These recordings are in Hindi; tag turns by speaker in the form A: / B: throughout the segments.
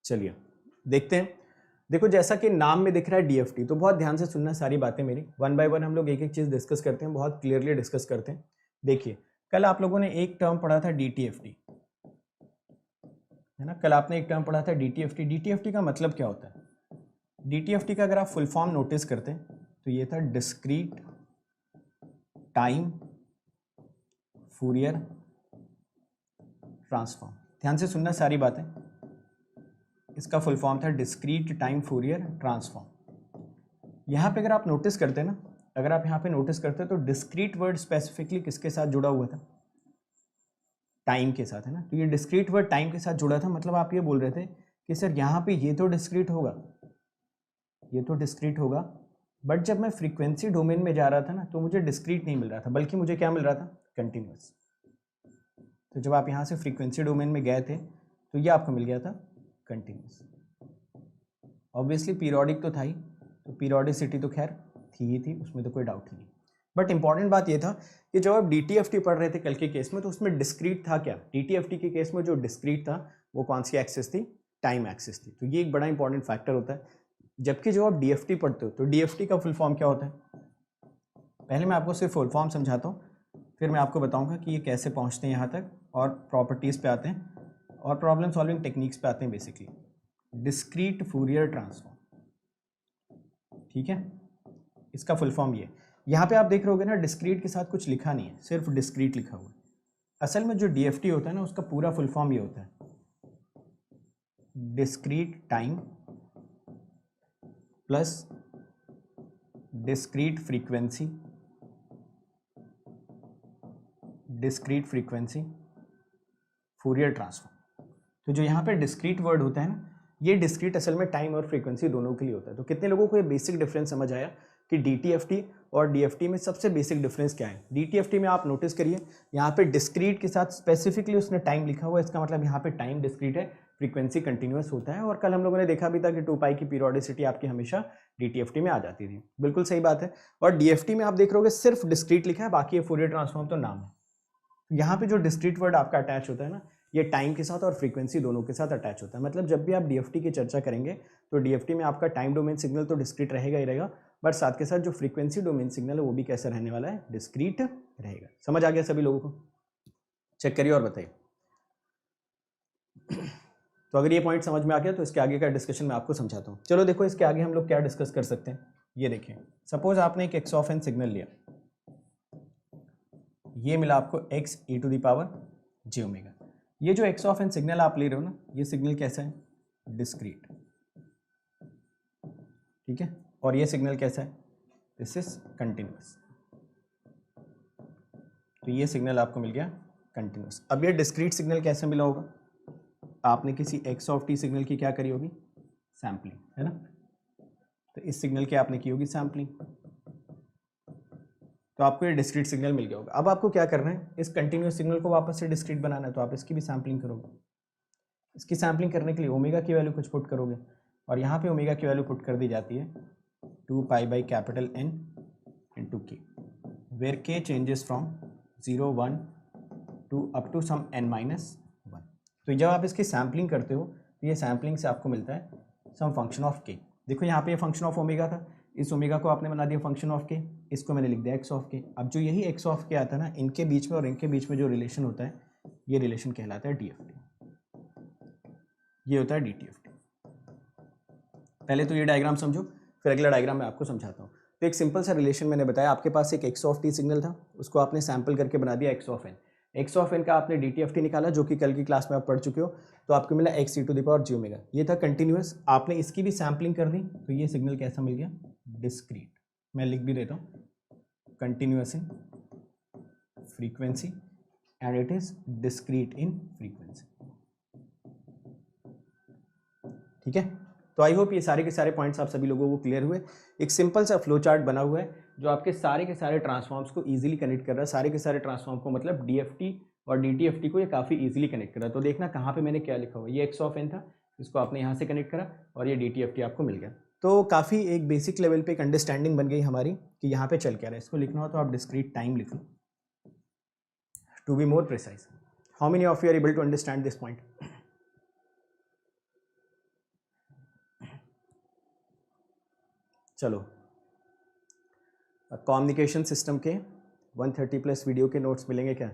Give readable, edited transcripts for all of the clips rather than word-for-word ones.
A: चलिए देखते हैं। देखो जैसा कि नाम में दिख रहा है DFT, तो बहुत ध्यान से सुनना सारी बातें मेरी, वन बाय वन हम लोग एक एक चीज़ डिस्कस करते हैं, बहुत क्लियरली डिस्कस करते हैं। देखिए कल आप लोगों ने एक टर्म पढ़ा था DTFT, है ना। कल आपने एक टर्म पढ़ा था DTFT। DTFT का मतलब क्या होता है? DTFT का अगर आप फुल फॉर्म नोटिस करते हैं तो ये था डिस्क्रीट टाइम फूरियर ट्रांसफॉर्म। ध्यान से सुनना सारी बातें। इसका फुल फॉर्म था डिस्क्रीट टाइम फूरियर ट्रांसफॉर्म। यहाँ पे अगर आप नोटिस करते हैं ना, अगर आप यहाँ पे नोटिस करते हैं तो डिस्क्रीट वर्ड स्पेसिफिकली किसके साथ जुड़ा हुआ था? टाइम के साथ, है ना। तो ये डिस्क्रीट वर्ड टाइम के साथ जुड़ा था, मतलब आप ये बोल रहे थे कि सर यहाँ पे ये तो डिस्क्रीट होगा, ये तो डिस्क्रीट होगा, बट जब मैं फ्रीक्वेंसी डोमेन में जा रहा था ना तो मुझे डिस्क्रीट नहीं मिल रहा था, बल्कि मुझे क्या मिल रहा था? कंटिन्यूअस। तो जब आप यहाँ से फ्रीक्वेंसी डोमेन में गए थे तो ये आपको मिल गया था कंटिन्यूअस। ऑब्वियसली पीरियोडिक तो था ही, तो पीरियोडिसिटी तो खैर थी ही थी, उसमें तो कोई डाउट ही नहीं। बट इंपॉर्टेंट बात ये था कि जब आप DTFT पढ़ रहे थे कल के केस में, तो उसमें डिस्क्रीट था क्या? DTFT के केस में जो डिस्क्रीट था वो कौन सी एक्सिस थी? टाइम एक्सिस थी। तो ये एक बड़ा इंपॉर्टेंट फैक्टर होता है। जबकि जब आप DFT पढ़ते हो तो DFT का फुल फॉर्म क्या होता है? पहले मैं आपको सिर्फ फुल फॉर्म समझाता हूँ, फिर मैं आपको बताऊंगा कि ये कैसे पहुँचते हैं यहाँ तक, और प्रॉपर्टीज़ पे आते हैं और प्रॉब्लम सॉल्विंग टेक्निक्स पे आते हैं बेसिकली। डिस्क्रीट फूरियर ट्रांसफॉर्म, ठीक है। इसका फुल फॉर्म ये, यहाँ पे आप देख रहे होगे ना डिस्क्रीट के साथ कुछ लिखा नहीं है, सिर्फ डिस्क्रीट लिखा हुआ है। असल में जो DFT होता है ना उसका पूरा फुल फॉर्म ये होता है discrete time plus discrete frequency, discrete frequency Fourier transform. तो जो यहाँ पे डिस्क्रीट वर्ड होता है ना, ये डिस्क्रीट असल में टाइम और फ्रीक्वेंसी दोनों के लिए होता है। तो कितने लोगों को ये बेसिक डिफरेंस समझ आया कि DTFT और DFT में सबसे बेसिक डिफरेंस क्या है? DTFT में आप नोटिस करिए यहाँ पे डिस्क्रीट के साथ स्पेसिफिकली उसने टाइम लिखा हुआ है, इसका मतलब यहाँ पे टाइम डिस्क्रीट है, फ्रीक्वेंसी कंटिन्यूअस होता है। और कल हम लोगों ने देखा भी था कि 2 पाई की पीरियोडिसिटी आपकी हमेशा DTFT में आ जाती थी। बिल्कुल सही बात है। और DFT में आप देख रहे होगे सिर्फ डिस्क्रीट लिखा है, बाकी ये फूरियर ट्रांसफॉर्म तो नाम है। यहाँ पे जो डिस्क्रीट वर्ड आपका अटैच होता है ना, ये टाइम के साथ और फ्रीक्वेंसी दोनों के साथ अटैच होता है। मतलब जब भी आप DFT की चर्चा करेंगे तो DFT में आपका टाइम डोमेन सिग्नल तो डिस्क्रीट रहेगा ही रहेगा, बट साथ के साथ जो फ्रीक्वेंसी डोमेन सिग्नल है वो भी कैसा रहने वाला है? डिस्क्रीट रहेगा। समझ आ गया सभी लोगों को? चेक करिए और बताइए। तो अगर ये पॉइंट समझ में आ गया तो इसके आगे का डिस्कशन मैं आपको समझाता हूँ। चलो देखो इसके आगे हम लोग क्या डिस्कस कर सकते हैं, ये देखिए। सपोज आपने एक x ऑफ n सिग्नल लिया, ये मिला आपको x e⁻j ओमेगा। ये जो x ऑफ n सिग्नल आप ले रहे हो ना, ये सिग्नल कैसा है? डिस्क्रीट, ठीक है। और ये सिग्नल कैसा है? This is continuous. तो ये सिग्नल आपको मिल गया कंटिन्यूअस। अब ये डिस्क्रीट सिग्नल कैसे मिला होगा? आपने किसी x ऑफ t सिग्नल की क्या करी होगी? सैम्पलिंग, है ना। तो इस सिग्नल की आपने की होगी सैम्पलिंग, तो आपको ये डिस्क्रीट सिग्नल मिल गया होगा। अब आपको क्या करना है? इस कंटिन्यूअस सिग्नल को वापस से डिस्क्रीट बनाना है, तो आप इसकी भी सैम्पलिंग करोगे। इसकी सैम्पलिंग करने के लिए ओमेगा की वैल्यू कुछ पुट करोगे, और यहाँ पे ओमेगा की वैल्यू पुट कर दी जाती है 2 pi by capital N into k, where k changes from 0 1 two up to some n-1। तो जब आप इसकी सैम्पलिंग करते हो तो ये सैम्पलिंग से आपको मिलता है सम फंक्शन ऑफ के। देखो यहाँ पे ये फंक्शन ऑफ ओमेगा था, इस ओमेगा को आपने बना दिया फंक्शन ऑफ के, इसको मैंने लिख दिया एक्स ऑफ के। अब जो यही एक्स ऑफ के आता है ना, इनके बीच में और इनके बीच में जो रिलेशन होता है, ये रिलेशन कहलाता है DFT। ये होता है DTFT। पहले तो ये डायग्राम समझो, फिर अगला डायग्राम मैं आपको समझाता हूँ। तो एक सिंपल सा रिलेशन मैंने बताया, आपके पास एक एक्स ऑफ टी सिग्नल था, उसको आपने सैम्पल करके बना दिया x of n. X of n का आपने DTFT निकाला, जो कि कल की क्लास में आप पढ़ चुके हो, तो आपको मिला एक्स e⁻j ओमेगा। ये था कंटिन्यूअस, आपने इसकी भी सैम्पलिंग कर दी, तो ये सिग्नल कैसा मिल गया? डिस्क्रीट। मैं लिख भी देता हूँ, continuous in frequency and it is discrete in frequency, ठीक है। तो आई होप ये सारे के सारे पॉइंट्स आप सभी लोगों को क्लियर हुए। एक सिंपल सा फ्लो चार्ट बना हुआ है जो आपके सारे के सारे ट्रांसफॉर्म्स को इजीली कनेक्ट कर रहा है। सारे के सारे ट्रांसफॉर्म को, मतलब DFT और DTFT को ये काफ़ी इजीली कनेक्ट कर रहा है। तो देखना कहाँ पे मैंने क्या लिखा हुआ, ये एक्स ऑफ एन था, इसको आपने यहाँ से कनेक्ट करा और ये DTFT आपको मिल गया। तो काफ़ी एक बेसिक लेवल पे एक अंडरस्टैंडिंग बन गई हमारी कि यहाँ पे चल क्या रहा है। इसको लिखना हो तो आप डिस्क्रीट टाइम लिख लो, to be more precise. How many of you are able to understand this point? चलो, कम्युनिकेशन सिस्टम के 130 प्लस वीडियो के नोट्स मिलेंगे क्या?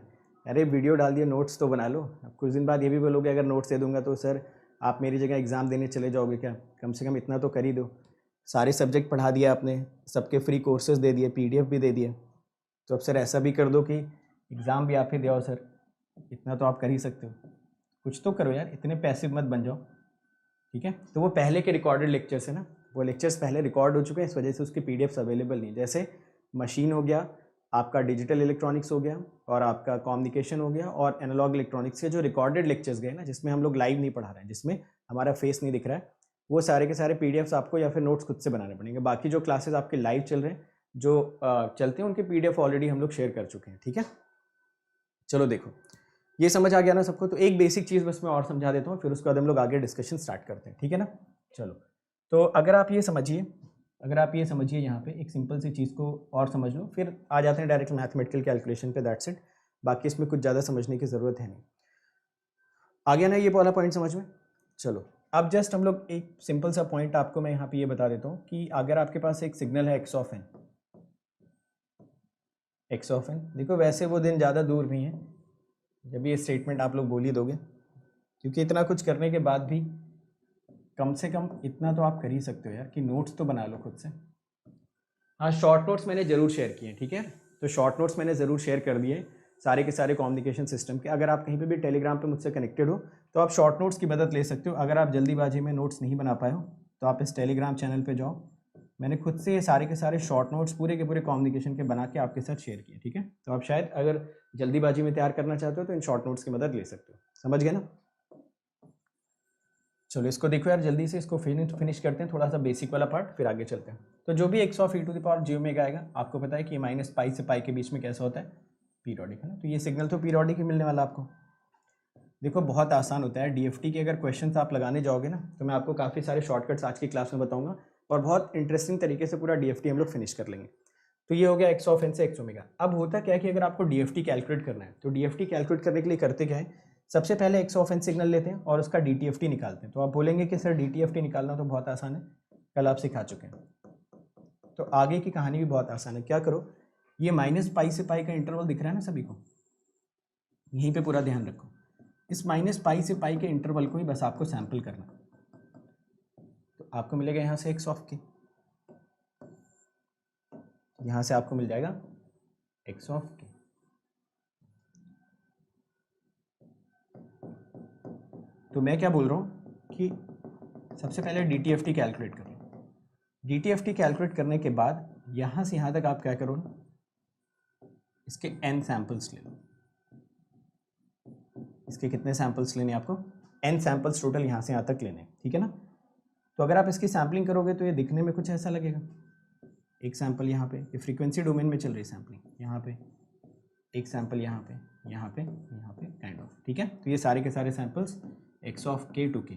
A: अरे वीडियो डाल दिए, नोट्स तो बना लो। अब कुछ दिन बाद ये भी बोलोगे अगर नोट्स दे दूंगा तो सर आप मेरी जगह एग्ज़ाम देने चले जाओगे क्या? कम से कम इतना तो कर ही दो। सारे सब्जेक्ट पढ़ा दिया आपने, सबके फ्री कोर्सेज दे दिए, PDF भी दे दिए, तो अब सर ऐसा भी कर दो कि एग्ज़ाम भी आप ही दो सर, इतना तो आप कर ही सकते हो। कुछ तो करो यार, इतने पैसिव मत बन जाओ, ठीक है? तो वो पहले के रिकॉर्डेड लेक्चर्स है ना, वो लेक्चर्स पहले रिकॉर्ड हो चुके हैं, इस वजह से उसके PDFs अवेलेबल नहीं। जैसे मशीन हो गया, आपका डिजिटल इलेक्ट्रॉनिक्स हो गया, और आपका कम्युनिकेशन हो गया, और एनालॉग इलेक्ट्रॉनिक्स के जो रिकॉर्डेड लेक्चर्स गए ना, जिसमें हम लोग लाइव नहीं पढ़ा रहे हैं, जिसमें हमारा फेस नहीं दिख रहा है, वो सारे के सारे PDFs आपको या फिर नोट्स खुद से बनाने पड़ेंगे। बाकी जो क्लासेस आपके लाइव चल रहे हैं, जो चलते हैं, उनके PDF ऑलरेडी हम लोग शेयर कर चुके हैं, ठीक है? चलो देखो, ये समझ आ गया ना सबको? तो एक बेसिक चीज़ बस मैं और समझा देता हूँ, फिर उसके बाद हम लोग आगे डिस्कशन स्टार्ट करते हैं, ठीक है ना? चलो, तो अगर आप ये समझिए यहाँ पे एक सिंपल सी चीज़ को और समझ लो, फिर आ जाते हैं डायरेक्ट मैथमेटिकल कैलकुलेशन पे, दैट्स इट। बाकी इसमें कुछ ज़्यादा समझने की ज़रूरत है नहीं। आ गया ना ये वाला पॉइंट समझ में? चलो, अब जस्ट हम लोग एक सिंपल सा पॉइंट आपको मैं यहाँ पे ये बता देता हूँ कि अगर आपके पास एक सिग्नल है x ऑफ n, देखो वैसे वो दिन ज़्यादा दूर नहीं है जब ये स्टेटमेंट आप लोग बोल ही दोगे, क्योंकि इतना कुछ करने के बाद भी कम से कम इतना तो आप कर ही सकते हो यार कि नोट्स तो बना लो खुद से। हाँ, शॉर्ट नोट्स मैंने ज़रूर शेयर किए, ठीक है? तो शॉर्ट नोट्स मैंने ज़रूर शेयर कर दिए सारे के सारे कम्युनिकेशन सिस्टम के। अगर आप कहीं पे भी टेलीग्राम पे मुझसे कनेक्टेड हो तो आप शॉर्ट नोट्स की मदद ले सकते हो। अगर आप जल्दीबाजी में नोट्स नहीं बना पाए हो तो आप इस टेलीग्राम चैनल पे जाओ, मैंने खुद से ये सारे के सारे शॉर्ट नोट्स पूरे के पूरे कम्युनिकेशन के बना के आपके साथ शेयर किए, ठीक है? तो आप शायद अगर जल्दीबाजी में तैयार करना चाहते हो तो इन शॉर्ट नोट्स की मदद ले सकते हो। समझ गए ना? चलो इसको देखो यार, जल्दी से इसको फिनिश करते हैं, थोड़ा सा बेसिक वाला पार्ट, फिर आगे चलते हैं। तो जो भी x ऑफ e⁻j आएगा, आपको पता है कि -π से π के बीच में कैसा होता है, पीरियोडिक है ना? तो ये सिग्नल तो पीरियोडिक ही मिलने वाला आपको। देखो बहुत आसान होता है, DFT के अगर क्वेश्चंस आप लगाने जाओगे ना, तो मैं आपको काफ़ी सारे शॉर्टकट्स आज की क्लास में बताऊंगा, और बहुत इंटरेस्टिंग तरीके से पूरा DFT हम लोग फिनिश कर लेंगे। तो ये हो गया x ऑफ n से x ओमेगा। अब होता क्या है कि अगर आपको DFT कैलकुलेट करना है, तो DFT कैलकुलेट करने के लिए करते क्या है, सबसे पहले x ऑफ n सिग्नल लेते हैं और उसका DTFT निकालते हैं। तो आप बोलेंगे कि सर DTFT निकालना तो बहुत आसान है, कल आप सिखा चुके हैं। तो आगे की कहानी भी बहुत आसान है। क्या करो, ये -π से π का इंटरवल दिख रहा है ना सभी को, यहीं पे पूरा ध्यान रखो। इस -π से π के इंटरवल को ही बस आपको सैंपल करना, तो आपको मिलेगा यहाँ से x ऑफ k, यहाँ से आपको मिल जाएगा x ऑफ k। तो मैं क्या बोल रहा हूँ कि सबसे पहले DTFT कैलकुलेट करो। DTFT कैलकुलेट करने के बाद यहाँ से यहाँ तक आप क्या करो ना, इसके n सैंपल्स ले लो। इसके कितने सैंपल्स लेने आपको? n सैंपल्स टोटल यहाँ से यहाँ तक लेने, ठीक है ना? तो अगर आप इसकी सैम्पलिंग करोगे तो ये दिखने में कुछ ऐसा लगेगा, एक सैंपल यहाँ पे, ये फ्रीक्वेंसी डोमेन में चल रही सैम्पलिंग, यहाँ पे एक सैंपल, यहाँ पे, यहाँ पे, यहाँ पे, काइंड ऑफ, ठीक है? तो ये सारे के सारे samples x of k to k।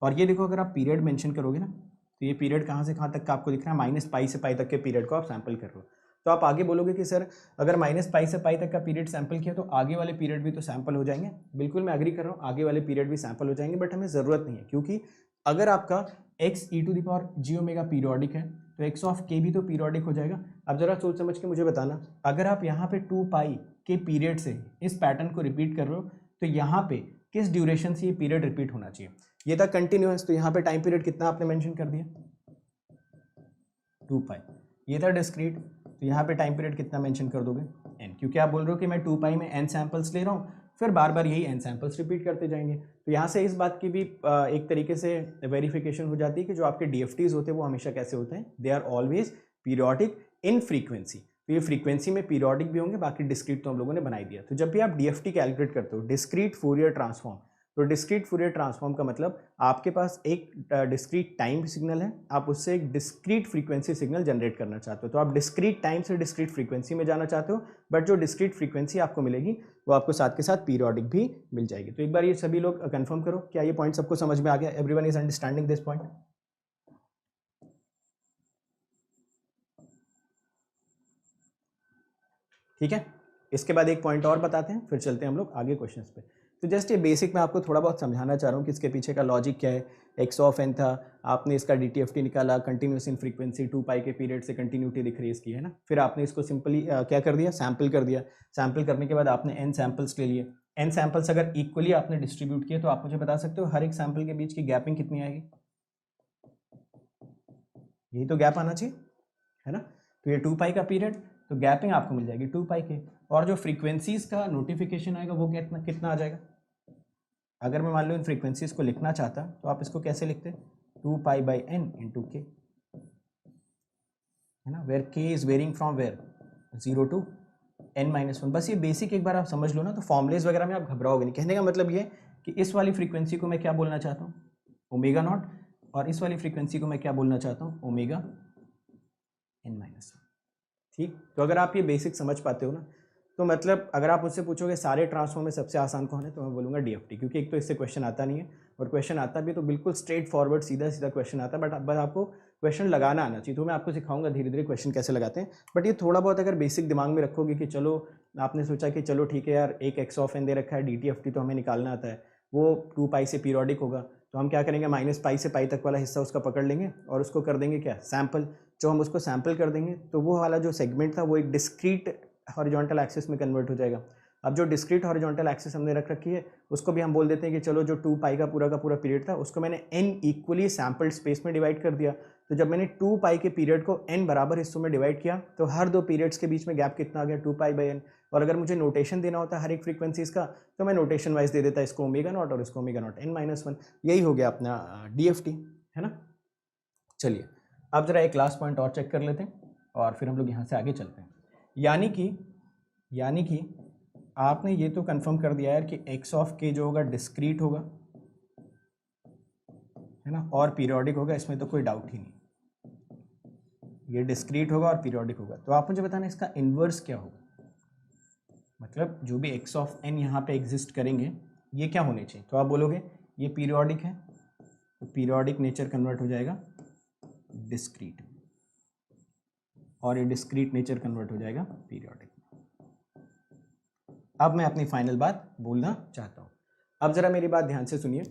A: और ये देखो अगर आप पीरियड मेंशन करोगे ना, तो ये पीरियड कहाँ से कहाँ तक का आपको दिख रहा है, -π से π तक के पीरियड को आप सैंपल कर रहे हो। तो आप आगे बोलोगे कि सर अगर -π से π तक का पीरियड सैंपल किया तो आगे वाले पीरियड भी तो सैंपल हो जाएंगे। बिल्कुल मैं एग्री कर रहा हूँ, आगे वाले पीरियड भी सैंपल हो जाएंगे, बट हमें ज़रूरत नहीं है, क्योंकि अगर आपका xe⁻j पीरियोडिक है तो x ऑफ k भी तो पीरियोडिक हो जाएगा। अब जरा सोच समझ के मुझे बताना, अगर आप यहाँ पे 2π के पीरियड से इस पैटर्न को रिपीट कर रहे हो तो यहाँ पे किस ड्यूरेशन से ये पीरियड रिपीट होना चाहिए? ये था कंटिन्यूअस, तो यहाँ पे टाइम पीरियड कितना आपने मेंशन कर दिया, 2π। ये था डिस्क्रीट, तो यहाँ पे टाइम पीरियड कितना मेंशन कर दोगे, n, क्योंकि आप बोल रहे हो कि मैं 2π में n सैंपल्स ले रहा हूँ, फिर बार बार यही n सैंपल्स रिपीट करते जाएंगे। तो यहाँ से इस बात की भी एक तरीके से वेरिफिकेशन हो जाती है कि जो आपके DFTs होते हैं वो हमेशा कैसे होते हैं, they are always periodic in frequency. तो ये फ्रीक्वेंसी में पीरियोडिक भी होंगे, बाकी डिस्क्रीट तो हम लोगों ने बनाई दिया। तो जब भी आप DFT कैलकुलेट करते हो, डिस्क्रीट फूरियर ट्रांसफॉर्म, तो डिस्क्रीट फूरियर ट्रांसफॉर्म का मतलब आपके पास एक डिस्क्रीट टाइम सिग्नल है, आप उससे एक डिस्क्रीट फ्रीक्वेंसी सिग्नल जनरेट करना चाहते हो। तो आप डिस्क्रीट टाइम से डिस्क्रीट फ्रीक्वेंसी में जाना चाहते हो, बट जो डिस्क्रीट फ्रीक्वेंसी आपको मिलेगी वो आपको साथ के साथ पीरियोडिक भी मिल जाएगी। तो एक बार ये सभी लोग कंफर्म करो, क्या ये पॉइंट सबको समझ में आ गया? Everyone is understanding this point? ठीक है, इसके बाद एक पॉइंट और बताते हैं, फिर चलते हैं हम लोग आगे क्वेश्चंस पे। तो जस्ट ये बेसिक मैं आपको थोड़ा बहुत समझाना चाह रहा हूँ कि इसके पीछे का लॉजिक क्या है। एक्स ऑफ एन था, आपने इसका DTFT निकाला, कंटिन्यूस इन फ्रीक्वेंसी 2 पाई के पीरियड से कंटिन्यूटी दिख रही है इसकी, है ना। फिर आपने इसको सिंपली क्या कर दिया, सैम्पल कर दिया। सैम्पल करने के बाद आपने n सैम्पल्स ले लिए। n सैम्पल्स अगर इक्वली आपने डिस्ट्रीब्यूट किए तो आप मुझे बता सकते हो हर एक सैम्पल के बीच की गैपिंग कितनी आएगी। यही तो गैप आना चाहिए, है ना। तो ये 2 पाई का पीरियड, तो गैपिंग आपको मिल जाएगी 2 पाई के। और जो फ्रीक्वेंसीज का नोटिफिकेशन आएगा वो कितना कितना आ जाएगा। अगर मैं मान लो इन फ्रीक्वेंसीज को लिखना चाहता तो आप इसको कैसे लिखते, 2 pi by n into k, है ना, where k is varying from where 0 to n-1। बस ये बेसिक एक बार आप समझ लो ना, तो फॉर्मुलेज वगैरह में आप घबराओगे नहीं। कहने का मतलब ये कि इस वाली फ्रीक्वेंसी को मैं क्या बोलना चाहता हूँ, ओमेगा नॉट, और इस वाली फ्रीक्वेंसी को मैं क्या बोलना चाहता हूँ, ओमेगा n-1। ठीक, तो अगर आप ये बेसिक समझ पाते हो ना, तो मतलब अगर आप मुझसे पूछोगे सारे ट्रांसफॉर्म में सबसे आसान कौन है, तो मैं बोलूँगा DFT, क्योंकि एक तो इससे क्वेश्चन आता नहीं है, और क्वेश्चन आता भी तो बिल्कुल स्ट्रेट फॉरवर्ड सीधा सीधा क्वेश्चन आता है, बट बस आपको क्वेश्चन लगाना आना चाहिए। तो मैं आपको सिखाऊंगा धीरे धीरे क्वेश्चन कैसे लगाते हैं, बट ये थोड़ा बहुत अगर बेसिक दिमाग में रखोगे कि चलो आपने सोचा कि चलो ठीक है यार, एक एक्स ऑफ एन दे रखा है, DTFT तो हमें निकालना आता है, वो 2 पाई से पीरियोडिक होगा, तो हम क्या करेंगे, -पाई से पाई तक वाला हिस्सा उसका पकड़ लेंगे और उसको कर देंगे क्या, सैम्पल। जो हम उसको सैम्पल कर देंगे तो वो वाला जो सेगमेंट था वो एक डिस्क्रीट हॉरिजॉन्टल एक्सिस में कन्वर्ट हो जाएगा। अब जो डिस्क्रीट हॉरिजॉन्टल एक्सिस हमने रख रखी है उसको भी हम बोल देते हैं कि चलो जो 2 पाई का पूरा पीरियड था उसको मैंने n इक्वली सैम्पल्ड स्पेस में डिवाइड कर दिया। तो जब मैंने 2 पाई के पीरियड को n बराबर हिस्सों में डिवाइड किया तो हर दो पीरियड्स के बीच में गैप कितना आ गया, 2 पाई बाई n। और अगर मुझे नोटेशन देना होता हर एक फ्रीक्वेंसीज का तो मैं नोटेशन वाइज दे देता, इसको ओमेगा नॉट और इसको ओमेगा नॉट n-1। यही हो गया अपना DFT, है ना। चलिए अब जरा एक लास्ट पॉइंट और चेक कर लेते हैं और फिर हम लोग यहाँ से आगे चलते हैं। यानी कि आपने ये तो कंफर्म कर दिया यार कि एक्स ऑफ के जो होगा डिस्क्रीट होगा, है ना, और पीरियोडिक होगा, इसमें तो कोई डाउट ही नहीं, ये डिस्क्रीट होगा और पीरियोडिक होगा। तो आप मुझे बताना इसका इन्वर्स क्या होगा, मतलब जो भी एक्स ऑफ एन यहाँ पे एग्जिस्ट करेंगे ये क्या होने चाहिए। तो आप बोलोगे ये पीरियोडिक है, तो पीरियोडिक नेचर कन्वर्ट हो जाएगा डिस्क्रीट, और ये डिस्क्रीट नेचर कन्वर्ट हो जाएगा पीरियोडिक। अब मैं अपनी फाइनल बात बोलना चाहता हूँ। अब जरा मेरी बात ध्यान से सुनिए,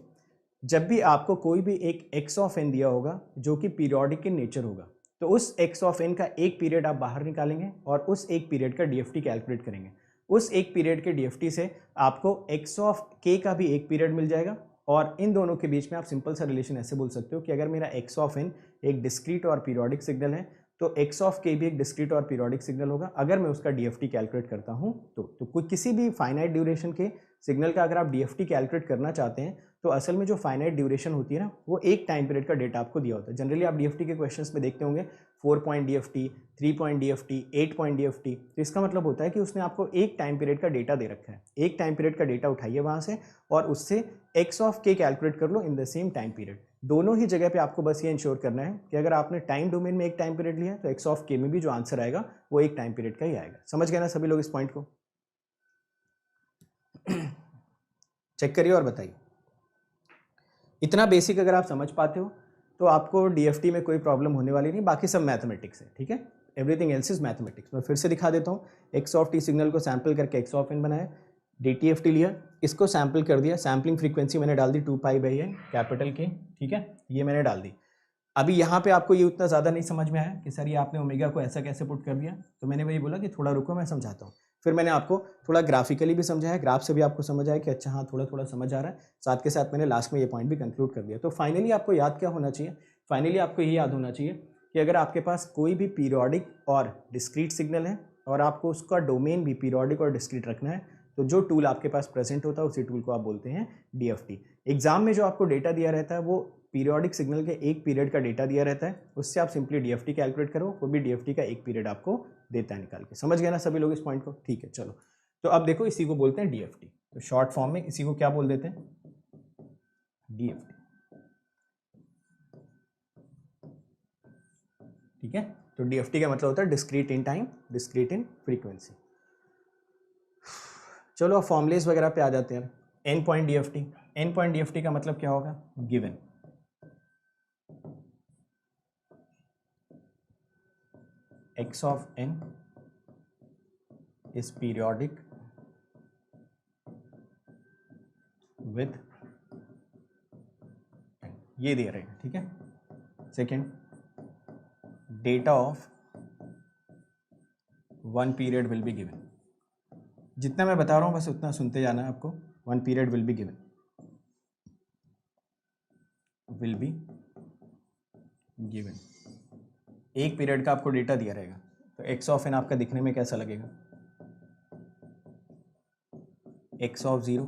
A: जब भी आपको कोई भी एक एक्स ऑफ एन दिया होगा जो कि पीरियोडिक इन नेचर होगा, तो उस एक्स ऑफ एन का एक पीरियड आप बाहर निकालेंगे और उस एक पीरियड का DFT कैलकुलेट करेंगे। उस एक पीरियड के DFT से आपको एक्स ऑफ के का भी एक पीरियड मिल जाएगा, और इन दोनों के बीच में आप सिंपल सा रिलेशन ऐसे बोल सकते हो कि अगर मेरा एक्स ऑफ एन एक डिस्क्रीट और पीरियोडिक सिग्नल है तो एक्स ऑफ के भी एक डिस्क्रीट और पीरियोडिक सिग्नल होगा अगर मैं उसका DFT कैलकुलेट करता हूँ तो कोई किसी भी फाइनाइट ड्यूरेशन के सिग्नल का अगर आप DFT कैलकुलेट करना चाहते हैं तो असल में जो फाइनाइट ड्यूरेशन होती है ना, वो एक टाइम पीरियड का डेटा आपको दिया होता है। जनरली आप DFT के क्वेश्चंस में देखते होंगे 4 point DFT, 3 point DFT, 8 point DFT। तो इसका मतलब होता है कि उसने आपको एक टाइम पीरियड का डेटा दे रखा है, एक टाइम पीरियड का डेटा उठाइए वहां से और उससे एक्स ऑफ के कैलकुलेट कर लो in the same time period. दोनों ही जगह पे आपको बस ये इंश्योर करना है कि अगर आपने टाइम डोमेन में एक टाइम पीरियड लिया तो एक्स ऑफ के में भी जो आंसर आएगा वो एक टाइम पीरियड का ही आएगा। समझ गए ना सभी लोग इस पॉइंट को? चेक करिए और बताइए। इतना बेसिक अगर आप समझ पाते हो तो आपको DFT में कोई प्रॉब्लम होने वाली नहीं, बाकी सब मैथमेटिक्स है, ठीक है। Everything else is mathematics. मैं फिर से दिखा देता हूँ, एक्स ऑफ टी सिग्नल को सैम्पल करके एक्स ऑफ एन बनाया, DTFT लिया, इसको सैम्पल कर दिया, सैम्पलिंग फ्रीक्वेंसी मैंने डाल दी 2 पाई बाई एन कैपिटल के, ठीक है, ये मैंने डाल दी। अभी यहाँ पे आपको ये उतना ज़्यादा नहीं समझ में आया कि सर ये आपने ओमेगा को ऐसा कैसे पुट कर दिया, तो मैंने वही बोला कि थोड़ा रुको मैं समझाता हूँ। फिर मैंने आपको थोड़ा ग्राफिकली भी समझाया, ग्राफ से भी आपको समझ आया कि अच्छा हाँ थोड़ा थोड़ा समझ आ रहा है, साथ के साथ मैंने लास्ट में ये पॉइंट भी कंक्लूड कर दिया। तो फाइनली आपको याद क्या होना चाहिए, फाइनली आपको ये याद होना चाहिए कि अगर आपके पास कोई भी पीरियोडिक और डिस्क्रीट सिग्नल है और आपको उसका डोमेन भी पीरियोडिक और डिस्क्रीट रखना है, तो जो टूल आपके पास प्रेजेंट होता है उसी टूल को आप बोलते हैं DFT। एग्जाम में जो आपको डेटा दिया रहता है वो पीरियोडिक सिग्नल के एक पीरियड का डेटा दिया रहता है, उससे आप सिंपली DFT कैलकुलेट करो, वो भी DFT का एक पीरियड आपको देता है निकाल के। समझ गए ना सभी लोग इस पॉइंट को? ठीक है, चलो तो अब देखो इसी को बोलते हैं DFT। तो शॉर्ट फॉर्म में इसी को क्या बोल देते हैं, DFT, ठीक है। तो DFT का मतलब होता है discrete in time, discrete in frequency. चलो अब फॉर्मुलेस वगैरह पे आ जाते हैं। एन पॉइंट DFT का मतलब क्या होगा, given x of n is periodic with ये दे रहेगा, ठीक है। Second, data of 1 period will be given. जितना मैं बता रहा हूँ बस उतना सुनते जाना है आपको। 1 period will be given, will be given, एक पीरियड का आपको डेटा दिया रहेगा। तो एक्स ऑफ एन आपका दिखने में कैसा लगेगा, x of 0,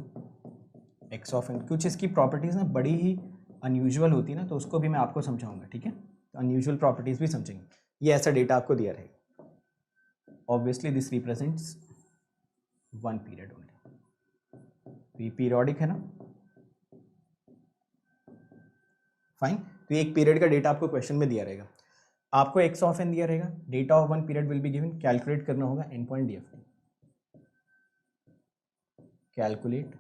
A: x of n. कुछ इसकी प्रॉपर्टीज़ ना बड़ी ही अनयूजुअल होती है ना, तो उसको भी मैं आपको समझाऊंगा, ठीक है। तो अनयूजुअल प्रॉपर्टीज़ भी समझेंगे। ये ऐसा डेटा आपको दिया रहेगा। Obviously this represents 1 period only. ये पीरियोडिक है ना, फाइन। तो एक पीरियड का डेटा आपको क्वेश्चन में दिया रहेगा, आपको एक्स ऑफ एन दिया रहेगा, data of 1 period will be given. Calculate करना होगा n point DFT, calculate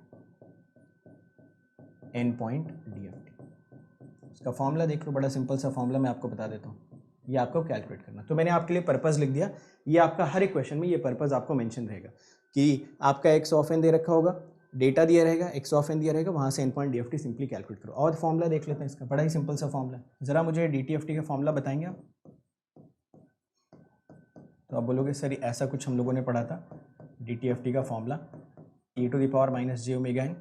A: n point DFT. उसका फॉर्मूला देख लो, बड़ा सिंपल सा फॉर्मूला मैं आपको बता देता हूँ। ये आपको कैलकुलेट करना, तो मैंने आपके लिए पर्पस लिख दिया। ये आपका हर एक क्वेश्चन में ये पर्पस आपको मेंशन रहेगा कि आपका एक्स ऑफ एन दे रखा होगा, डेटा दिया रहेगा, एक्स ऑफ एन दिया रहेगा, वहाँ से n point DFT simply calculate करो। और फॉर्मूला देख लेते हैं इसका, बड़ा ही सिंपल सा फॉर्मूला। ज़रा मुझे डीटीएफटी का फॉर्मूला बताएंगे आप? तो आप बोलोगे सर ऐसा कुछ हम लोगों ने पढ़ा था, डीटीएफटी का formula e⁻ - j⍵n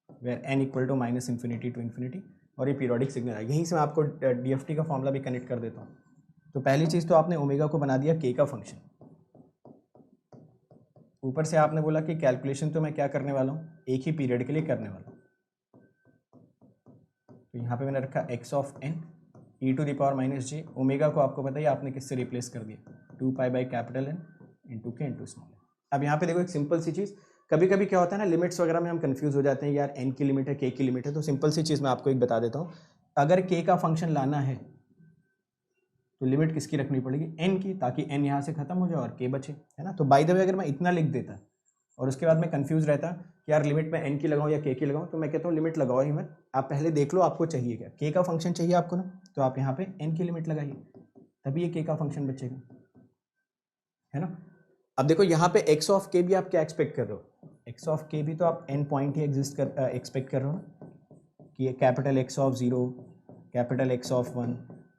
A: where n equal to -∞ to ∞, और ये पीरियोडिक सिग्नल है। यहीं से मैं आपको डीएफटी का फॉर्मूला भी कनेक्ट कर देता हूँ। तो पहली चीज़ तो आपने ओमेगा को बना दिया के का फंक्शन। ऊपर से आपने बोला कि कैलकुलेशन तो मैं क्या करने वाला हूँ, एक ही पीरियड के लिए करने वाला हूँ। तो यहाँ पे मैंने रखा x of n e⁻ - j। Omega को आपको पता है आपने किससे रिप्लेस कर दिया, 2π/N इंटू के इंटू स्मॉल। अब यहाँ पे देखो एक सिंपल सी चीज़, कभी कभी क्या होता है ना, लिमिट्स वगैरह में हम कंफ्यूज हो जाते हैं, यार एन की लिमिट है, के की लिमिट है। तो सिंपल सी चीज़ मैं आपको एक बता देता हूँ, अगर के का फंक्शन लाना है तो लिमिट किसकी रखनी पड़ेगी, एन की, ताकि एन यहाँ से खत्म हो जाए और के बचे, है ना। तो बाय द वे अगर मैं इतना लिख देता और उसके बाद मैं कंफ्यूज रहता कि यार लिमिट में एन की लगाऊं या के की लगाऊं, तो मैं कहता हूँ लिमिट लगाओ ही मत, आप पहले देख लो आपको चाहिए क्या। के का फंक्शन चाहिए आपको ना, तो आप यहाँ पे एन की लिमिट लगाइए, तभी ये के का फंक्शन बचेगा, है ना। अब देखो यहाँ पे एक्स ऑफ के भी आप क्या एक्सपेक्ट कर रहे हो, एक्स ऑफ के भी तो आप एन पॉइंट ही एक्सपेक्ट कर रहे हो ना, कि ये capital x of 0, capital x of 1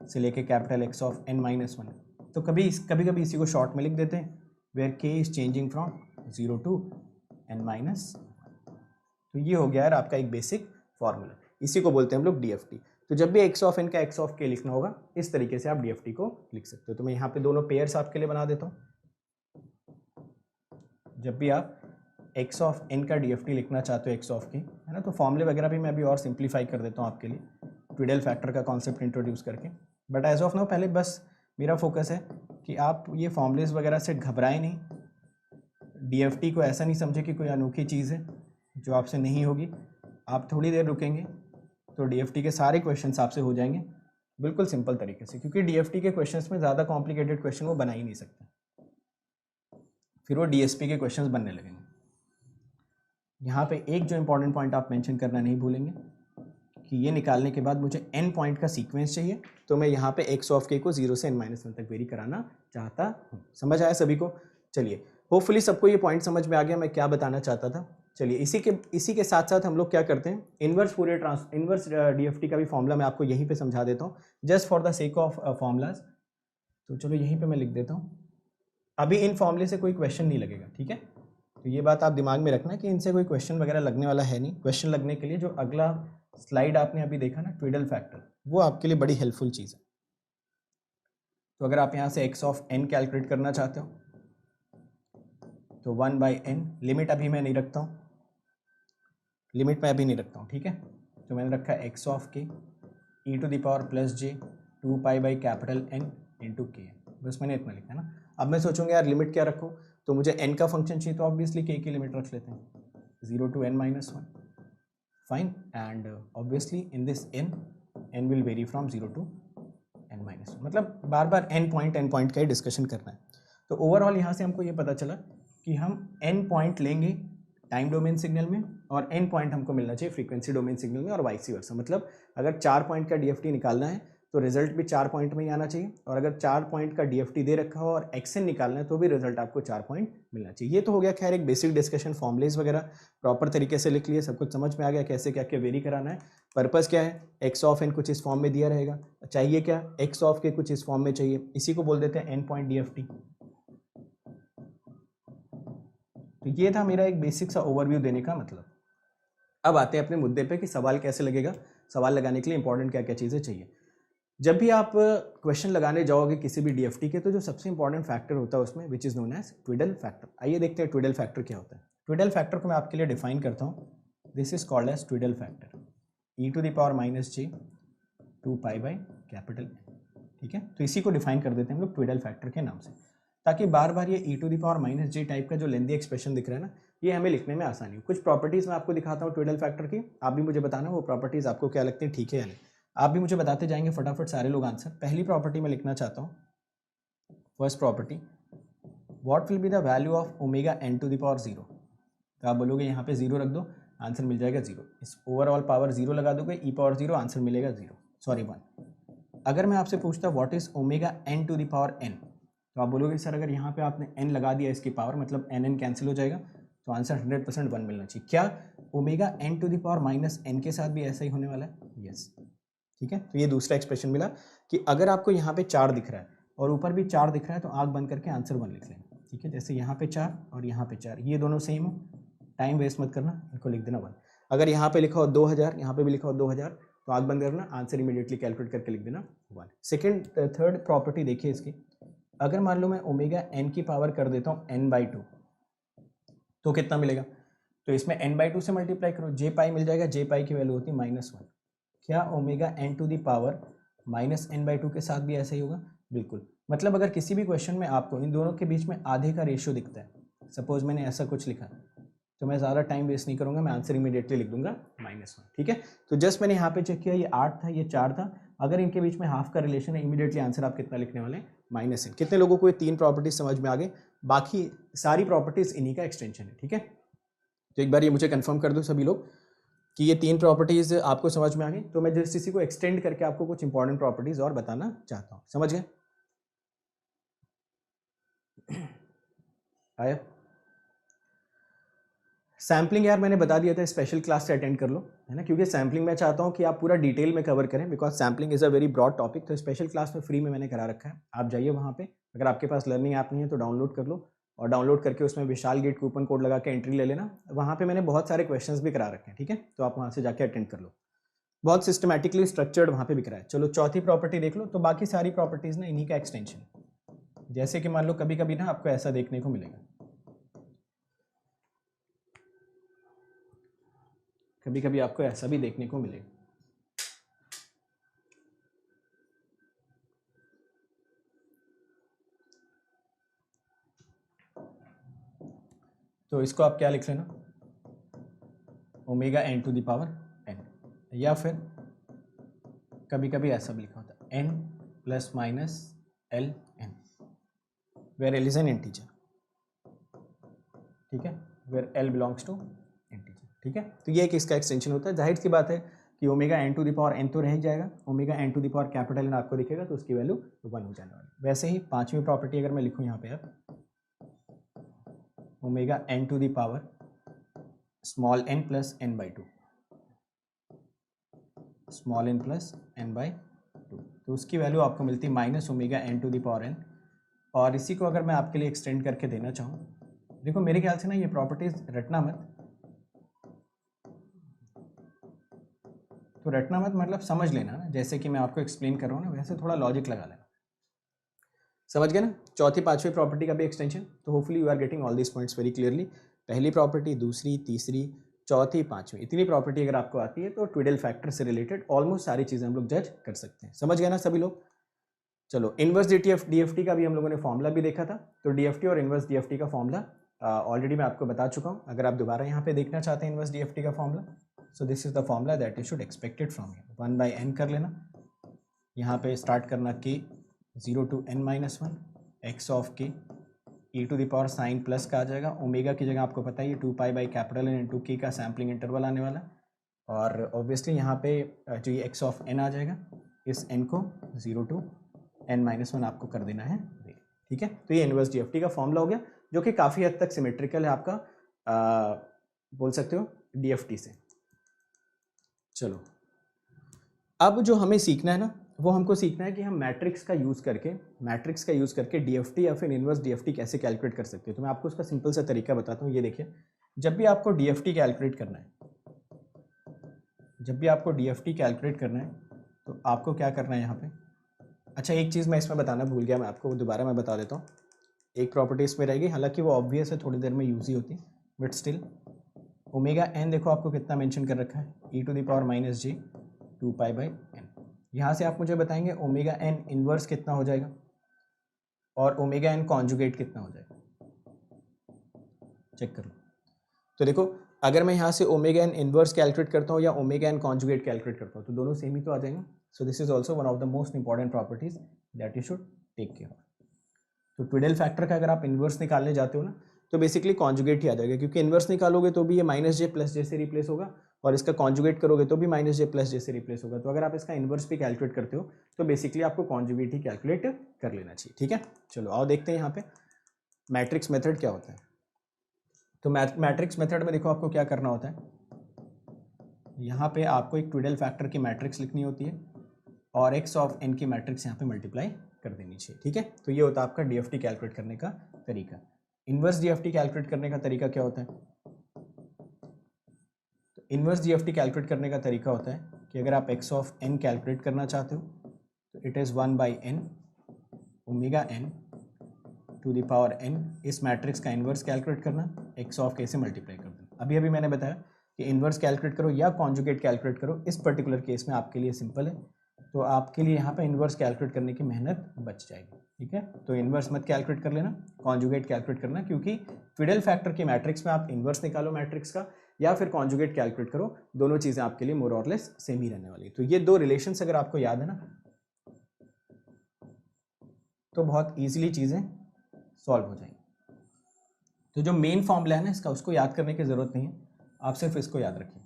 A: से लेके कैपिटल एक्स ऑफ n-1। तो कभी इसी को शॉर्ट में लिख देते हैं, वेयर के is changing from 0 to n-1। तो ये हो गया यार आपका एक बेसिक फॉर्मूला, इसी को बोलते हैं हम लोग डीएफटी। तो जब भी एक्स ऑफ एन का एक्स ऑफ के लिखना होगा, इस तरीके से आप डीएफटी को लिख सकते हो। तो मैं यहाँ पे दोनों पेयर्स आपके लिए बना देता हूँ। जब भी आप एक्स ऑफ एन का डीएफटी लिखना चाहते हो एक्स ऑफ के, है ना, तो फॉर्मूले वगैरह भी मैं अभी और सिंप्लीफाई कर देता हूँ आपके लिए, ट्विडल फैक्टर का कॉन्सेप्ट इंट्रोड्यूस करके। बट एज ऑफ नाउ पहले बस मेरा फोकस है कि आप ये फॉर्मूलेस वगैरह से घबराएं नहीं, डीएफटी को ऐसा नहीं समझे कि कोई अनोखी चीज़ है जो आपसे नहीं होगी। आप थोड़ी देर रुकेंगे तो डीएफटी के सारे क्वेश्चंस आपसे हो जाएंगे बिल्कुल सिंपल तरीके से, क्योंकि डीएफटी के क्वेश्चंस में ज़्यादा कॉम्प्लिकेटेड क्वेश्चन वो बना ही नहीं सकते, फिर वो डीएसपी के क्वेश्चंस बनने लगेंगे। यहाँ पे एक जो इंपॉर्टेंट पॉइंट आप मेंशन करना नहीं भूलेंगे कि ये निकालने के बाद मुझे n पॉइंट का सीक्वेंस चाहिए, तो मैं यहाँ पे x ऑफ k को 0 से n-1 तक वेरी कराना चाहता हूँ। समझ आया सभी को? चलिए, होपफुली सबको ये पॉइंट समझ में आ गया मैं क्या बताना चाहता था। चलिए, इसी के साथ साथ हम लोग क्या करते हैं, इन्वर्स डीएफटी का भी फॉर्मूला मैं आपको यहीं पर समझा देता हूँ, just for the sake of formulas. तो चलो यहीं पर मैं लिख देता हूँ, अभी इन फॉर्मूले से कोई क्वेश्चन नहीं लगेगा, ठीक है। तो ये बात आप दिमाग में रखना कि इनसे कोई क्वेश्चन वगैरह लगने वाला है नहीं। क्वेश्चन लगने के लिए जो अगला स्लाइड आपने अभी देखा ना, ट्विडल फैक्टर, वो आपके लिए बड़ी हेल्पफुल चीज़ है। तो अगर आप यहाँ से एक्स ऑफ एन कैलकुलेट करना चाहते हो तो 1/n, लिमिट अभी मैं नहीं रखता हूँ, लिमिट मैं अभी नहीं रखता हूँ, ठीक है। तो मैंने रखा एक्स ऑफ के e⁻ j 2π/N इंटू के, बस मैंने इतना लिखा है ना। अब मैं सोचूंगा यार लिमिट क्या रखूँ, तो मुझे n का फंक्शन चाहिए, तो ऑब्वियसली k की लिमिट रख लेते हैं 0 to n-1, fine. And obviously in this n will very from 0 to n-1, मतलब बार बार n पॉइंट का ही डिस्कशन करना है। तो ओवरऑल यहाँ से हमको ये पता चला कि हम n पॉइंट लेंगे टाइम डोमेन सिग्नल में, और n पॉइंट हमको मिलना चाहिए फ्रीक्वेंसी डोमेन सिग्नल में, और वाइस वर्सा। मतलब अगर 4 पॉइंट का डीएफटी निकालना है तो रिजल्ट भी 4 पॉइंट में ही आना चाहिए, और अगर 4 पॉइंट का DFT दे रखा हो और एक्सन निकालना है तो भी रिजल्ट आपको 4 पॉइंट मिलना चाहिए। ये तो हो गया खैर एक बेसिक डिस्कशन, फॉर्मुलेज वगैरह प्रॉपर तरीके से लिख लिए, सब कुछ समझ में आ गया कैसे क्या क्या वेरी कराना है। पर्पस क्या है, एक्स ऑफ एन कुछ इस फॉर्म में दिया रहेगा, चाहिए क्या, एक्स ऑफ के कुछ इस फॉर्म में चाहिए, इसी को बोल देते हैं एन पॉइंट DFT। तो ये था मेरा एक बेसिक सा ओवरव्यू देने का मतलब। अब आते हैं अपने मुद्दे पे कि सवाल कैसे लगेगा, सवाल लगाने के लिए इंपॉर्टेंट क्या क्या चीज़ें चाहिए। जब भी आप क्वेश्चन लगाने जाओगे किसी भी DFT के, तो जो सबसे इंपॉर्टेंट फैक्टर होता है उसमें which is known as twiddle factor. आइए देखते हैं ट्विडल फैक्टर क्या होता है। ट्विडल फैक्टर को मैं आपके लिए डिफाइन करता हूँ, this is called as twiddle factor, e⁻ - j 2π/N। ठीक है, तो इसी को डिफाइन कर देते हैं हम लोग ट्विडल फैक्टर के नाम से, ताकि बार बार ये e⁻ - j टाइप का जो लेंदी एक्सप्रेशन दिख रहा है ना, ये हमें लिखने में आसानी हो। कुछ प्रॉपर्टीज़ मैं आपको दिखाता हूँ ट्विडल फैक्टर की, आप भी मुझे बताना वो प्रॉपर्टीज़ आपको क्या लगती है, ठीक है या नहीं। आप भी मुझे बताते जाएंगे फटाफट सारे लोग आंसर। पहली प्रॉपर्टी में लिखना चाहता हूँ, first property, what will be the value of ω(n⁻0)। तो आप बोलोगे यहाँ पे 0 रख दो, आंसर मिल जाएगा 0। इस ओवरऑल पावर 0 लगा दोगे, e⁻0, आंसर मिलेगा 0, सॉरी 1। अगर मैं आपसे पूछता व्हाट इज ω(n⁻n), तो आप बोलोगे सर अगर यहाँ पे आपने n लगा दिया इसकी पावर, मतलब n कैंसिल हो जाएगा, तो आंसर 100% 1 मिलना चाहिए। क्या ω(n⁻n) के साथ भी ऐसा ही होने वाला है? यस। ठीक है, तो ये दूसरा एक्सप्रेशन मिला कि अगर आपको यहाँ पे 4 दिख रहा है और ऊपर भी 4 दिख रहा है, तो आंख बंद करके आंसर 1 लिख लेना। ठीक है, जैसे यहाँ पे 4 और यहाँ पे 4, ये दोनों सेम हो, टाइम वेस्ट मत करना, इनको लिख देना 1। अगर यहाँ पे लिखा हो 2000, यहाँ पे भी लिखा हो 2000, तो आंख बंद करना, आंसर इमीडिएटली कैलकुलेट करके लिख देना 1। सेकेंड थर्ड प्रॉपर्टी देखिए इसकी, अगर मान लो मैं ω(n) की पावर कर देता हूँ n/2, तो कितना मिलेगा? तो इसमें n/2 से मल्टीप्लाई करो, j π मिल जाएगा, j π की वैल्यू होती है (-1). क्या ω(n⁻) -n/2 के साथ भी ऐसा ही होगा? बिल्कुल। मतलब अगर किसी भी क्वेश्चन में आपको इन दोनों के बीच में आधे का रेशियो दिखता है, सपोज मैंने ऐसा कुछ लिखा, तो मैं ज़्यादा टाइम वेस्ट नहीं करूंगा, मैं आंसर इमीडिएटली लिख दूंगा -1। ठीक है, तो जस्ट मैंने यहाँ पे चेक किया, ये 8 था, ये 4 था, अगर इनके बीच में हाफ का रिलेशन है, इमीडिएटली आंसर आप कितना लिखने वाले हैं? -n। कितने लोगों को ये 3 प्रॉपर्टीज समझ में आ गई? बाकी सारी प्रॉपर्टीज इन्हीं का एक्सटेंशन है। ठीक है, तो एक बार ये मुझे कंफर्म कर दो सभी लोग कि ये 3 प्रॉपर्टीज आपको समझ में आ गई। तो मैं जिस इसी को एक्सटेंड करके आपको कुछ इंपॉर्टेंट प्रॉपर्टीज और बताना चाहता हूँ, समझ गए? आया? सैम्पलिंग यार मैंने बता दिया था, स्पेशल क्लास से अटेंड कर लो, है ना, क्योंकि सैम्पलिंग मैं चाहता हूँ कि आप पूरा डिटेल में कवर करें, because sampling is a very broad topic. तो स्पेशल क्लास में फ्री में मैंने करा रखा है, आप जाइए वहाँ पे, अगर आपके पास लर्निंग ऐप नहीं है तो डाउनलोड कर लो, और डाउनलोड करके उसमें विशाल गेट कूपन कोड लगा के एंट्री ले लेना। वहाँ पे मैंने बहुत सारे क्वेश्चंस भी करा रखे हैं, ठीक है, तो आप वहाँ से जाके अटेंड कर लो, बहुत सिस्टमैटिकली स्ट्रक्चर्ड वहाँ पे भी कराया। चलो चौथी प्रॉपर्टी देख लो। तो बाकी सारी प्रॉपर्टीज़ ना इन्हीं का एक्सटेंशन, जैसे कि मान लो कभी कभी ना आपको ऐसा देखने को मिलेगा, कभी कभी आपको ऐसा भी देखने को मिलेगा, तो इसको आप क्या लिख लेना, ω(n⁻n), या फिर कभी कभी ऐसा भी लिखा होता है n+-ln, where l is an integer. ठीक है, where l belongs to integer. ठीक है, तो ये एक इसका एक्सटेंशन होता है। जाहिर सी बात है कि ω(n⁻n) तो रह ही जाएगा, ω(n⁻N) आपको दिखेगा तो उसकी वैल्यू 1 हो जाने वाली। वैसे ही पांचवी प्रॉपर्टी अगर मैं लिखूँ यहाँ पे, अब ω(n⁻n + n/2, n + n/2, तो उसकी वैल्यू आपको मिलती है -ω(n⁻n)। और इसी को अगर मैं आपके लिए एक्सटेंड करके देना चाहूँ, देखो मेरे ख्याल से ना ये प्रॉपर्टीज रटना मत, तो रटना मत मतलब समझ लेना ना, जैसे कि मैं आपको एक्सप्लेन कर रहा हूँ ना, वैसे थोड़ा लॉजिक लगा लेना। समझ गए ना? चौथी पांचवी प्रॉपर्टी का भी एक्सटेंशन। तो hopefully you are getting all this points very clearly. पहली प्रॉपर्टी, दूसरी, तीसरी, चौथी, पांचवी, इतनी प्रॉपर्टी अगर आपको आती है तो ट्विडल फैक्टर से रिलेटेड ऑलमोस्ट सारी चीज़ें हम लोग जज कर सकते हैं। समझ गए ना सभी लोग? चलो, इनवर्स DFT का भी हम लोगों ने फॉर्मूला भी देखा था। तो DFT और इनवर्स DFT का फॉर्मूला ऑलरेडी मैं आपको बता चुका हूँ। अगर आप दोबारा यहाँ पे देखना चाहते हैं इनवर्स DFT का formula, so this is the formula that you should expected from you. 1/n कर लेना, यहाँ पे स्टार्ट करना k 0 to n-1, x of k e⁻ sine plus का आ जाएगा, ओमेगा की जगह आपको पता है ये 2π/N इंटू k का सैम्पलिंग इंटरवल आने वाला, और ऑब्वियसली यहाँ पे जो ये x ऑफ n आ जाएगा, इस n को 0 to n-1 आपको कर देना है, ठीक है। तो ये इनवर्स DFT का फॉर्मूला हो गया, जो कि काफ़ी हद तक सिमेट्रिकल है आपका, बोल सकते हो DFT से। चलो, अब जो हमें सीखना है ना, वो हमको सीखना है कि हम मैट्रिक्स का यूज़ करके DFT या फिर इनवर्स DFT कैसे कैलकुलेट कर सकते हैं। तो मैं आपको उसका सिंपल सा तरीका बताता हूँ। ये देखिए, जब भी आपको DFT कैलकुलेट करना है, तो आपको क्या करना है यहाँ पे। अच्छा, एक चीज़ मैं इसमें बताना भूल गया, मैं आपको दोबारा मैं बता देता हूँ। एक प्रॉपर्टी इसमें रहेगी, हालांकि वो ऑब्वियस है, थोड़ी देर में यूज़ ही होती है, बट स्टिल ओमेगा एन देखो आपको कितना मेंशन कर रखा है, e⁻ - 2π/n। यहाँ से आप मुझे बताएंगे ओमेगा एन इनवर्स कितना हो जाएगा और ओमेगा एन कॉन्जुगेट कितना हो जाएगा, चेक कर लो। तो देखो, अगर मैं यहाँ से ओमेगा एन इनवर्स कैलकुलेट करता हूँ या ओमेगा एन कॉन्जुगेट कैलकुलेट करता हूँ, तो दोनों सेम ही तो आ जाएंगे। So this is also one of the most important properties that you should take care of. तो ट्विडल फैक्टर का अगर आप इन्वर्स निकालने जाते हो ना, तो बेसिकली कॉन्जुगेट ही आ जाएगा, क्योंकि इन्वर्स निकालोगे तो भी ये -j+j से रिप्लेस होगा, और इसका कॉन्जुगेट करोगे तो भी -j+j से रिप्लेस होगा। तो अगर आप इसका इन्वर्स भी कैलकुलेट करते हो तो बेसिकली आपको कॉन्जुगेट ही कैलकुलेट कर लेना चाहिए, ठीक है। चलो आओ देखते हैं यहाँ पे मैट्रिक्स मेथड क्या होता है। तो मैट्रिक्स मेथड में देखो आपको क्या करना होता है, यहाँ पे आपको एक ट्विडल फैक्टर की मैट्रिक्स लिखनी होती है और x ऑफ n की मैट्रिक्स यहाँ पे मल्टीप्लाई कर देनी चाहिए, ठीक है। तो ये होता है आपका DFT कैलकुलेट करने का तरीका। इनवर्स DFT कैलकुलेट करने का तरीका क्या होता है? तो इनवर्स DFT कैलकुलेट करने का तरीका होता है कि अगर आप x ऑफ n कैलकुलेट करना चाहते हो तो it is 1/n omega n to the power n, इस मैट्रिक्स का इन्वर्स कैलकुलेट करना, x ऑफ k से मल्टीप्लाई कर देना। अभी मैंने बताया कि इन्वर्स कैलकुलेट करो या कॉन्जुगेट कैलकुलेट करो, इस पर्टिकुलर केस में आपके लिए सिंपल है, तो आपके लिए यहाँ पे इन्वर्स कैलकुलेट करने की मेहनत बच जाएगी, ठीक है। तो इन्वर्स मत कैलकुलेट कर लेना, कॉन्जुगेट कैलकुलेट करना, क्योंकि ट्विडल फैक्टर की मैट्रिक्स में आप इन्वर्स निकालो मैट्रिक्स का या फिर कॉन्जुगेट कैलकुलेट करो, दोनों चीज़ें आपके लिए मोर और लेस सेम ही रहने वाली। तो ये दो रिलेशंस अगर आपको याद है ना, तो बहुत ईजिली चीज़ें सॉल्व हो जाएंगी। तो जो मेन फॉर्मूला है ना इसका, उसको याद करने की ज़रूरत नहीं है, आप सिर्फ इसको याद रखिए।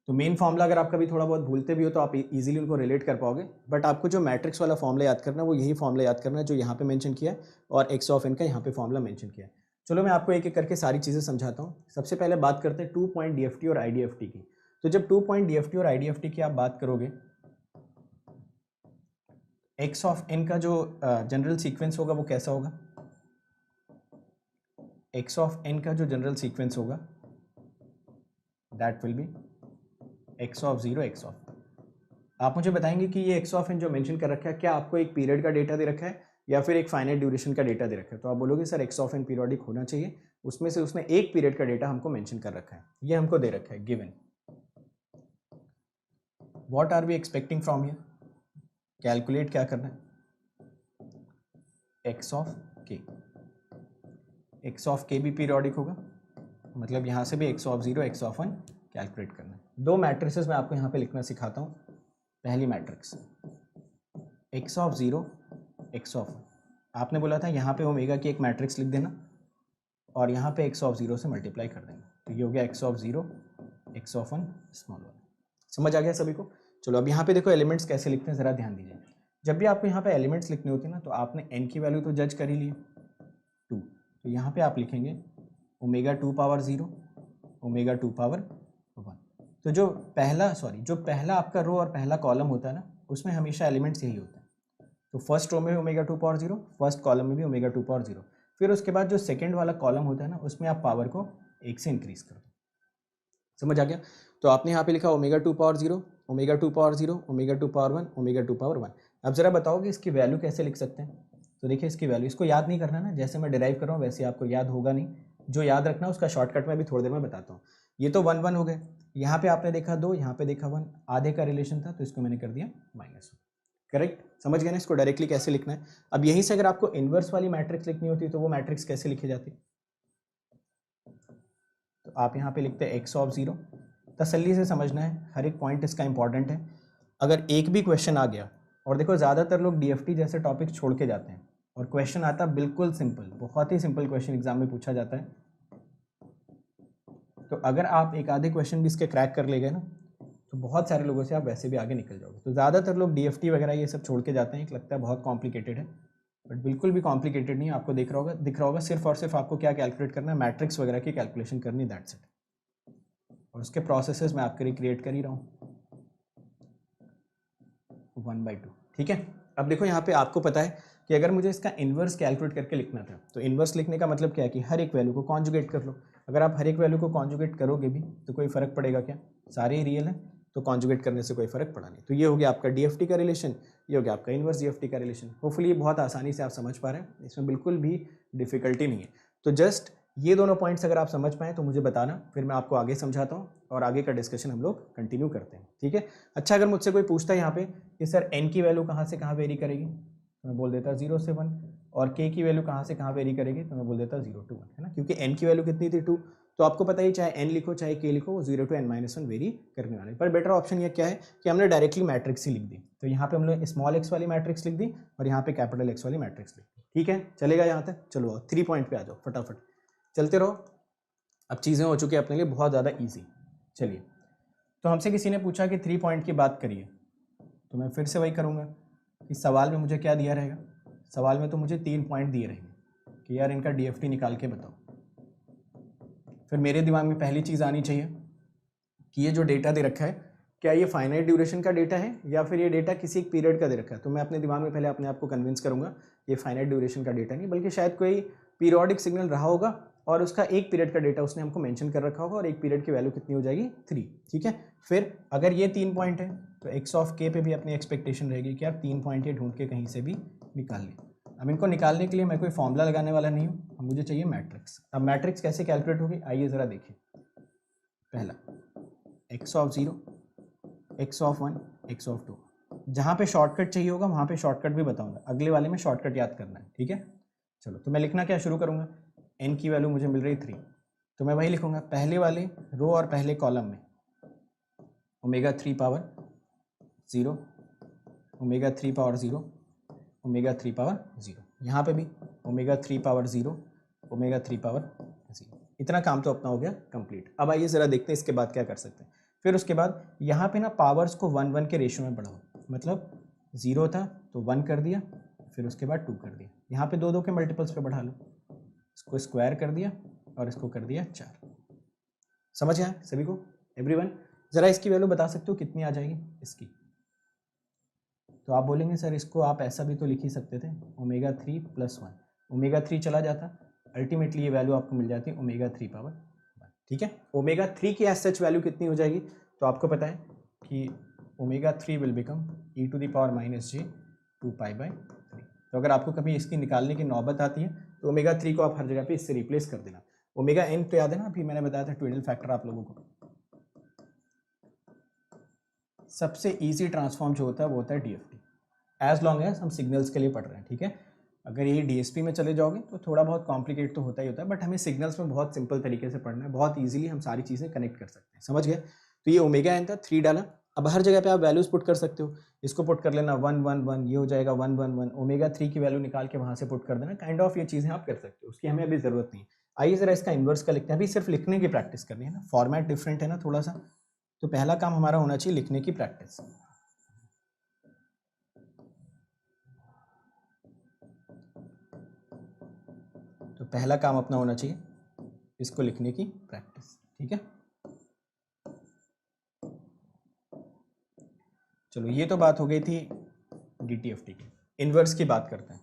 A: तो मेन फॉर्मूला अगर आप कभी थोड़ा बहुत भूलते भी हो तो आप इजीली उनको रिलेट कर पाओगे, बट आपको जो मैट्रिक्स वाला फॉर्मूला याद करना है वो यही फॉर्मूला याद करना है जो यहाँ पे मेंशन किया है, और x ऑफ n का यहाँ पे फॉर्मूला मेंशन किया है। चलो मैं आपको एक एक करके सारी चीज़ें समझाता हूँ। सबसे पहले बात करते हैं 2 पॉइंट DFT और IDFT की। तो जब 2 पॉइंट DFT और IDFT की आप बात करोगे, x ऑफ n का जो जनरल सीक्वेंस होगा वो कैसा होगा, x ऑफ n का जो जनरल सीक्वेंस होगा that will B x of 0 x of. आप मुझे बताएंगे कि ये x ऑफ n जो मेंशन कर रखा है, क्या आपको एक पीरियड का डेटा दे रखा है या फिर एक फाइनाइट ड्यूरेशन का डेटा दे रखा है? तो आप बोलोगे sir x of n periodic होना चाहिए, उसमें से उसने एक पीरियड का डेटा हमको मेंशन कर रखा है, ये हमको दे रखा है given. What are we expecting from here? Calculate क्या करना है, x of k। x of k भी पीरियोडिक होगा, मतलब यहाँ से भी x of 0 x of 1 calculate करना है। दो मैट्रिसेस मैं आपको यहाँ पे लिखना सिखाता हूँ। पहली matrix x of 0 x of 1, आपने बोला था यहाँ पे ओमेगा की एक मैट्रिक्स लिख देना और यहाँ पे x ऑफ 0 से मल्टीप्लाई कर देंगे, तो ये हो गया x of 0 x of 1 small 1। समझ आ गया सभी को? चलो अब यहाँ पे देखो एलिमेंट्स कैसे लिखते हैं, ज़रा ध्यान दीजिए। जब भी आपको यहाँ पे एलिमेंट्स लिखने होते हैं ना, तो आपने n की वैल्यू तो जज कर ही ली 2, तो यहाँ पे आप लिखेंगे ओमेगा 2 पावर 0 ओमेगा 2 पावर 1। तो जो पहला आपका रो और पहला कॉलम होता है ना, उसमें हमेशा एलिमेंट्स यही होता है। तो फर्स्ट रो में ओमेगा 2 पावर 0, फर्स्ट कॉलम में भी ओमेगा 2 पावर 0, फिर उसके बाद जो सेकेंड वाला कॉलम होता है ना, उसमें आप पावर को 1 से इंक्रीज कर दो। समझ आ गया? तो आपने यहाँ पे लिखा omega 2 power 0 omega 2 power 0 omega 2 power 1 omega 2 power 1। अब जरा बताओ कि इसकी वैल्यू कैसे लिख सकते हैं? तो देखिए इसकी वैल्यू, इसको याद नहीं करना ना, जैसे मैं डिराइव कर रहा हूँ वैसे आपको याद होगा नहीं, जो याद रखना उसका शॉर्टकट में भी थोड़ी देर में बताता हूँ। ये तो 1 1 हो गए, यहाँ पे आपने देखा 2, यहाँ पे देखा 1, आधे का रिलेशन था तो इसको मैंने कर दिया -1। करेक्ट? समझ गए ना इसको डायरेक्टली कैसे लिखना है? अब यहीं से अगर आपको इन्वर्स वाली मैट्रिक्स लिखनी होती है तो वो मैट्रिक्स कैसे लिखी जाती? तो आप यहाँ पे लिखते हैं x ऑफ 0। तसल्ली से समझना है, हर एक पॉइंट इसका इंपॉर्टेंट है। अगर एक भी क्वेश्चन आ गया, और देखो ज़्यादातर लोग DFT जैसे टॉपिक छोड़ के जाते हैं और क्वेश्चन आता बिल्कुल सिंपल, बहुत ही सिंपल क्वेश्चन एग्जाम में पूछा जाता है। तो अगर आप एक आधे क्वेश्चन भी इसके क्रैक कर ले गए ना, तो बहुत सारे लोगों से आप वैसे भी आगे निकल जाओगे। तो ज़्यादातर लोग DFT वगैरह ये सब छोड़ के जाते हैं, लगता है बहुत कॉम्प्लिकेटेड है, बट बिल्कुल भी कॉम्प्लिकेटेड नहीं है। आपको दिख रहा होगा सिर्फ और सिर्फ आपको क्या कैलकुलेट करना है, मैट्रिक्स वगैरह की कैलकुलेशन करनी, दैट्स इट। और उसके प्रोसेसेस मैं आपके लिए क्रिएट कर ही रहा हूँ 1/2, ठीक है। अब देखो यहाँ पे आपको पता है कि अगर मुझे इसका इन्वर्स कैलकुलेट करके लिखना था, तो इन्वर्स लिखने का मतलब क्या है कि हर एक वैल्यू को कॉन्जुगेट कर लो। अगर आप हर एक वैल्यू को कॉन्जुगेट करोगे भी तो कोई फ़र्क पड़ेगा क्या, सारे ही रियल हैं, तो कॉन्जुगेट करने से कोई फ़र्क पड़ा नहीं। तो ये हो गया आपका DFT का रिलेशन, ये हो गया आपका इन्वर्स DFT का रिलेशन। होपफुली ये बहुत आसानी से आप समझ पा रहे हैं, इसमें बिल्कुल भी डिफिकल्टी नहीं है। तो जस्ट ये दोनों पॉइंट्स अगर आप समझ पाएँ तो मुझे बताना, फिर मैं आपको आगे समझाता हूँ और आगे का डिस्कशन हम लोग कंटिन्यू करते हैं, ठीक है। अच्छा, अगर मुझसे कोई पूछता है यहाँ पे कि सर n की वैल्यू कहाँ से कहाँ वेरी करेगी, तो मैं बोल देता 0 से 1, और k की वैल्यू कहाँ से कहाँ वेरी करेगी, तो मैं बोल देता 0 to 1, है ना, क्योंकि n की वैल्यू कितनी थी 2, तो आपको पता ही चाहे n लिखो चाहे k लिखो वो 0 to n-1 वेरी करने वाले। पर बेटर ऑप्शन ये क्या है कि हमने डायरेक्टली मैट्रिक्स ही लिख दी, तो यहाँ पे हमने स्मॉल x वाली मैट्रिक्स लिख दी और यहाँ पे कैपिटल X वाली मैट्रिक्स लिख दी, ठीक है, चलेगा यहाँ तक। चलो 3 पॉइंट पे आ जाओ, फटाफट चलते रहो। अब चीज़ें हो चुकी है अपने लिए बहुत ज़्यादा ईजी। चलिए, तो हमसे किसी ने पूछा कि 3 पॉइंट की बात करिए, तो मैं फिर से वही करूँगा कि सवाल में मुझे क्या दिया रहेगा, सवाल में तो मुझे 3 पॉइंट दिए रहेंगे कि यार इनका DFT निकाल के बताओ। फिर मेरे दिमाग में पहली चीज़ आनी चाहिए कि ये जो डेटा दे रखा है क्या ये फाइनाइट ड्यूरेशन का डेटा है या फिर ये डेटा किसी एक पीरियड का दे रखा है। तो मैं अपने दिमाग में पहले अपने आप को कन्विंस करूँगा ये फाइनाइट ड्यूरेशन का डेटा नहीं, बल्कि शायद कोई पीरियोडिक सिग्नल रहा होगा और उसका एक पीरियड का डेटा उसने हमको मेंशन कर रखा होगा और एक पीरियड की वैल्यू कितनी हो जाएगी 3, ठीक है। फिर अगर ये 3 पॉइंट है तो x ऑफ k पे भी अपनी एक्सपेक्टेशन रहेगी कि आप 3 पॉइंट ये ढूंढ के कहीं से भी निकाल लें। अब इनको निकालने के लिए मैं कोई फॉर्मूला लगाने वाला नहीं हूँ, अब मुझे चाहिए मैट्रिक्स। अब मैट्रिक्स कैसे कैलकुलेट होगी, आइए ज़रा देखिए। पहला x of 0, x of 1, x of 2, जहाँ पे शॉर्टकट चाहिए होगा वहाँ पे शॉर्टकट भी बताऊंगा, अगले वाले में शॉर्टकट याद करना है, ठीक है। चलो, तो मैं लिखना क्या शुरू करूँगा, n की वैल्यू मुझे मिल रही 3, तो मैं वही लिखूँगा पहले वाले रो और पहले कॉलम में omega 3 power 0, omega 3 power 0, omega 3 power 0, यहाँ पे भी ओमेगा 3 पावर 0, ओमेगा 3 पावर 0। इतना काम तो अपना हो गया कंप्लीट। अब आइए ज़रा देखते हैं इसके बाद क्या कर सकते हैं। फिर उसके बाद यहाँ पे ना पावर्स को 1-1 के रेशियो में बढ़ाओ, मतलब 0 था तो 1 कर दिया, फिर उसके बाद 2 कर दिया, यहाँ पे 2-2 के मल्टीपल्स पे बढ़ा लो, इसको स्क्वायर कर दिया और इसको कर दिया 4। समझ आया सभी को, एवरीवन? ज़रा इसकी वैल्यू बता सकते हो कितनी आ जाएगी इसकी? तो आप बोलेंगे सर इसको आप ऐसा भी तो लिख ही सकते थे, ओमेगा 3 + 1, ओमेगा 3 चला जाता, अल्टीमेटली ये वैल्यू आपको मिल जाती ओमेगा 3 पावर 1, ठीक है। ओमेगा 3 की एज सच वैल्यू कितनी हो जाएगी, तो आपको पता है कि ओमेगा 3 विल बिकम e⁻j 2π/3। तो अगर आपको कभी इसकी निकालने की नौबत आती है तो ओमेगा 3 को आप हर जगह पे इससे रिप्लेस कर देना। ओमेगा n तो याद है ना, अभी मैंने बताया था ट्विडल फैक्टर आप लोगों को। सबसे इजी ट्रांसफॉर्म जो होता है वो होता है DFT, एज लॉन्ग एज हम सिग्नल्स के लिए पढ़ रहे हैं, ठीक है। अगर ये DSP में चले जाओगे तो थोड़ा बहुत कॉम्प्लिकेट तो होता ही होता है, बट हमें सिग्नल्स में बहुत सिंपल तरीके से पढ़ना है, बहुत ईजिली हम सारी चीज़ें कनेक्ट कर सकते हैं, समझ गए। तो ये ओमेगा n था, 3 डाला। अब हर जगह पे आप वैल्यूज पुट कर सकते हो, इसको पुट कर लेना 1 1 1, ये हो जाएगा 1 1 1, ओमेगा 3 की वैल्यू निकाल के वहाँ से पुट कर देना, काइंड ऑफ ये चीज़ें आप कर सकते हो, उसकी हमें अभी ज़रूरत नहीं है। आइए ज़रा इसका इन्वर्स का लिखते हैं, अभी सिर्फ लिखने की प्रैक्टिस करनी है ना, फॉर्मेट डिफरेंट है ना थोड़ा सा, तो पहला काम हमारा होना चाहिए लिखने की प्रैक्टिस। तो पहला काम अपना होना चाहिए इसको लिखने की प्रैक्टिस, ठीक है। चलो, ये तो बात हो गई थी DTFT की। इन्वर्स की बात करते हैं।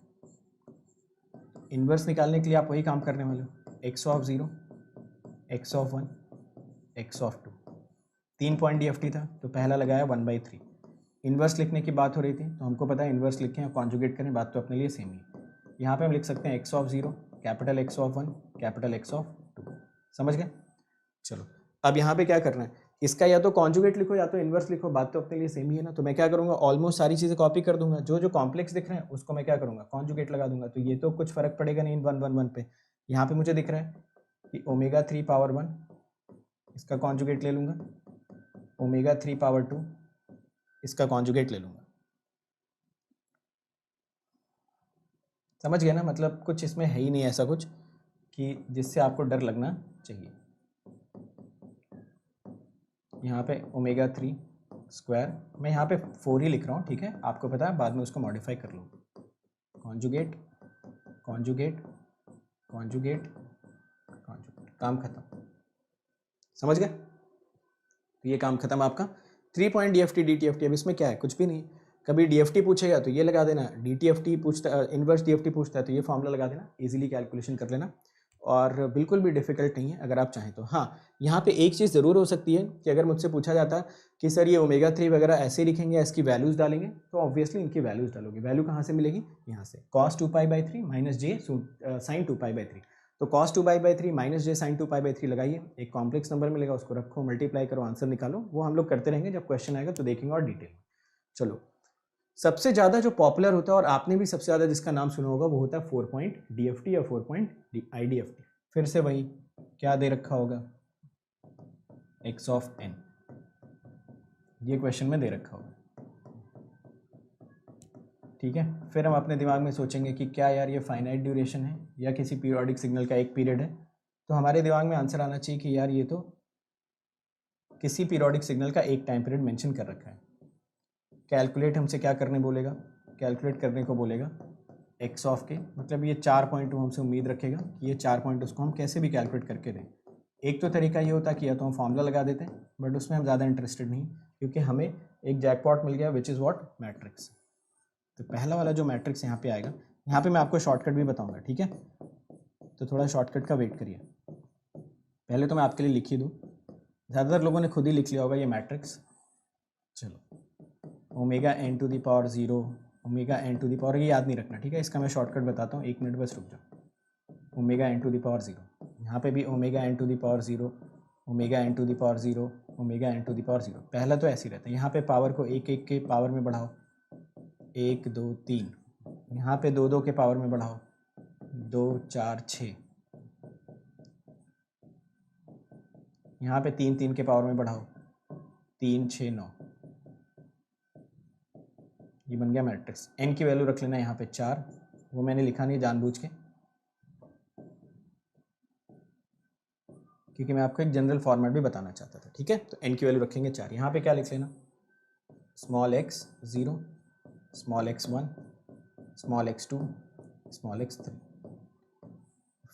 A: इन्वर्स निकालने के लिए आप वही काम करने वाले हो, x of 0, x of 1, x of 2। 3 point DFT था तो पहला लगाया 1/3। इन्वर्स लिखने की बात हो रही थी तो हमको पता है इन्वर्स लिखें या कॉन्जुगेट करें, बात तो अपने लिए सेम ही है। यहाँ पे हम लिख सकते हैं x of 0, capital X of 1, capital X of 2। समझ गए? चलो, अब यहाँ पे क्या करना है, इसका या तो कॉन्जुगेट लिखो या तो इन्वर्स लिखो, बात तो अपने लिए सेम ही है ना। तो मैं क्या करूँगा, ऑलमोस्ट सारी चीज़ें कॉपी कर दूंगा, जो जो कॉम्प्लेक्स दिख रहे हैं उसको मैं क्या करूँगा, कॉन्जुगेट लगा दूंगा। तो ये तो कुछ फर्क पड़ेगा नहीं 1 1 1 पे। यहाँ पे मुझे दिख रहा है कि ओमेगा 3 पावर 1, इसका कॉन्जुगेट ले लूँगा, ओमेगा 3 पावर 2, इसका कॉन्जुगेट ले लूँगा। समझ गए ना, मतलब कुछ इसमें है ही नहीं ऐसा कुछ कि जिससे आपको डर लगना चाहिए। यहाँ पे ओमेगा 3 स्क्वायर, मैं यहाँ पे 4 ही लिख रहा हूँ, ठीक है, आपको पता है बाद में उसको मॉडिफाई कर लो, कॉन्जुगेट कॉन्जुगेट कॉन्जुगेट कॉन्जुगेट, काम खत्म, समझ गए? तो ये काम खत्म आपका 3 पॉइंट DFT DTFT। अब इसमें क्या है, कुछ भी नहीं, कभी DFT पूछेगा तो ये लगा देना, DTFT पूछता, इन्वर्स DFT पूछता है तो ये फॉर्मूला लगा देना, इजीली कैलकुलेशन कर लेना, और बिल्कुल भी डिफिकल्ट नहीं है अगर आप चाहें तो। हाँ, यहाँ पे एक चीज़ ज़रूर हो सकती है कि अगर मुझसे पूछा जाता कि सर ये ओमेगा 3 वगैरह ऐसे लिखेंगे, इसकी वैल्यूज़ डालेंगे, तो ऑब्वियसली इनकी वैल्यूज़ डालोगे। वैल्यू कहाँ से मिलेगी, यहाँ से cos 2π/3 माइनस जे sin 2π/3। तो cos 2π/3 माइनस जे sin 2π/3 लगाइए, एक कॉम्प्लेक्स नंबर मिलेगा, उसको रखो, मल्टीप्लाई करो, आंसर निकालो। वो हम लोग करते रहेंगे, जब क्वेश्चन आएगा तो देखेंगे और डिटेल में। चलो, सबसे ज़्यादा जो पॉपुलर होता है और आपने भी सबसे ज़्यादा जिसका नाम सुना होगा वो होता है 4 पॉइंट DFT या 4 पॉइंट IDFT। फिर से वही क्या दे रखा होगा, x ऑफ n, ये क्वेश्चन में दे रखा होगा, ठीक है। फिर हम अपने दिमाग में सोचेंगे कि क्या यार ये फाइनाइट ड्यूरेशन है या किसी पीरियोडिक सिग्नल का एक पीरियड है, तो हमारे दिमाग में आंसर आना चाहिए कि यार ये तो किसी पीरियोडिक सिग्नल का एक टाइम पीरियड मेंशन कर रखा है। कैलकुलेट हमसे क्या करने बोलेगा, कैलकुलेट करने को बोलेगा x ऑफ के, मतलब ये 4 पॉइंट हमसे उम्मीद रखेगा कि ये 4 पॉइंट उसको हम कैसे भी कैलकुलेट करके दें। एक तो तरीका ये होता है कि या तो हम फॉर्मूला लगा देते हैं, बट उसमें हम ज़्यादा इंटरेस्टेड नहीं, क्योंकि हमें एक जैकपॉट मिल गया विच इज़ व्हाट, मैट्रिक्स। तो पहला वाला जो मैट्रिक्स यहाँ पे आएगा, यहाँ पे मैं आपको शॉर्टकट भी बताऊँगा, ठीक है, तो थोड़ा शॉर्टकट का वेट करिए। पहले तो मैं आपके लिए लिख ही दूँ, ज़्यादातर लोगों ने खुद ही लिख लिया होगा ये मैट्रिक्स। चलो, omega n to the power 0, omega n to the power, ये याद नहीं रखना, ठीक है, इसका मैं शॉर्टकट बताता हूँ, 1 मिनट बस रुक जाओ। Omega n to the power 0, यहाँ पे भी omega n to the power 0, omega n to the power 0, omega n to the power 0। पहला तो ऐसे ही रहता है, यहाँ पे पावर को 1 के पावर में बढ़ाओ, 1 2 3, यहाँ पे 2 के पावर में बढ़ाओ, 2 4 6, यहाँ पे 3 के पावर में बढ़ाओ, 3 6 9, ये बन गया मैट्रिक्स। n की वैल्यू रख लेना यहाँ पे 4, वो मैंने लिखा नहीं जानबूझ के, क्योंकि मैं आपको एक जनरल फॉर्मेट भी बताना चाहता था, ठीक है। तो n की वैल्यू रखेंगे 4, यहाँ पे क्या लिख लेना, small x 0, small x 1, small x 2, small x 3।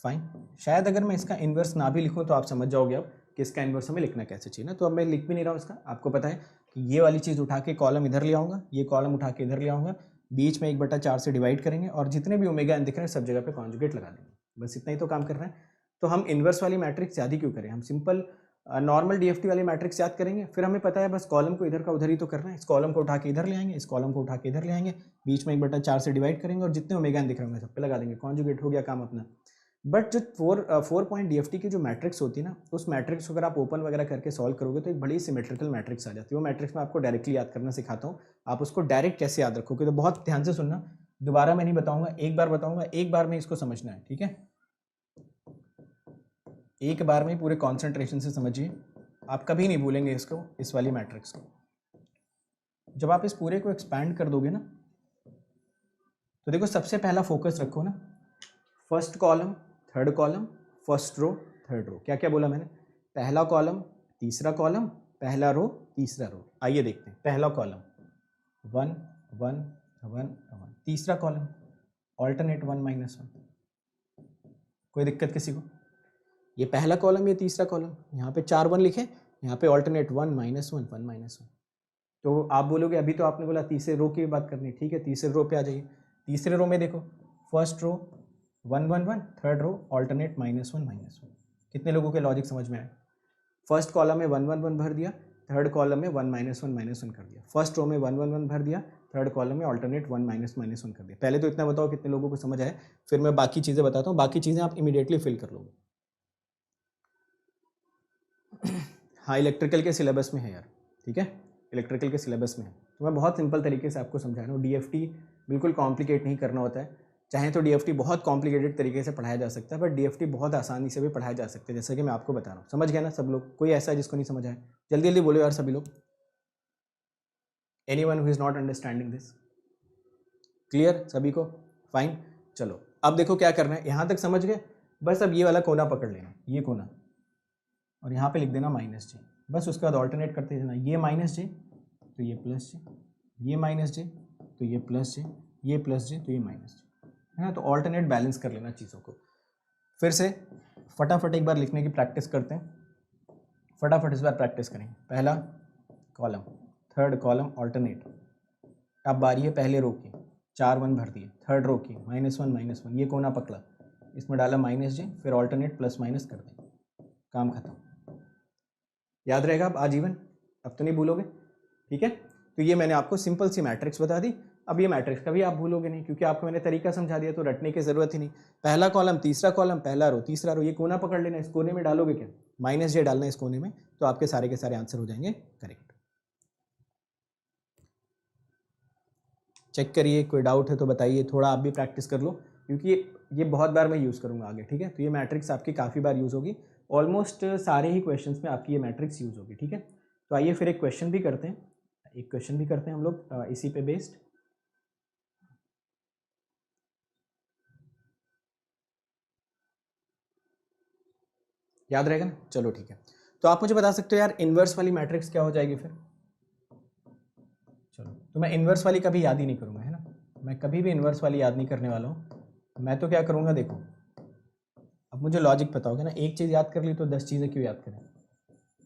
A: Fine, शायद अगर मैं इसका इन्वर्स ना भी लिखूँ तो आप समझ जाओगे अब कि इसका इन्वर्स हमें लिखना कैसे चाहिए ना। तो अब मैं लिख भी नहीं रहा हूँ इसका, आपको पता है कि ये वाली चीज़ उठा के कॉलम इधर ले आऊँगा, ये कॉलम उठा के इधर ले आऊँगा, बीच में 1/4 से डिवाइड करेंगे, और जितने भी ओमेगा n दिख रहे हैं सब जगह पे कॉन्जुगेट लगा देंगे, बस इतना ही तो काम कर रहे हैं। तो हम इन्वर्स वाली मैट्रिक्स याद ही क्यों करें, हम सिंपल नॉर्मल DFT वाली मैट्रिक्स याद करेंगे। फिर हमें पता है बस कॉलम को इधर का उधर ही तो करना है, इस कॉलम को उठा के इधर ले आएंगे, इस कॉलम को उठा के इधर ले आएंगे, बीच में 1/4 से डिवाइड करेंगे, और जितने ओमेगा n दिख रहे होंगे सब पे लगा देंगे, कॉन्जुगेट हो गया काम अपना। बट जो 4 पॉइंट DFT की जो मैट्रिक्स होती है ना, उस मैट्रिक्स को अगर आप ओपन वगैरह करके सॉल्व करोगे तो एक बड़ी सिमेट्रिकल मैट्रिक्स आ जाती है। वो मैट्रिक्स मैं आपको डायरेक्टली याद करना सिखाता हूँ, आप उसको डायरेक्ट कैसे याद रखोगे, तो बहुत ध्यान से सुनना, दोबारा मैं नहीं बताऊंगा, एक बार बताऊंगा, एक बार में इसको समझना है, ठीक है, एक बार में पूरे कॉन्सेंट्रेशन से समझिए, आप कभी नहीं भूलेंगे इसको, इस वाली मैट्रिक्स को। जब आप इस पूरे को एक्सपैंड कर दोगे ना, तो देखो सबसे पहला फोकस रखो ना, first column third column, first row third row. क्या क्या बोला मैंने, पहला कॉलम तीसरा कॉलम, पहला रो तीसरा रो। आइए देखते हैं, पहला कॉलम 1 1 1 1, तीसरा कॉलम ऑल्टरनेट 1 -1। कोई दिक्कत किसी को, ये पहला कॉलम ये तीसरा कॉलम, यहाँ पे 4 1 लिखे, यहाँ पे ऑल्टरनेट 1 -1 1 -1। तो आप बोलोगे अभी तो आपने बोला तीसरे रो की बात करनी, ठीक है, तीसरे रो पे आ जाइए। तीसरे रो में देखो, first row 1 1 1, third row alternate -1 -1। कितने लोगों के लॉजिक समझ में आए, फर्स्ट कॉलम में 1 1 1 भर दिया, थर्ड कॉलम में 1 -1 -1 कर दिया, फर्स्ट रो में 1 1 1 भर दिया, थर्ड कॉलम में ऑल्टरनेट 1 -1 कर दिया। पहले तो इतना बताओ कितने लोगों को समझ आए, फिर मैं बाकी चीज़ें बताता हूँ, बाकी चीज़ें आप इमीडिएटली फिल कर लोगे। हाँ, इलेक्ट्रिकल के सिलेबस में है यार, ठीक है, इलेक्ट्रिकल के सिलेबस में है, तो मैं बहुत सिंपल तरीके से आपको समझा रहा हूँ। DFT बिल्कुल कॉम्प्लिकेट नहीं करना होता है, चाहे तो DFT बहुत कॉम्प्लिकेटेड तरीके से पढ़ाया जा सकता है, बट DFT बहुत आसानी से भी पढ़ाया जा सकता है, जैसा कि मैं आपको बता रहा हूँ। समझ गया ना सब लोग, कोई ऐसा है जिसको नहीं समझ आए, जल्दी जल्दी बोलो यार सभी लोग। Anyone who is not understanding this, clear सभी को, फाइन। चलो अब देखो क्या करना है, यहाँ तक समझ गए, बस अब ये वाला कोना पकड़ लेना, ये कोना, और यहाँ पे लिख देना -j, बस उसके बाद ऑल्टरनेट करते जाना, ये -j तो ये प्लस जे, ये माइनस जे तो ये प्लस जे, ये प्लस जे तो ये माइनस जे, है ना। तो ऑल्टरनेट बैलेंस कर लेना चीज़ों को। फिर से फटाफट एक बार लिखने की प्रैक्टिस करते हैं, फटाफट इस बार प्रैक्टिस करेंगे। पहला कॉलम, थर्ड कॉलम ऑल्टरनेट। अब बारी है पहले रो की, 4 1 भर दिए। थर्ड रो की -1 ये कोना पकड़ा, इसमें डाला माइनस जे, फिर ऑल्टरनेट प्लस माइनस कर दें, काम खत्म। याद रहेगा अब आजीवन, अब तो नहीं भूलोगे, ठीक है। तो ये मैंने आपको सिंपल सी मैट्रिक्स बता दी। अब ये मैट्रिक्स कभी आप भूलोगे नहीं, क्योंकि आपको मैंने तरीका समझा दिया, तो रटने की जरूरत ही नहीं। पहला कॉलम तीसरा कॉलम, पहला रो तीसरा रो, ये कोना पकड़ लेना, इस कोने में डालोगे क्या, माइनस जे डालना इस कोने में, तो आपके सारे के सारे आंसर हो जाएंगे करेक्ट। चेक करिए, कोई डाउट है तो बताइए, थोड़ा आप भी प्रैक्टिस कर लो, क्योंकि ये बहुत बार मैं यूज़ करूँगा आगे, ठीक है। तो ये मैट्रिक्स आपकी काफ़ी बार यूज़ होगी, ऑलमोस्ट सारे ही क्वेश्चंस में आपकी ये मैट्रिक्स यूज़ होगी, ठीक है। तो आइए फिर एक क्वेश्चन भी करते हैं, हम लोग इसी पे बेस्ड। याद रहेगा ना, चलो ठीक है। तो आप मुझे बता सकते हो यार, इन्वर्स वाली मैट्रिक्स क्या हो जाएगी फिर। चलो, तो मैं इन्वर्स वाली कभी याद ही नहीं करूँगा, है ना, मैं कभी भी इन्वर्स वाली याद नहीं करने वाला हूँ। मैं तो क्या करूँगा, देखो अब मुझे लॉजिक पता होगा ना, एक चीज़ याद कर ली तो 10 चीज़ें क्यों याद करें।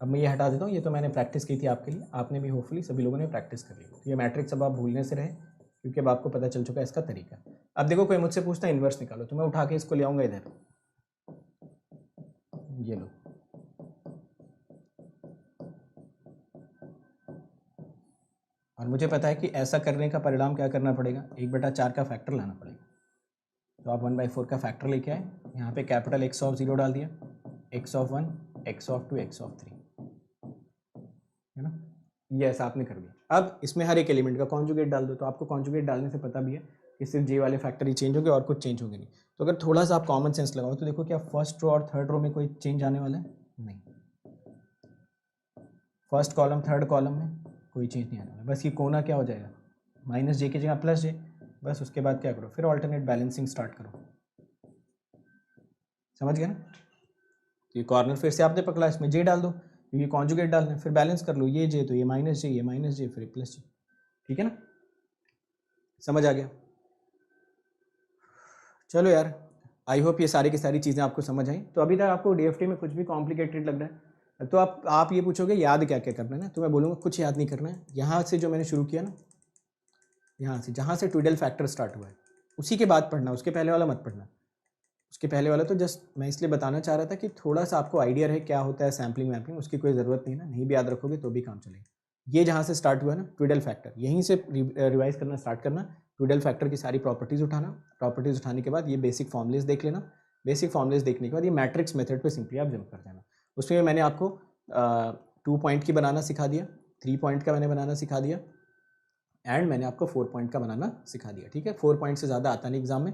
A: अब मैं ये हटा देता हूँ, ये तो मैंने प्रैक्टिस की थी आपके लिए, आपने भी होपफुली सभी लोगों ने प्रैक्टिस कर ली। तो ये मैट्रिक्स अब आप भूलने से रहे, क्योंकि अब आपको पता चल चुका है इसका तरीका। अब देखो कोई मुझसे पूछता है इन्वर्स निकालो, तो मैं उठा के इसको ले आऊँगा इधर, ये लो, और मुझे पता है कि ऐसा करने का परिणाम क्या करना पड़ेगा, 1/4 का फैक्टर लाना पड़ेगा। तो आप 1/4 का फैक्टर लेके आए, यहाँ पे कैपिटल एक्स ऑफ 0 डाल दिया, x of 1, x of 2, x of 3, है ना, ये ऐसा आपने कर दिया। अब इसमें हर एक एलिमेंट का कॉन्जुगेट डाल दो, तो आपको कॉन्जुगेट डालने से पता भी है कि सिर्फ जे वाले फैक्टर ही चेंज होंगे और कुछ चेंज होंगे नहीं। तो अगर थोड़ा सा आप कॉमन सेंस लगाओ तो देखो, क्या फर्स्ट रो और थर्ड रो में कोई चेंज आने वाला है, नहीं। फर्स्ट कॉलम थर्ड कॉलम में कोई चेंज नहीं आने वाला, बस ये कोना क्या हो जाएगा, माइनस जे की जगह प्लस जे, बस उसके बाद क्या करो, फिर ऑल्टरनेट बैलेंसिंग स्टार्ट करो, समझ गए ना। तो ये कॉर्नर फिर से आपने पकड़ा, इसमें जे डाल दो, क्योंकि कॉन्जुगेट डालना है, फिर बैलेंस कर लो, ये जे तो ये माइनस जे, ये माइनस जे, फिर प्लस जे, ठीक है ना, समझ आ गया। चलो यार, आई होप ये सारी की सारी चीज़ें आपको समझ आई। तो अभी तक आपको डीएफटी में कुछ भी कॉम्प्लिकेटेड लग रहा है, तो आप ये पूछोगे याद क्या क्या करना है ना, तो मैं बोलूँगा कुछ याद नहीं करना है। यहाँ से जो मैंने शुरू किया ना, यहाँ से जहाँ से ट्विडल फैक्टर स्टार्ट हुआ है उसी के बाद पढ़ना, उसके पहले वाला मत पढ़ना। उसके पहले वाला तो जस्ट मैं इसलिए बताना चाह रहा था कि थोड़ा सा आपको आइडिया रहे क्या होता है सैम्पलिंग वैम्पलिंग, उसकी कोई ज़रूरत नहीं है ना, नहीं भी याद रखोगे तो भी काम चलेगा। ये जहाँ से स्टार्ट हुआ है ना ट्विडल फैक्टर, यहीं से रिवाइज करना स्टार्ट करना, ट्विडल फैक्टर की सारी प्रॉपर्टीज़ उठाना, प्रॉपर्टीज़ उठाने के बाद ये बेसिक फॉर्मुलेस देख लेना, बेसिक फॉर्मुलेस देखने के बाद ये मैट्रिक्स मेथड पे सिंपली आप जंप कर जाना। उसमें मैंने आपको 2 पॉइंट की बनाना सिखा दिया, 3 पॉइंट का मैंने बनाना सिखा दिया, एंड मैंने आपको 4 पॉइंट का बनाना सिखा दिया, ठीक है। 4 पॉइंट से ज़्यादा आता नहीं एग्जाम में,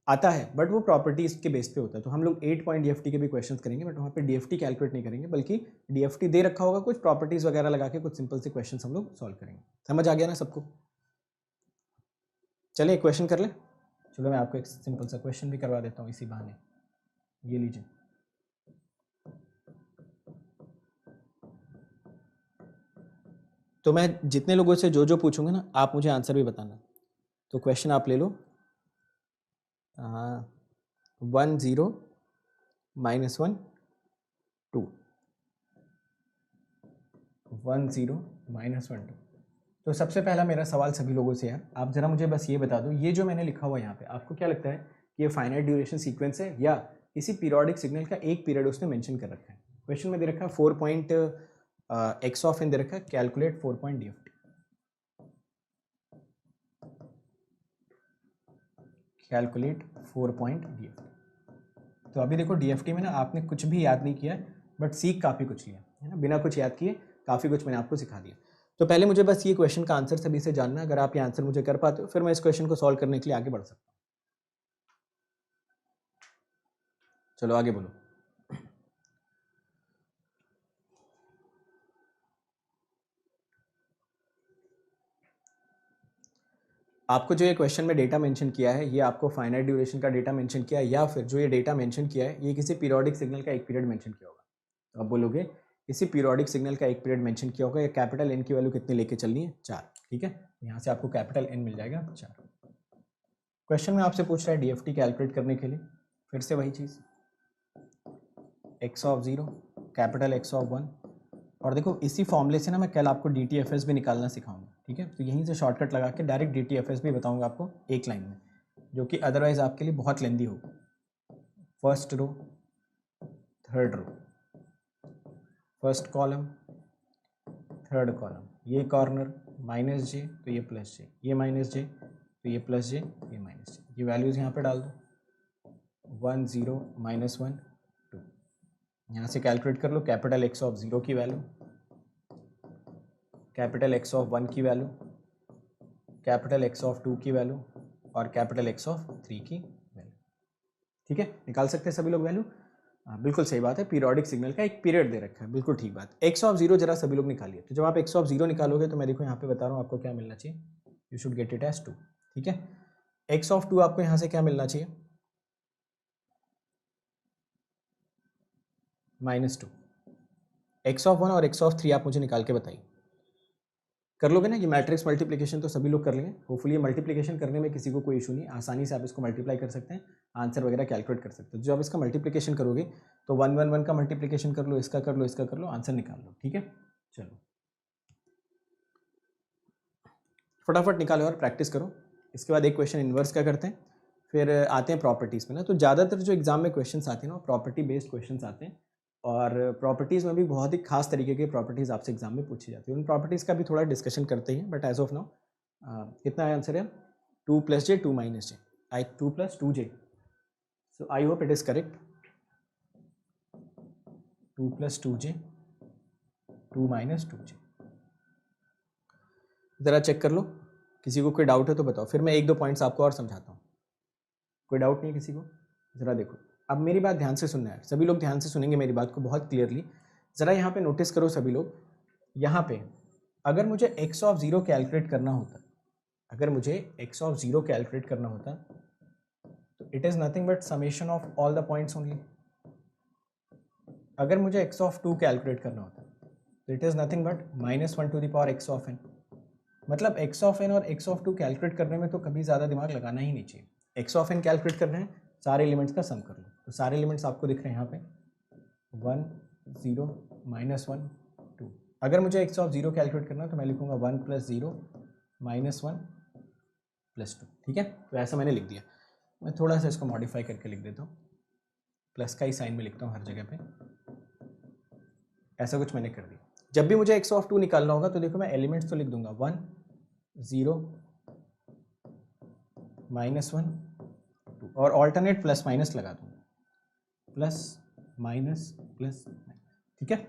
A: आता है बट वो प्रॉपर्टीज़ के बेस पे होता है। तो हम लोग 8 पॉइंट डीएफटी के भी क्वेश्चंस करेंगे, बट वहाँ पे डीएफटी कैलकुलेट नहीं करेंगे, बल्कि डीएफटी दे रखा होगा, कुछ प्रॉपर्टीज़ वगैरह लगा के कुछ सिंपल से क्वेश्चंस हम लोग सॉल्व करेंगे। समझ आ गया ना सबको। चलिए क्वेश्चन कर लें। चलो मैं आपको एक सिंपल सा क्वेश्चन भी करवा देता हूँ इसी बहाने, ये लीजिए। तो मैं जितने लोगों से जो जो पूछूंगा ना, आप मुझे आंसर भी बताना। तो क्वेश्चन आप ले लो, 1 0 -1 2, 1 0 -1 2। तो सबसे पहला मेरा सवाल सभी लोगों से है, आप ज़रा मुझे बस ये बता दो, ये जो मैंने लिखा हुआ यहाँ पे आपको क्या लगता है कि ये फाइनाइट ड्यूरेशन सीक्वेंस है या किसी पीरियोडिक सिग्नल का एक पीरियड उसने मेंशन कर रखा है। क्वेश्चन में दे रखा है 4 पॉइंट एक्स ऑफ इन दे रखा है, calculate 4 point DFT, calculate 4 point DFT. तो अभी देखो डीएफटी में ना आपने कुछ भी याद नहीं किया, बट सीख काफ़ी कुछ लिया है ना, बिना कुछ याद किए काफ़ी कुछ मैंने आपको सिखा दिया। तो पहले मुझे बस ये क्वेश्चन का आंसर सभी से जानना है, अगर आप ये आंसर मुझे कर पाते हो फिर मैं इस क्वेश्चन को सॉल्व करने के लिए आगे बढ़ सकता हूँ। चलो आगे बोलो। आपको जो ये क्वेश्चन में डेटा मेंशन किया है, ये आपको फाइनाइट ड्यूरेशन का डेटा मेंशन किया है, या फिर जो ये डेटा मेंशन किया है ये किसी पीरियोडिक सिग्नल का एक पीरियड मेंशन किया होगा। तो आप बोलोगे इसी पीरियोडिक सिग्नल का एक पीरियड मेंशन किया होगा, या कैपिटल एन की वैल्यू कितनी लेके चलनी है 4, ठीक है। यहाँ से आपको कैपिटल एन मिल जाएगा 4। क्वेश्चन में आपसे पूछ रहा है डीएफटी कैलकुलेट करने के लिए, फिर से वही चीज़, x of 0 capital x of 1, और देखो इसी फॉर्मूले से ना मैं कल आपको DTFS भी निकालना सिखाऊंगा, ठीक है। तो यहीं से शॉर्टकट लगा के डायरेक्ट DTFS भी बताऊंगा आपको एक लाइन में, जो कि अदरवाइज आपके लिए बहुत लेंदी होगा। First row, third row, first column, third column, ये कॉर्नर माइनस जे तो ये प्लस जे, ये माइनस जे तो ये प्लस जे, ये माइनस जे, ये वैल्यूज़ यहाँ पे डाल दो 1 0 -1 2। यहाँ से कैलकुलेट कर लो कैपिटल एक्स ऑफ 0 की वैल्यू, कैपिटल एक्स ऑफ 1 की वैल्यू, कैपिटल एक्स ऑफ 2 की वैल्यू और कैपिटल एक्स ऑफ 3 की वैल्यू, ठीक है। निकाल सकते हैं सभी लोग वैल्यू, हाँ बिल्कुल सही बात है, पीरियोडिक सिग्नल का एक पीरियड दे रखा है, बिल्कुल ठीक बात। एक्स ऑफ 0 जरा सभी लोग निकालिए। तो जब आप एक्स ऑफ 0 निकालोगे तो मैं देखो यहाँ पे बता रहा हूँ आपको क्या मिलना चाहिए, you should get it as 2, ठीक है। एक्स ऑफ 2 आपको यहाँ से क्या मिलना चाहिए, -2। एक्स ऑफ 1 और एक्स ऑफ 3 आप मुझे निकाल के बताइए, कर लोगे ना। ये मैट्रिक्स मल्टीप्लिकेशन तो सभी लोग कर लेंगे, होपफुली ये मल्टीप्लिकेशन करने में किसी को कोई इशू नहीं, आसानी से आप इसको मल्टीप्लाई कर सकते हैं, आंसर वगैरह कैलकुलेट कर सकते हो। जो आप इसका मल्टीप्लिकेशन करोगे तो 1 1 1 का मल्टीप्लिकेशन कर लो, इसका कर लो, इसका कर लो, आंसर निकाल लो, ठीक है। चलो फटाफट निकालो और प्रैक्टिस करो। इसके बाद एक क्वेश्चन इन्वर्स का करते हैं, फिर आते हैं प्रॉपर्टीज़ में ना। तो ज़्यादातर जो एग्जाम में क्वेश्चन आते हैं ना प्रॉपर्टी बेस्ड क्वेश्चन आते हैं, और प्रॉपर्टीज़ में भी बहुत ही खास तरीके की प्रॉपर्टीज़ आपसे एग्जाम में पूछी जाती है। उन प्रॉपर्टीज़ का भी थोड़ा डिस्कशन करते हैं, बट एज ऑफ नाउ कितना आंसर है 2 + j 2 - j, 2 + 2j, so I hope it is correct. 2 + 2j 2 - 2j, ज़रा चेक कर लो, किसी को कोई डाउट है तो बताओ, फिर मैं 1 2 पॉइंट्स आपको और समझाता हूँ। कोई डाउट नहीं है किसी को? ज़रा देखो, अब मेरी बात ध्यान से सुनना है, सभी लोग ध्यान से सुनेंगे मेरी बात को बहुत क्लियरली। ज़रा यहाँ पे नोटिस करो सभी लोग, यहाँ पे अगर मुझे एक्स ऑफ 0 कैलकुलेट करना होता, अगर मुझे एक्स ऑफ 0 कैलकुलेट करना होता तो it is nothing but summation of all the points only. अगर मुझे एक्स ऑफ 2 कैलकुलेट करना होता तो it is nothing but -1 to the power x of n। मतलब एक्स ऑफ n और एक्स ऑफ 2 कैलकुलेट करने में तो कभी ज़्यादा दिमाग लगाना ही नहीं चाहिए। एक्स ऑफ n कैलकुलेट करना है, सारे एलिमेंट्स का सम कर लो। तो सारे एलिमेंट्स आपको दिख रहे हैं यहाँ पे 1 0 -1 2। अगर मुझे एक्स ऑफ 0 कैलकुलेट करना है तो मैं लिखूँगा 1 + 0 -1 + 2, ठीक है। तो ऐसा मैंने लिख दिया। मैं थोड़ा सा इसको मॉडिफाई करके लिख देता हूँ, प्लस का ही साइन में लिखता हूँ हर जगह पे, ऐसा कुछ मैंने कर दिया। जब भी मुझे एक्स ऑफ 2 निकालना होगा तो देखो मैं एलिमेंट्स तो लिख दूंगा 1 0 -1 2 और ऑल्टरनेट प्लस माइनस लगा दूंगा, प्लस माइनस प्लस, ठीक है।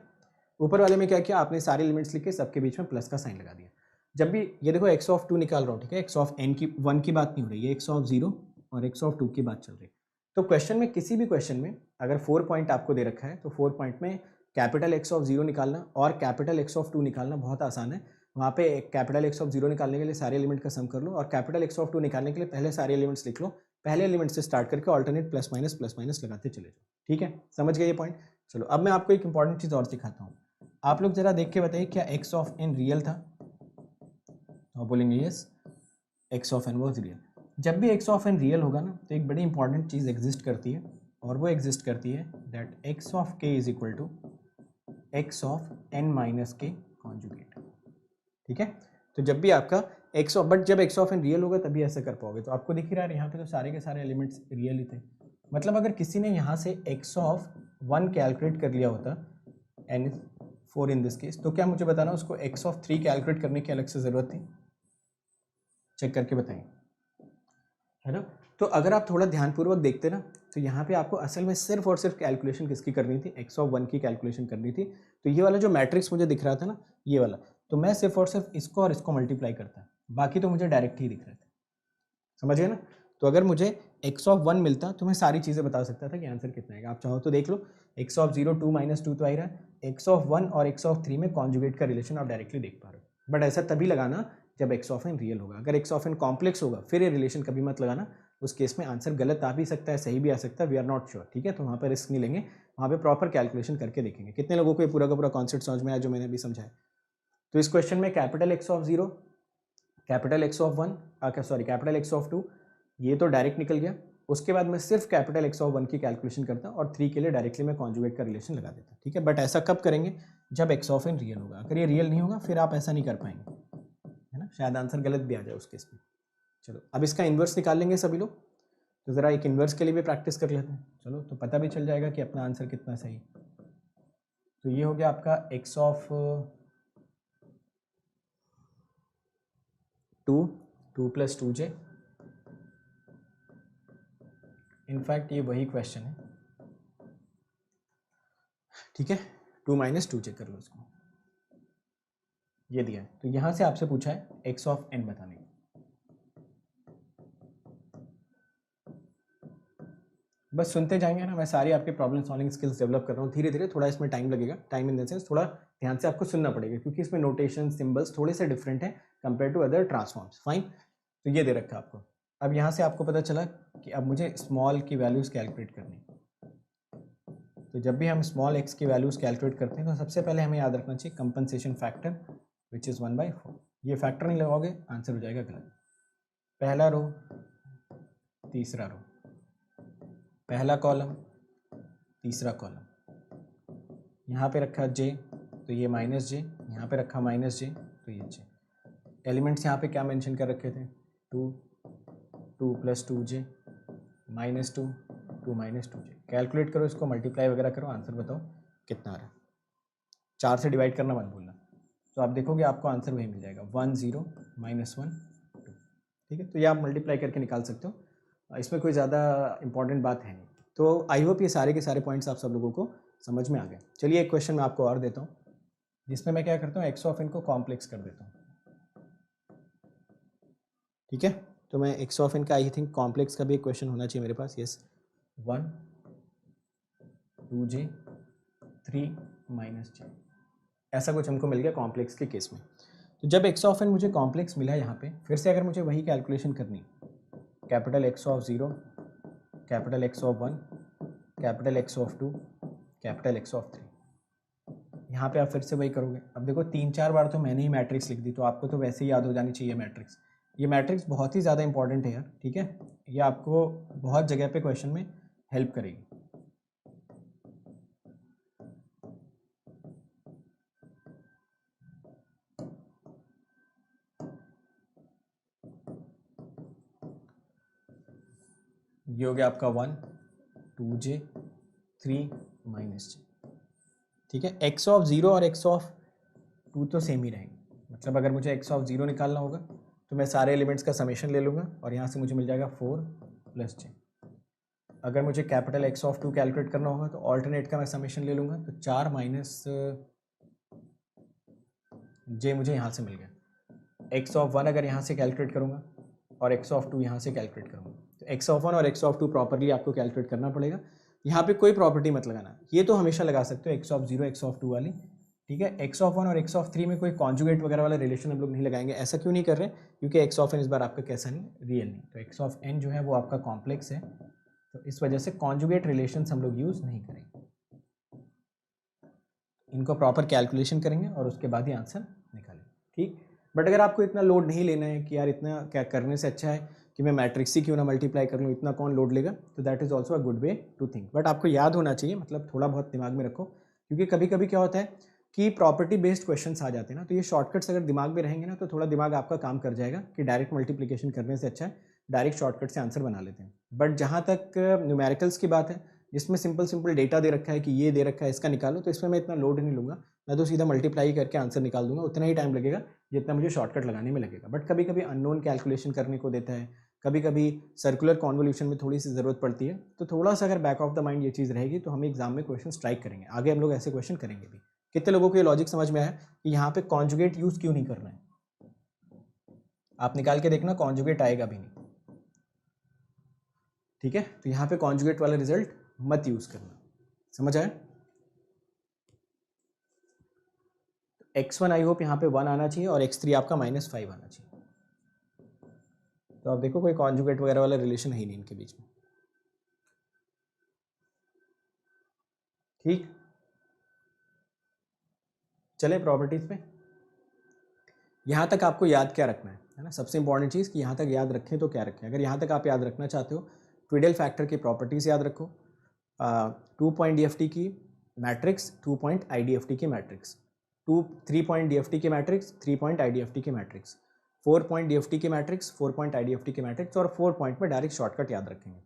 A: ऊपर वाले में क्या किया आपने, सारे एलिमेंट्स लिख के सबके बीच में प्लस का साइन लगा दिया। जब भी ये देखो एक्स ऑफ 2 निकाल रहा हूँ, ठीक है, एक्स ऑफ n की 1 की बात नहीं हो रही, ये एक्स ऑफ 0 और एक्स ऑफ 2 की बात चल रही है। तो क्वेश्चन में, किसी भी क्वेश्चन में अगर 4 पॉइंट आपको दे रखा है तो 4 पॉइंट में कैपिटल एक्स ऑफ 0 निकालना और कैपिटल एक्स ऑफ 2 निकालना बहुत आसान है। वहाँ पे कैपिटल एक्स ऑफ 0 निकालने के लिए सारे एलिमेंट का सम कर लो, और कैपिटल एक्स ऑफ 2 निकालने के लिए पहले सारे एलिमेंट्स लिख लो, पहले एलिमेंट से स्टार्ट करके ऑल्टरनेट प्लस माइनस लगाते चले जाओ, ठीक है। समझ गए ये पॉइंट? चलो अब मैं आपको एक इंपॉर्टेंट चीज़ और सिखाता हूँ। आप लोग जरा देख के बताइए, क्या एक्स ऑफ n रियल था? आप बोलेंगे yes, x of n was real. जब भी एक्स ऑफ n रियल होगा ना तो एक बड़ी इंपॉर्टेंट चीज़ एग्जिस्ट करती है, और वो एग्जिस्ट करती है that x of k is equal to x of n minus k conjugate, ठीक है। तो जब भी आपका एक्स ऑफ, बट जब एक्स ऑफ n रियल होगा तभी ऐसा कर पाओगे। तो आपको दिख ही रहा है यहाँ पे तो सारे के सारे एलिमेंट्स रियल ही थे। मतलब अगर किसी ने यहाँ से एक्स ऑफ 1 कैलकुलेट कर लिया होता, n 4 इन दिस केस, तो क्या मुझे बताना उसको एक्स ऑफ 3 कैलकुलेट करने की अलग से ज़रूरत थी? चेक करके बताएं, है ना। तो अगर आप थोड़ा ध्यानपूर्वक देखते ना तो यहाँ पे आपको असल में सिर्फ और सिर्फ कैलकुलेशन किसकी करनी थी, एक्स ऑफ 1 की कैलकुलेशन करनी थी। तो ये वाला जो मैट्रिक्स मुझे दिख रहा था ना, ये वाला, तो मैं सिर्फ और सिर्फ इसको और इसको मल्टीप्लाई करता, बाकी तो मुझे डायरेक्ट ही दिख रहे थे। समझ गए ना। तो अगर मुझे एक्स ऑफ 1 मिलता तो मैं सारी चीज़ें बता सकता था कि आंसर कितना आएगा। आप चाहो तो देख लो, एक्स ऑफ 0 2 - 2 तो आ ही रहा है, एक्स ऑफ 1 और एक्स ऑफ 3 में कॉन्जुगेट का रिलेशन आप डायरेक्टली देख पा रहे हो। बट ऐसा तभी लगाना जब एक्स ऑफ n रियल होगा। अगर एक्स ऑफ n कॉम्प्लेक्स होगा फिर ये रिलेशन कभी मत लगाना, उस केस में आंसर गलत आ भी सकता है, सही भी आ सकता है, वी आर नॉट श्योर, ठीक है। तो वहाँ पर रिस्क नहीं लेंगे, वहाँ पे प्रॉपर कैलकुलेशन करके देखेंगे। कितने लोगों को ये पूरा का पूरा कॉन्सेप्ट समझ में आया जो मैंने अभी समझाया? तो इस क्वेश्चन में capital x of 0, capital x of 1, sorry capital x of 2, ये तो डायरेक्ट निकल गया। उसके बाद मैं सिर्फ कैपिटल एक्स ऑफ 1 की कैलकुलेशन करता और 3 के लिए डायरेक्टली मैं कॉन्जुगेट का रिलेशन लगा देता, ठीक है। बट ऐसा कब करेंगे? जब एक्स ऑफ एन रियल होगा। अगर ये रियल नहीं होगा फिर आप ऐसा नहीं कर पाएंगे, है ना, शायद आंसर गलत भी आ जाए उस केस में। चलो अब इसका इन्वर्स निकाल लेंगे सभी लोग, तो ज़रा एक इन्वर्स के लिए भी प्रैक्टिस कर लेते हैं। चलो तो पता भी चल जाएगा कि अपना आंसर कितना सही है। तो ये हो गया आपका x of 2 plus 2j। In fact ये वही क्वेश्चन है, ठीक है। 2 माइनस 2j कर लो इसको, ये दिया है। तो यहाँ से आपसे पूछा है एक्स ऑफ एन बताने का। बस सुनते जाएंगे ना, मैं सारी आपके प्रॉब्लम सॉल्विंग स्किल्स डेवलप कर रहा हूँ धीरे धीरे। थोड़ा इसमें टाइम लगेगा, टाइम इन द सेंस थोड़ा ध्यान से आपको सुनना पड़ेगा, क्योंकि इसमें नोटेशन सिंबल्स थोड़े से डिफरेंट हैं compare to other transforms. Fine, तो ये दे रखा है आपको। अब यहाँ से आपको पता चला कि अब मुझे स्मॉल की वैल्यूज़ कैलकुलेट करनी। तो जब भी हम स्मॉल एक्स की वैल्यूज़ कैलकुलेट करते हैं तो सबसे पहले हमें याद रखना चाहिए कंपनसेशन फैक्टर विच इज़ 1/4। ये फैक्टर नहीं लगाओगे आंसर हो जाएगा गलत। पहला रो, तीसरा रो, पहला कॉलम, तीसरा कॉलम, यहाँ पे रखा j तो ये माइनस j, यहाँ पे रखा माइनस j तो ये j। एलिमेंट्स यहाँ पे क्या मेंशन कर रखे थे? 2 plus 2j minus 2 minus 2j। Calculate करो इसको, मल्टीप्लाई वगैरह करो, आंसर बताओ कितना आ रहा है। 4 से डिवाइड करना मत भूलना। तो आप देखोगे आपको आंसर वही मिल जाएगा 1 0 माइनस 1 2, ठीक है। तो ये आप मल्टीप्लाई करके निकाल सकते हो, इसमें कोई ज़्यादा इंपॉर्टेंट बात है नहीं। तो आई होप ये सारे के सारे पॉइंट्स आप सब लोगों को समझ में आ गए। चलिए एक क्वेश्चन मैं आपको और देता हूँ, जिसमें मैं क्या करता हूँ, एक्स ऑफ एन को कॉम्प्लेक्स कर देता हूँ, ठीक है। तो मैं एक्स ऑफ एन का आई थिंक कॉम्प्लेक्स का भी एक क्वेश्चन होना चाहिए मेरे पास। यस, 1 2j 3 माइनस j, ऐसा कुछ हमको मिल गया कॉम्प्लेक्स के केस में। तो जब एक्स ऑफ एन मुझे कॉम्प्लेक्स मिला यहाँ पे, फिर से अगर मुझे वही कैलकुलेशन करनी, capital x of 0, capital x of 1, capital x of 2, capital x of 3, यहाँ पे आप फिर से वही करोगे। अब देखो 3-4 बार तो मैंने ही मैट्रिक्स लिख दी, तो आपको तो वैसे ही याद हो जानी चाहिए मैट्रिक्स। ये मैट्रिक्स बहुत ही ज़्यादा इंपॉर्टेंट है यार, ठीक है। ये आपको बहुत जगह पे क्वेश्चन में हेल्प करेगी। ये हो गया आपका 1 2j 3 माइनस j, ठीक है। एक्स ऑफ 0 और एक्स ऑफ 2 तो सेम ही रहेंगे, मतलब अगर मुझे एक्स ऑफ 0 निकालना होगा तो मैं सारे एलिमेंट्स का समेशन ले लूँगा और यहाँ से मुझे मिल जाएगा 4 प्लस j। अगर मुझे कैपिटल एक्स ऑफ 2 कैलकुलेट करना होगा तो ऑल्टरनेट का मैं समेशन ले लूँगा, तो 4 माइनस j मुझे यहाँ से मिल गया। एक्स ऑफ 1 अगर यहाँ से कैलकुलेट करूँगा और एक्स ऑफ 2 यहाँ से कैलकुलेट करूँगा, तो एक्स ऑफ 1 और एक्स ऑफ 2 प्रॉपरली आपको कैलकुलेट करना पड़ेगा। यहाँ पे कोई प्रॉपर्टी मत लगाना, ये तो हमेशा लगा सकते हो एक्स ऑफ 0 एक्स ऑफ 2 वाली, ठीक है। एक्स ऑफ 1 और एक्स ऑफ 3 में कोई कॉन्जुगेट वगैरह वाला रिलेशन हम लोग नहीं लगाएंगे। ऐसा क्यों नहीं कर रहे? क्योंकि एक्स ऑफ एन इस बार आपका कैसा नहीं, रियल नहीं। तो एक्स ऑफ एन जो है वो आपका कॉम्प्लेक्स है, तो इस वजह से कॉन्जुगेट रिलेशन हम लोग यूज़ नहीं करेंगे। इनको प्रॉपर कैलकुलेशन करेंगे और उसके बाद ही आंसर निकालेंगे, ठीक। बट अगर आपको इतना लोड नहीं लेना है कि यार इतना क्या करने से अच्छा है कि मैं मैट्रिक्स ही क्यों ना मल्टीप्लाई कर लूँ, इतना कौन लोड लेगा, तो that is also a good way to think. But आपको याद होना चाहिए, मतलब थोड़ा बहुत दिमाग में रखो, क्योंकि कभी कभी क्या होता है कि प्रॉपर्टी बेस्ड क्वेश्चंस आ जाते हैं ना, तो ये शॉर्टकट्स अगर दिमाग में रहेंगे ना तो थोड़ा दिमाग आपका काम कर जाएगा कि डायरेक्ट मल्टीप्लिकेशन करने से अच्छा है डायरेक्ट शॉर्टकट से आंसर बना लेते हैं। बट जहाँ तक न्यूमेरिकल्स की बात है, जिसमें सिंपल सिंपल डेटा दे रखा है कि ये दे रखा है इसका निकालो, तो इसमें मैं इतना लोड नहीं लूँगा, मैं तो सीधा मल्टीप्लाई करके आंसर निकाल दूंगा। उतना ही टाइम लगेगा जितना मुझे शॉर्टकट लगाने में लगेगा। बट कभी कभी अननोन कैलकुलेशन करने को देता है, कभी कभी सर्कुलर कॉन्वोल्यूशन में थोड़ी सी ज़रूरत पड़ती है, तो थोड़ा सा अगर बैक ऑफ द माइंड ये चीज़ रहेगी तो हम एग्जाम में क्वेश्चन स्ट्राइक करेंगे। आगे हम लोग ऐसे क्वेश्चन करेंगे भी। कितने लोगों को ये लॉजिक समझ में आया कि यहाँ पे कॉन्जुगेट यूज़ क्यों नहीं करना है? आप निकाल के देखना, कॉन्जुगेट आएगा भी नहीं, ठीक है। तो यहाँ पे कॉन्जुगेट वाला रिजल्ट मत यूज़ करना, समझ आया? x1 आई होप यहाँ पे 1 आना चाहिए और x3 आपका -5 आना चाहिए। तो आप देखो कोई कॉन्जुगेट वगैरह वाला रिलेशन है ही नहीं इनके बीच में। ठीक, चले प्रॉपर्टीज पे। यहाँ तक आपको याद क्या रखना है ना, सबसे इंपॉर्टेंट चीज़ कि यहाँ तक याद रखें तो क्या रखें। अगर यहाँ तक आप याद रखना चाहते हो, ट्विडल फैक्टर की प्रॉपर्टीज़ याद रखो, 2 पॉइंट DFT की मैट्रिक्स, 2 पॉइंट IDFT की मैट्रिक्स, 3 पॉइंट DFT की मैट्रिक्स, 3 पॉइंट IDFT की मैट्रिक्स, 4 पॉइंट DFT की मैट्रिक्स, 4 पॉइंट IDFT की मैट्रिक्स, और 4 पॉइंट में डायरेक्ट शॉर्टकट याद रखेंगे।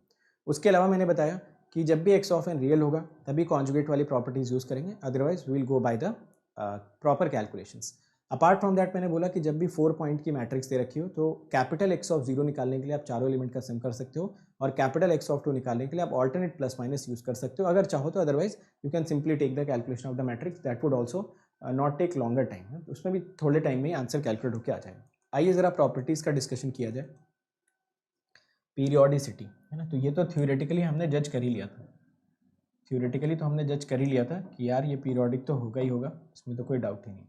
A: उसके अलावा मैंने बताया कि जब भी x ऑफ n रियल होगा तभी कॉन्जुगेट वाली प्रॉपर्टीज़ यूज़ करेंगे, otherwise we will go by the proper calculations. Apart from that मैंने बोला कि जब भी 4 पॉइंट की मैट्रिक्स दे रखी हो तो कैपिटल X ऑफ 0 निकालने के लिए आप चारों एलिमेंट का सम कर सकते हो, और कैपिटल X ऑफ 2 निकालने के लिए आप ऑल्टरनेट प्लस माइनस यूज कर सकते हो अगर चाहो तो। Otherwise you can simply take the calculation of the matrix, that would also not take longer time, उसमें भी थोड़े टाइम में आंसर कैलकुलेट होकर आ जाएगा। आइए ज़रा प्रॉपर्टीज़ का डिस्कशन किया जाए। पीरियोडिसिटी है ना, तो ये तो थ्योरेटिकली हमने जज कर ही लिया था, थ्योरेटिकली तो हमने जज कर ही लिया था कि यार ये पीरियोडिक तो होगा ही होगा, इसमें तो कोई डाउट ही नहीं।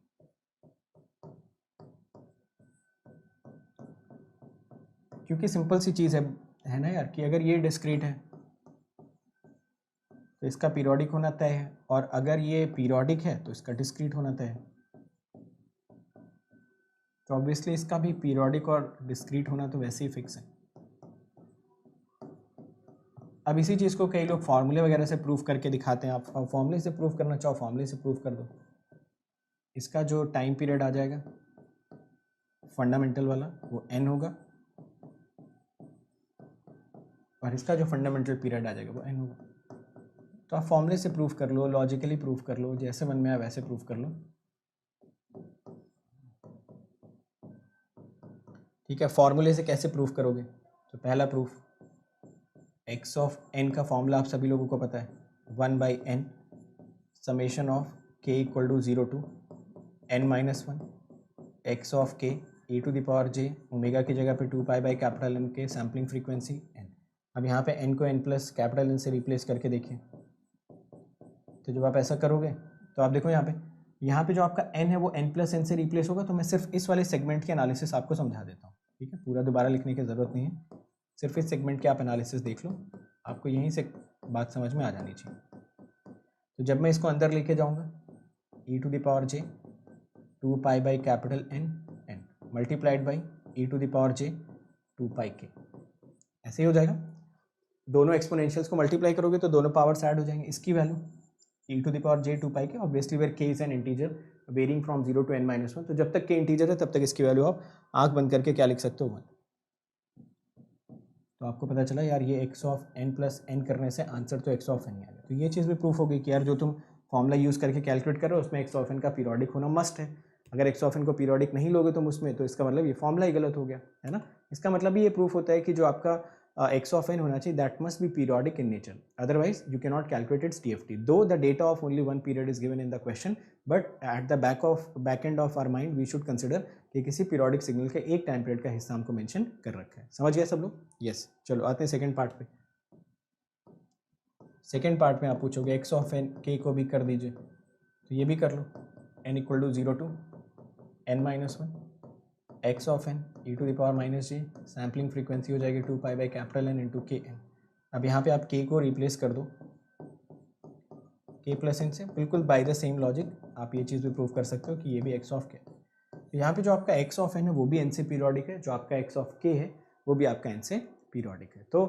A: क्योंकि सिंपल सी चीज़ है ना यार, कि अगर ये डिस्क्रीट है तो इसका पीरियोडिक होना तय है, और अगर ये पीरियोडिक है तो इसका डिस्क्रीट होना तय है। तो ऑब्वियसली इसका भी पीरियोडिक और डिस्क्रीट होना तो वैसे ही फिक्स है। अब इसी चीज़ को कई लोग फॉर्मूले वगैरह से प्रूफ करके दिखाते हैं। आप फॉर्मूले से प्रूफ करना चाहो फॉर्मूले से प्रूफ कर दो। इसका जो टाइम पीरियड आ जाएगा फंडामेंटल वाला वो n होगा, और इसका जो फंडामेंटल पीरियड आ जाएगा वो n होगा। तो आप फॉर्मूले से प्रूफ कर लो, लॉजिकली प्रूफ कर लो, जैसे मन में आए वैसे प्रूफ कर लो। ठीक है, फॉर्मूले से कैसे प्रूफ करोगे? तो पहला प्रूफ, x ऑफ n का फॉर्मूला आप सभी लोगों को पता है, 1/n summation of k equal to 0 to n-1 x of k e to the power j, omega की जगह पे 2 पाई बाई कैपिटल N के सैम्पलिंग फ्रीक्वेंसी n। अब यहाँ पे n को n प्लस कैपिटल N से रिप्लेस करके देखिए, तो जब आप ऐसा करोगे तो आप देखो यहाँ पे जो आपका n है वो n प्लस n से रिप्लेस होगा। तो मैं सिर्फ इस वाले सेगमेंट की एनालिसिस आपको समझा देता हूँ, ठीक है, पूरा दोबारा लिखने की ज़रूरत नहीं है, सिर्फ इस सेगमेंट की आप एनालिसिस देख लो, आपको यहीं से बात समझ में आ जानी चाहिए। तो जब मैं इसको अंदर लेके जाऊँगा e to the power j 2 pi by capital n multiplied by e to the power j 2 pi k, ऐसे ही हो जाएगा। दोनों एक्सपोनेंशियल्स को मल्टीप्लाई करोगे तो दोनों पावर्स ऐड हो जाएंगे। इसकी value e to the power j 2 pi k, obviously where k is an integer varying from 0 to n-1, तो जब तक k इंटीजर है तब तक इसकी वैल्यू आप आंख बंद करके क्या लिख सकते हो 1। तो आपको पता चला यार ये x of n plus n करने से आंसर तो x ऑफ n ही आ गया। तो ये चीज़ भी प्रूफ हो गई कि यार जो तुम फॉर्मूला यूज़ करके कैलकुलेट कर रहे हो उसमें x ऑफ n का पीरियोडिक होना मस्ट है। अगर x ऑफ n को पीरियोडिक नहीं लोगे तुम उसमें, तो इसका मतलब ये फॉर्मूला ही गलत हो गया, है ना। इसका मतलब ये प्रूफ होता है कि जो आपका x ऑफ n होना चाहिए that must be periodic in nature, otherwise you can not calculate its DFT, though the data of only one period is given in the question, but at the back end of our mind we should consider कि किसी पीरियोडिक सिग्नल के एक टाइम पीरियड का हिस्सा हमको मेंशन कर रखा है। समझ गए सब लोग? यस। चलो आते हैं सेकंड पार्ट पे। सेकंड पार्ट में आप पूछोगे x ऑफ n k को भी कर दीजिए, तो ये भी कर लो, n equal to 0 to n-1 x of n e to the power minus j, sampling frequency हो जाएगी 2 pi by capital N into k n. अब यहाँ पे आप k को रिप्लेस कर दो k प्लस n से, बिल्कुल बाय द सेम लॉजिक आप ये चीज़ भी प्रूव कर सकते हो कि ये भी x ऑफ k। तो यहाँ पे जो आपका x ऑफ n है वो भी n से पीरियोडिक है, जो आपका x ऑफ k है वो भी आपका n से पीरियोडिक है। तो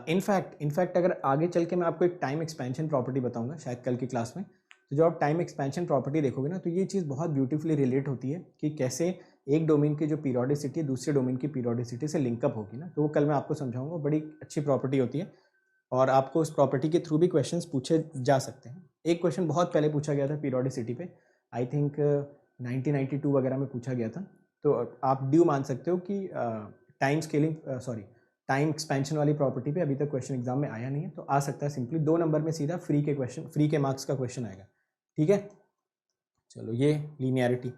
A: इनफैक्ट अगर आगे चल के मैं आपको एक टाइम एक्सपेंशन प्रॉपर्टी बताऊंगा शायद कल की क्लास में, तो जो आप टाइम एक्सपेंशन प्रॉपर्टी देखोगे ना तो ये चीज़ बहुत ब्यूटीफुली रिलेट होती है कि कैसे एक डोमेन की जो पीरियोडिसिटी दूसरे डोमेन की पीरियोडिसिटी से लिंकअप होगी ना, तो वो कल मैं आपको समझाऊंगा। बड़ी अच्छी प्रॉपर्टी होती है और आपको उस प्रॉपर्टी के थ्रू भी क्वेश्चंस पूछे जा सकते हैं। एक क्वेश्चन बहुत पहले पूछा गया था पीरियोडिसिटी पे, आई थिंक 1992 वगैरह में पूछा गया था, तो आप ड्यू मान सकते हो कि टाइम एक्सपेंशन वाली प्रॉपर्टी पे अभी तक क्वेश्चन एग्जाम में आया नहीं है, तो आ सकता है सिंपली 2 नंबर में सीधा फ्री के मार्क्स का क्वेश्चन आएगा, ठीक है। चलो ये लीनियरिटी,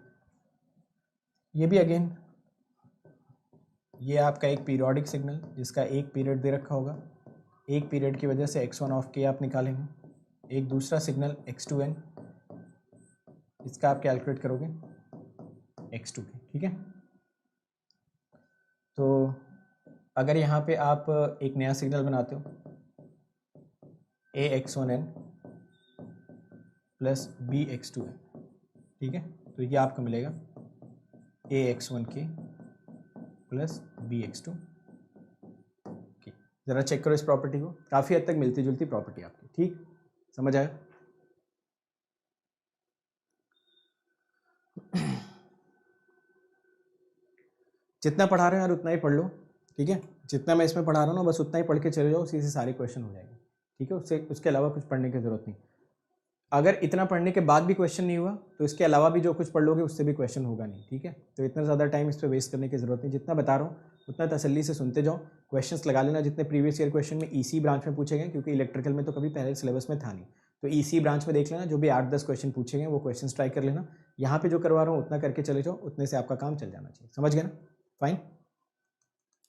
A: ये भी अगेन ये आपका एक पीरियोडिक सिग्नल जिसका एक पीरियड दे रखा होगा, एक पीरियड की वजह से x1 ऑफ k आप निकालेंगे, एक दूसरा सिग्नल x2n, इसका आप कैलकुलेट करोगे x2k, ठीक है। तो अगर यहाँ पे आप एक नया सिग्नल बनाते हो ax1n प्लस bx2n, ठीक है, तो ये आपको मिलेगा ax1k प्लस bx2, ज़रा चेक करो इस प्रॉपर्टी को, काफ़ी हद तक मिलती जुलती प्रॉपर्टी आपकी, ठीक, समझ आया? जितना पढ़ा रहे हो यार उतना ही पढ़ लो, ठीक है, जितना मैं इसमें पढ़ा रहा हूँ ना बस उतना ही पढ़ के चले जाओ, उसी से सारे क्वेश्चन हो जाएंगे, ठीक है, उसके अलावा कुछ पढ़ने की ज़रूरत नहीं। अगर इतना पढ़ने के बाद भी क्वेश्चन नहीं हुआ तो इसके अलावा भी जो कुछ पढ़ लोगे उससे भी क्वेश्चन होगा नहीं, ठीक है, तो इतना ज़्यादा टाइम इस पर वेस्ट करने की ज़रूरत नहीं, जितना बता रहा हूँ उतना तसल्ली से सुनते जाओ, क्वेश्चंस लगा लेना जितने प्रीवियस ईयर क्वेश्चन में ईसी ब्रांच में पूछे गए, क्योंकि इलेक्ट्रिकल में तो कभी पहले सिलेबस में था नहीं, तो ईसी ब्रांच में देख लेना, जो भी 8-10 क्वेश्चन पूछे गए वो क्वेश्चन ट्राई कर लेना, यहाँ पे जो करवा रहा हूँ उतना करके चले जाओ, उतने से आपका काम चल जाना चाहिए, समझ गए ना, फाइन।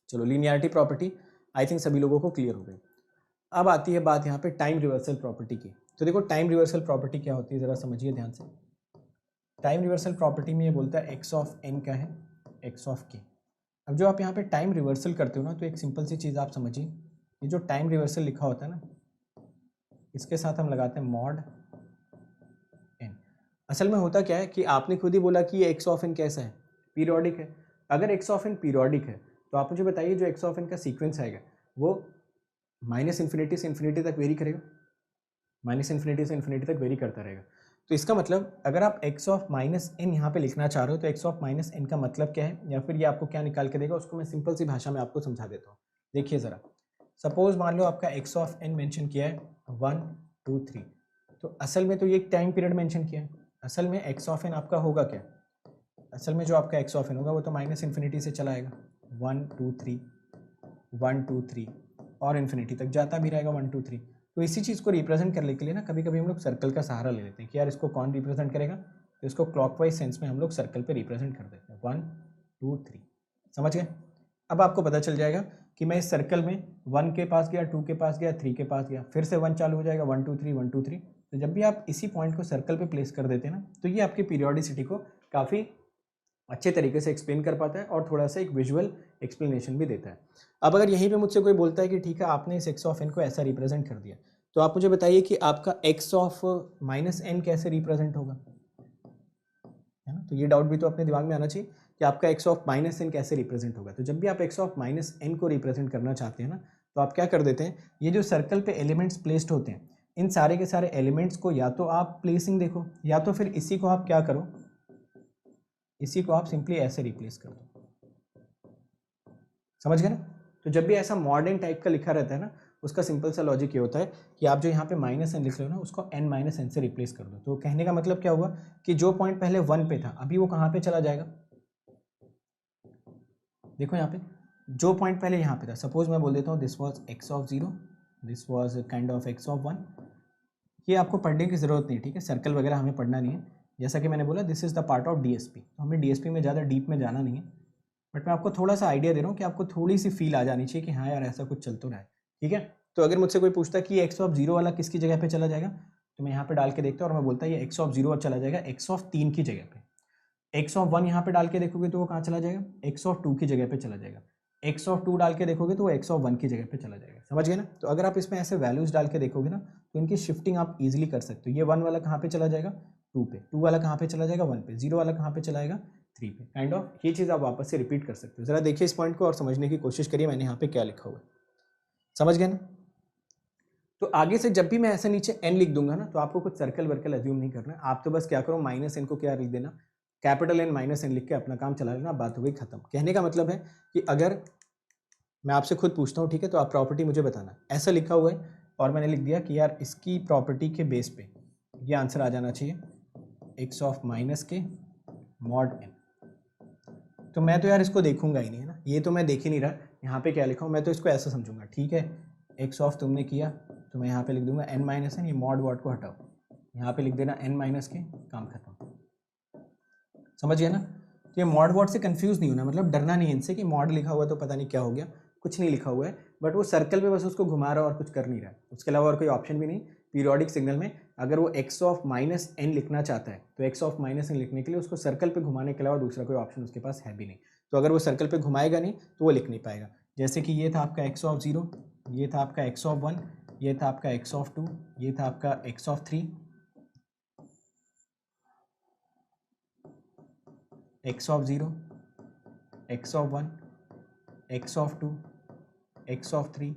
A: चलो लीनियरिटी प्रॉपर्टी आई थिंक सभी लोगों को क्लियर हो गई। अब आती है बात यहाँ पे टाइम रिवर्सल प्रॉपर्टी की। तो देखो टाइम रिवर्सल प्रॉपर्टी क्या होती है ज़रा समझिए ध्यान से। टाइम रिवर्सल प्रॉपर्टी में ये बोलता है एक्स ऑफ एन क्या है, एक्स ऑफ के। अब जो आप यहाँ पे टाइम रिवर्सल करते हो ना तो एक सिंपल सी चीज़ आप समझिए, ये जो टाइम रिवर्सल लिखा होता है ना इसके साथ हम लगाते हैं मॉड एन। असल में होता क्या है कि आपने खुद ही बोला कि ये एक्स ऑफ एन कैसा है, पीरियोडिक है। अगर एक्स ऑफ एन पीरियोडिक है तो आप मुझे बताइए जो एक्स ऑफ एन का सीक्वेंस आएगा वो माइनस इन्फिनिटी से इन्फिनिटी तक वेरी करेगा, माइनस इन्फिनिटी से इन्फिनिटी तक वेरी करता रहेगा। तो इसका मतलब अगर आप एक्स ऑफ माइनस एन यहाँ पे लिखना चाह रहे हो तो एक्स ऑफ माइनस एन का मतलब क्या है, या फिर ये आपको क्या निकाल के देगा उसको मैं सिंपल सी भाषा में आपको समझा देता हूँ। देखिए ज़रा, सपोज मान लो आपका एक्स ऑफ एन मेंशन किया है 1 2 3, तो असल में तो ये एक टाइम पीरियड मेंशन किया है। असल में एक्स ऑफ एन आपका होगा क्या, असल में जो आपका एक्स ऑफ एन होगा वो तो माइनस इन्फिनिटी से चला आएगा 1 2 3 1 2 3 और इन्फिनिटी तक जाता भी रहेगा 1 2 3। तो इसी चीज़ को रिप्रेजेंट करने के लिए ना कभी कभी हम लोग सर्कल का सहारा ले लेते हैं कि यार इसको कौन रिप्रेजेंट करेगा, तो इसको क्लॉकवाइज सेंस में हम लोग सर्कल पे रिप्रेजेंट कर देते हैं 1 2 3, समझ गए। अब आपको पता चल जाएगा कि मैं इस सर्कल में 1 के पास गया, 2 के पास गया, 3 के पास गया, फिर से 1 चालू हो जाएगा 1 2 3 1 2 3। तो जब भी आप इसी पॉइंट को सर्कल पे प्लेस कर देते हैं ना तो ये आपकी पीरियोडिसिटी को काफ़ी अच्छे तरीके से एक्सप्लेन कर पाता है और थोड़ा सा एक विजुअल एक्सप्लेनेशन भी देता है। अब अगर यहीं पे मुझसे कोई बोलता है कि ठीक है आपने इस एक्स ऑफ एन को ऐसा रिप्रेजेंट कर दिया, तो आप मुझे बताइए कि आपका एक्स ऑफ माइनस एन कैसे रिप्रेजेंट होगा, है ना। तो ये डाउट भी तो अपने दिमाग में आना चाहिए कि आपका एक्स ऑफ माइनस एन कैसे रिप्रेजेंट होगा। तो जब भी आप एक्स ऑफ माइनस एन को रिप्रेजेंट करना चाहते हैं ना तो आप क्या कर देते हैं, ये जो सर्कल पे एलिमेंट्स प्लेस्ड होते हैं इन सारे के सारे एलिमेंट्स को या तो आप प्लेसिंग देखो या तो फिर इसी को आप क्या करो, इसी को आप सिंपली ऐसे रिप्लेस कर दो, समझ गए ना। तो जब भी ऐसा मॉडर्न टाइप का लिखा रहता है ना उसका सिंपल सा लॉजिक ये होता है कि आप जो यहाँ पे माइनस एन लिख रहे हो ना उसको एन माइनस एन से रिप्लेस कर दो। तो कहने का मतलब क्या हुआ कि जो पॉइंट पहले 1 पे था अभी वो कहाँ पे चला जाएगा, देखो यहाँ पे जो पॉइंट पहले यहाँ पे था, सपोज मैं बोल देता हूँ this was x of 0, this was kind of x of 1। ये आपको पढ़ने की ज़रूरत नहीं, ठीक है, सर्कल वगैरह हमें पढ़ना नहीं है। जैसा कि मैंने बोला this is the part of DSP, तो हमें डीएसपी में ज़्यादा डीप में जाना नहीं है, बट मैं आपको थोड़ा सा आइडिया दे रहा हूँ कि आपको थोड़ी सी फील आ जानी चाहिए कि हाँ यार ऐसा कुछ चल तो रहा है, ठीक है। तो अगर मुझसे कोई पूछता है कि एक्स ऑफ 0 वाला किसकी जगह पे चला जाएगा, तो मैं यहाँ पे डाल के देखता हूँ और मैं बोलता है ये एक्स ऑफ 0 चला जाएगा एक्स ऑफ 3 की जगह पे। एक्स ऑफ 1 यहाँ पे डाल के देखोगे तो वो कहाँ चला जाएगा, एक्स ऑफ 2 की जगह पे चला जाएगा। एक्स ऑफ 2 डाल के देखोगे तो वो एक्स ऑफ 1 की जगह पे चला जाएगा, समझ गए ना। तो अगर आप इसमें ऐसे वैल्यूज डाल के देखोगे ना तो इनकी शिफ्टिंग आप इजीली कर सकते हो। ये 1 वाला कहाँ पे चला जाएगा 2 पे, 2 वाला कहाँ पे चला जाएगा 1 पे, 0 वाला कहाँ पे चला जाएगा 3 पे, काइंड ऑफ ये चीज़ आप वापस से रिपीट कर सकते हो। जरा देखिए इस पॉइंट को और समझने की कोशिश करिए मैंने यहाँ पे क्या लिखा हुआ है, समझ गए ना। तो आगे से जब भी मैं ऐसे नीचे एन लिख दूंगा ना तो आपको कुछ सर्कल वर्कल अज्यूम नहीं करना है, आप तो बस क्या करो माइनस एन को क्या लिख देना, कैपिटल एन माइनस एन लिख के अपना काम चला लेना, बात हो गई खत्म। कहने का मतलब है कि अगर मैं आपसे खुद पूछता हूँ ठीक है तो आप प्रॉपर्टी मुझे बताना, ऐसा लिखा हुआ है और मैंने लिख दिया कि यार इसकी प्रॉपर्टी के बेस पे ये आंसर आ जाना चाहिए एक्स ऑफ माइनस के मॉड एन, तो मैं तो यार इसको देखूंगा ही नहीं, है ना, ये तो मैं देख ही नहीं रहा यहाँ पे क्या लिखा हूँ, मैं तो इसको ऐसा समझूंगा ठीक है एक्स ऑफ तुमने किया तो मैं यहाँ पे लिख दूंगा एन माइनस एन, ये मॉड वॉड को हटाओ, यहाँ पे लिख देना एन माइनस के, काम खत्म, समझ गया ना। तो ये मॉड वॉड से कंफ्यूज नहीं होना, मतलब डरना नहीं इनसे कि मॉड लिखा हुआ तो पता नहीं क्या हो गया, कुछ नहीं लिखा हुआ है, बट वो सर्कल पे बस उसको घुमा रहा है और कुछ कर नहीं रहा है, उसके अलावा और कोई ऑप्शन भी नहीं। पीरियोडिक सिग्नल में अगर वो एक्स ऑफ माइनस एन लिखना चाहता है तो एक्स ऑफ माइनस एन लिखने के लिए उसको सर्कल पे घुमाने के अलावा दूसरा कोई ऑप्शन उसके पास है भी नहीं, तो अगर वो सर्कल पे घुमाएगा नहीं तो वो लिख नहीं पाएगा। जैसे कि ये था आपका x ऑफ 0, ये था आपका x ऑफ 1, ये था आपका x ऑफ 2, ये था आपका x of 3, x of 0, x of 1, x of 2, x of 3,